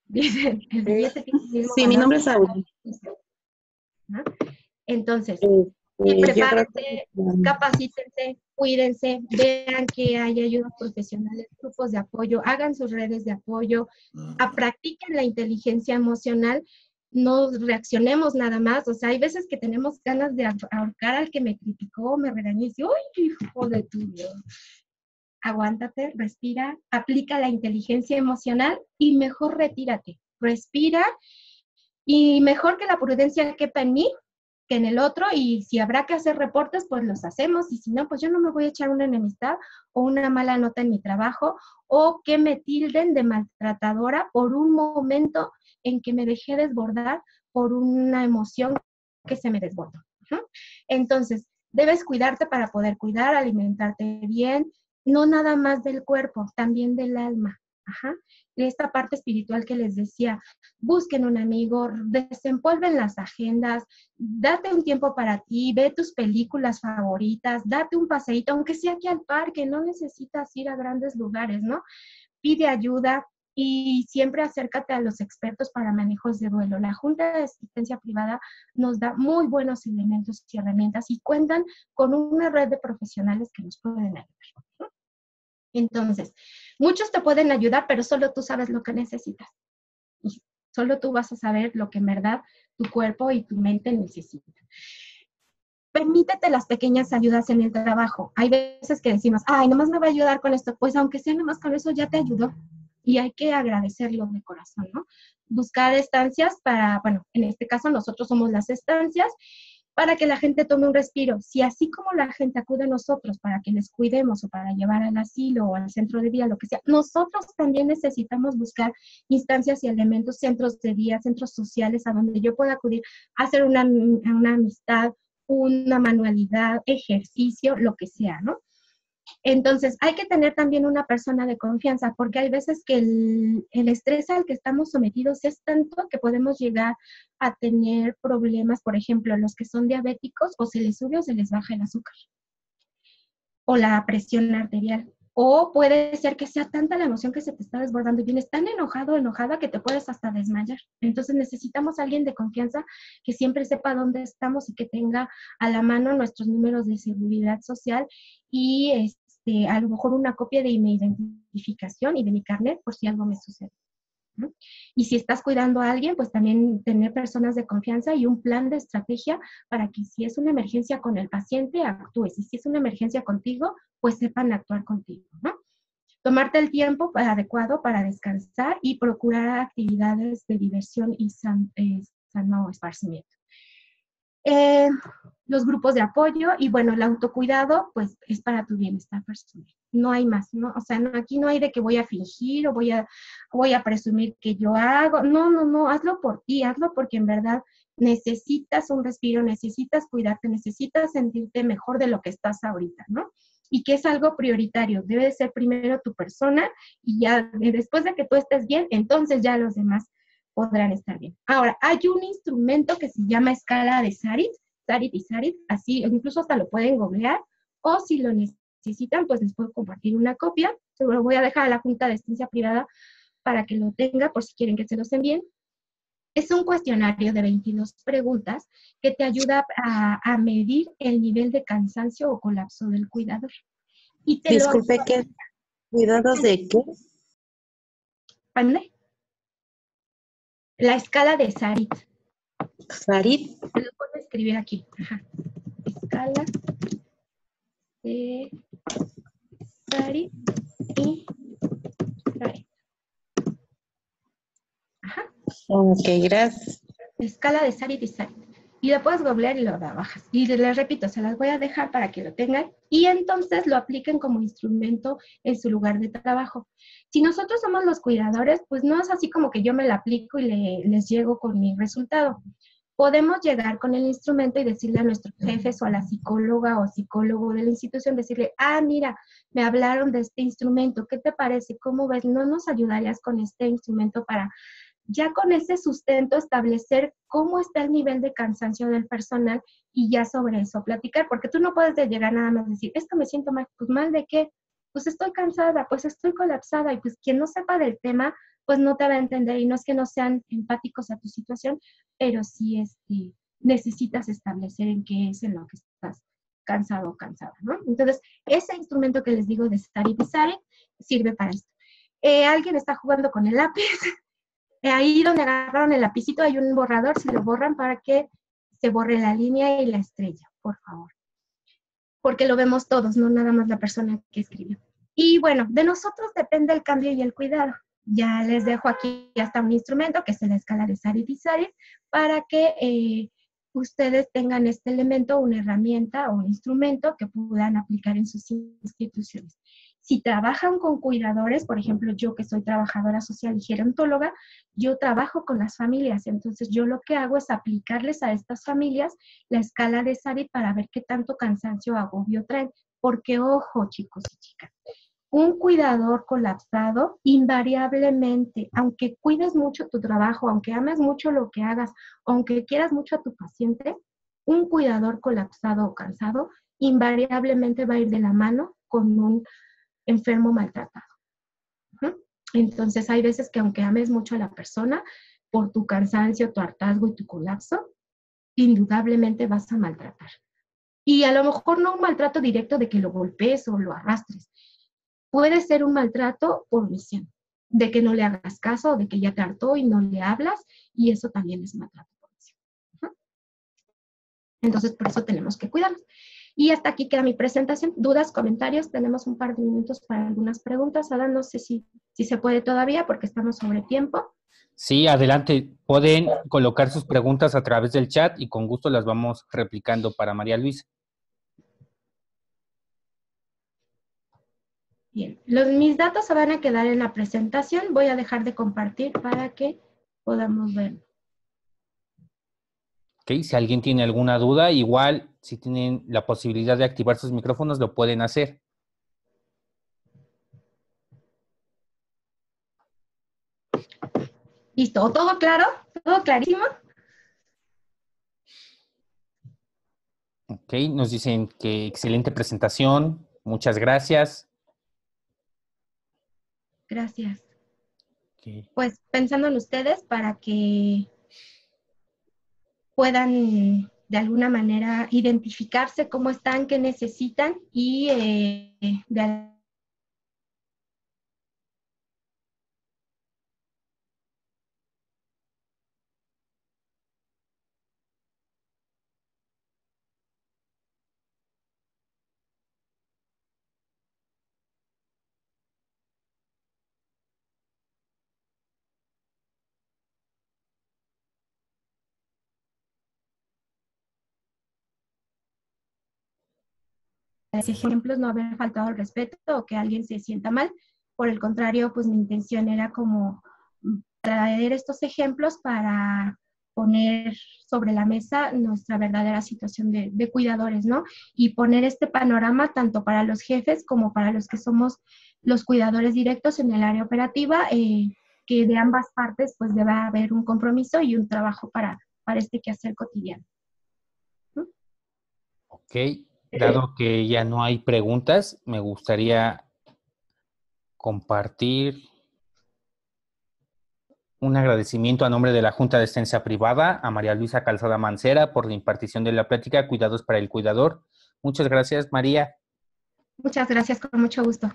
Dicen, el billete tiene el mismo Sí, mi valor nombre que es Aura. ¿no? Entonces, Yo creo prepárense, que capacítense, cuídense, vean que hay ayudas profesionales, grupos de apoyo, hagan sus redes de apoyo, practiquen la inteligencia emocional, no reaccionemos nada más. O sea, hay veces que tenemos ganas de ahorcar al que me criticó, me regañó y dice, ¡uy, hijo de tu Dios! Aguántate, respira, aplica la inteligencia emocional y mejor retírate. Respira y mejor que la prudencia quepa en mí que en el otro, y si habrá que hacer reportes, pues los hacemos, y si no, pues yo no me voy a echar una enemistad o una mala nota en mi trabajo, o que me tilden de maltratadora por un momento en que me dejé desbordar por una emoción que se me desbordó. Entonces, debes cuidarte para poder cuidar, alimentarte bien, no nada más del cuerpo, también del alma. Esta parte espiritual que les decía, busquen un amigo, desempolven las agendas, date un tiempo para ti, ve tus películas favoritas, date un paseíto, aunque sea aquí al parque, no necesitas ir a grandes lugares, ¿no? Pide ayuda y siempre acércate a los expertos para manejos de duelo. La Junta de Asistencia Privada nos da muy buenos elementos y herramientas y cuentan con una red de profesionales que nos pueden ayudar, ¿no? Entonces, muchos te pueden ayudar, pero solo tú sabes lo que necesitas. Y solo tú vas a saber lo que en verdad tu cuerpo y tu mente necesitan. Permítete las pequeñas ayudas en el trabajo. Hay veces que decimos, ay, nomás me va a ayudar con esto. Pues aunque sea nomás con eso, ya te ayudó. Y hay que agradecerlo de corazón, ¿no? Buscar estancias para, bueno, en este caso nosotros somos las estancias, para que la gente tome un respiro. Si así como la gente acude a nosotros para que les cuidemos o para llevar al asilo o al centro de día, lo que sea, nosotros también necesitamos buscar instancias y elementos, centros de día, centros sociales a donde yo pueda acudir a hacer una amistad, una manualidad, ejercicio, lo que sea, ¿no? Entonces, hay que tener también una persona de confianza, porque hay veces que el estrés al que estamos sometidos es tanto que podemos llegar a tener problemas, por ejemplo, los que son diabéticos, o se les sube o se les baja el azúcar, o la presión arterial. O puede ser que sea tanta la emoción que se te está desbordando y vienes tan enojado o enojada que te puedes hasta desmayar. Entonces necesitamos a alguien de confianza que siempre sepa dónde estamos y que tenga a la mano nuestros números de seguridad social y a lo mejor una copia de mi identificación y de mi carnet por si algo me sucede, ¿no? Y si estás cuidando a alguien, pues también tener personas de confianza y un plan de estrategia para que si es una emergencia con el paciente, actúes. Y si es una emergencia contigo, pues sepan actuar contigo, ¿no? Tomarte el tiempo adecuado para descansar y procurar actividades de diversión y sano esparcimiento. Los grupos de apoyo y bueno, el autocuidado, pues es para tu bienestar personal. No hay más, ¿no? O sea, no, aquí no hay de que voy a fingir o voy a presumir que yo hago. No, hazlo por ti, hazlo porque en verdad necesitas un respiro, necesitas cuidarte, necesitas sentirte mejor de lo que estás ahorita, ¿no? Y que es algo prioritario, debe ser primero tu persona y ya después de que tú estés bien, entonces ya los demás podrán estar bien. Ahora, hay un instrumento que se llama escala de Sarit y Sarit, así, incluso hasta lo pueden googlear, o si lo necesitan, pues les puedo compartir una copia. Se lo voy a dejar a la Junta de Asistencia Privada para que lo tenga, por si quieren que se los envíen. Es un cuestionario de 22 preguntas que te ayuda a medir el nivel de cansancio o colapso del cuidador. Y te disculpe, ¿qué? ¿Cuidados de qué? ¿Ande? La escala de Sarit. Sarit. Se lo puedo escribir aquí. Ajá. Escala de Sarit y Sarit. Ajá. Ok, gracias. Escala de Sarit y Sarit. Y lo puedes googlear y lo bajas. Y les repito, se las voy a dejar para que lo tengan y entonces lo apliquen como instrumento en su lugar de trabajo. Si nosotros somos los cuidadores, pues no es así como que yo me la aplico y les llego con mi resultado. Podemos llegar con el instrumento y decirle a nuestros jefes o a la psicóloga o psicólogo de la institución, decirle, mira, me hablaron de este instrumento, ¿qué te parece? ¿Cómo ves? ¿No nos ayudarías con este instrumento para ya con ese sustento establecer cómo está el nivel de cansancio del personal y ya sobre eso platicar? Porque tú no puedes llegar nada más a decir, esto me siento mal. Pues, ¿mal de qué? pues estoy cansada, pues estoy colapsada, y pues quien no sepa del tema, pues no te va a entender, y no es que no sean empáticos a tu situación, pero sí necesitas establecer en qué es en lo que estás cansado o cansada, ¿no? Entonces, ese instrumento que les digo de Starit y Sarit sirve para esto. Alguien está jugando con el lápiz, ahí donde agarraron el lapicito hay un borrador, si lo borran para que se borre la línea y la estrella, por favor. Porque lo vemos todos, no nada más la persona que escribió. Y bueno, de nosotros depende el cambio y el cuidado. Ya les dejo aquí hasta un instrumento que es la escala de Sarit y Sarit para que ustedes tengan este elemento, una herramienta o un instrumento que puedan aplicar en sus instituciones. Si trabajan con cuidadores, por ejemplo, yo que soy trabajadora social y gerontóloga, yo trabajo con las familias, entonces yo lo que hago es aplicarles a estas familias la escala de Sarit para ver qué tanto cansancio o agobio traen, porque ojo, chicos y chicas, un cuidador colapsado, invariablemente, aunque cuides mucho tu trabajo, aunque ames mucho lo que hagas, aunque quieras mucho a tu paciente, un cuidador colapsado o cansado, invariablemente va a ir de la mano con un enfermo maltratado. Entonces, hay veces que aunque ames mucho a la persona, por tu cansancio, tu hartazgo y tu colapso, indudablemente vas a maltratar. Y a lo mejor no un maltrato directo de que lo golpees o lo arrastres. Puede ser un maltrato por omisión, de que no le hagas caso, de que ya te hartó y no le hablas, y eso también es maltrato por omisión. Entonces, por eso tenemos que cuidarnos. Y hasta aquí queda mi presentación. ¿Dudas, comentarios? Tenemos un par de minutos para algunas preguntas. Ahora no sé si se puede todavía porque estamos sobre tiempo. Sí, adelante. Pueden colocar sus preguntas a través del chat y con gusto las vamos replicando para María Luisa. Bien, mis datos se van a quedar en la presentación. Voy a dejar de compartir para que podamos verlo. Ok, si alguien tiene alguna duda, igual si tienen la posibilidad de activar sus micrófonos, lo pueden hacer. Listo, ¿todo claro? ¿Todo clarísimo? Ok, nos dicen que excelente presentación, muchas gracias. Gracias. Okay. Pues pensando en ustedes para que puedan de alguna manera identificarse cómo están, qué necesitan y de ejemplos no haber faltado el respeto o que alguien se sienta mal. Por el contrario, pues mi intención era como traer estos ejemplos para poner sobre la mesa nuestra verdadera situación de cuidadores, ¿no? Y poner este panorama tanto para los jefes como para los que somos los cuidadores directos en el área operativa, que de ambas partes pues debe haber un compromiso y un trabajo para este quehacer cotidiano. Ok, dado que ya no hay preguntas, me gustaría compartir un agradecimiento a nombre de la Junta de Asistencia Privada a María Luisa Calzada Mancera por la impartición de la plática Cuidados para el Cuidador. Muchas gracias, María. Muchas gracias, con mucho gusto.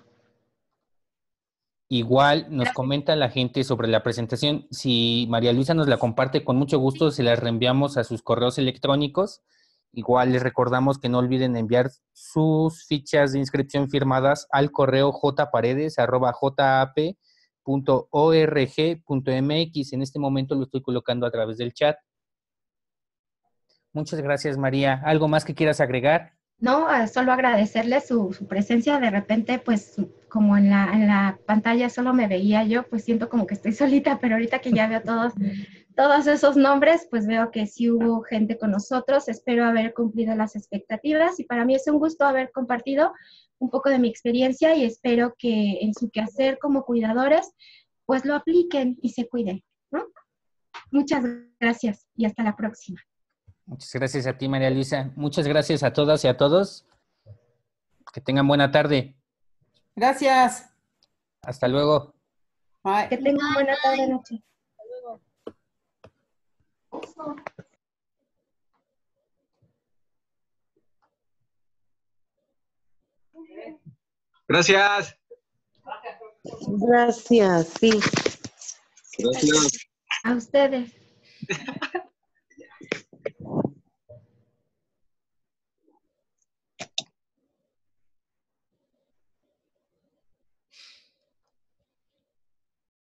Igual nos comenta la gente sobre la presentación. Si María Luisa nos la comparte, con mucho gusto se la reenviamos a sus correos electrónicos. Igual les recordamos que no olviden enviar sus fichas de inscripción firmadas al correo jparedes@jap.org.mx. En este momento lo estoy colocando a través del chat. Muchas gracias, María. ¿Algo más que quieras agregar? No, solo agradecerle su presencia. De repente, pues, como en la pantalla solo me veía yo, pues siento como que estoy solita, pero ahorita que ya veo todos esos nombres, pues veo que sí hubo gente con nosotros. Espero haber cumplido las expectativas y para mí es un gusto haber compartido un poco de mi experiencia y espero que en su quehacer como cuidadores, pues lo apliquen y se cuiden, ¿no? Muchas gracias y hasta la próxima. Muchas gracias a ti, María Luisa. Muchas gracias a todas y a todos. Que tengan buena tarde. Gracias. Hasta luego. Bye. Que tengan buena tarde, noche. Gracias. Gracias, sí. Gracias. A ustedes.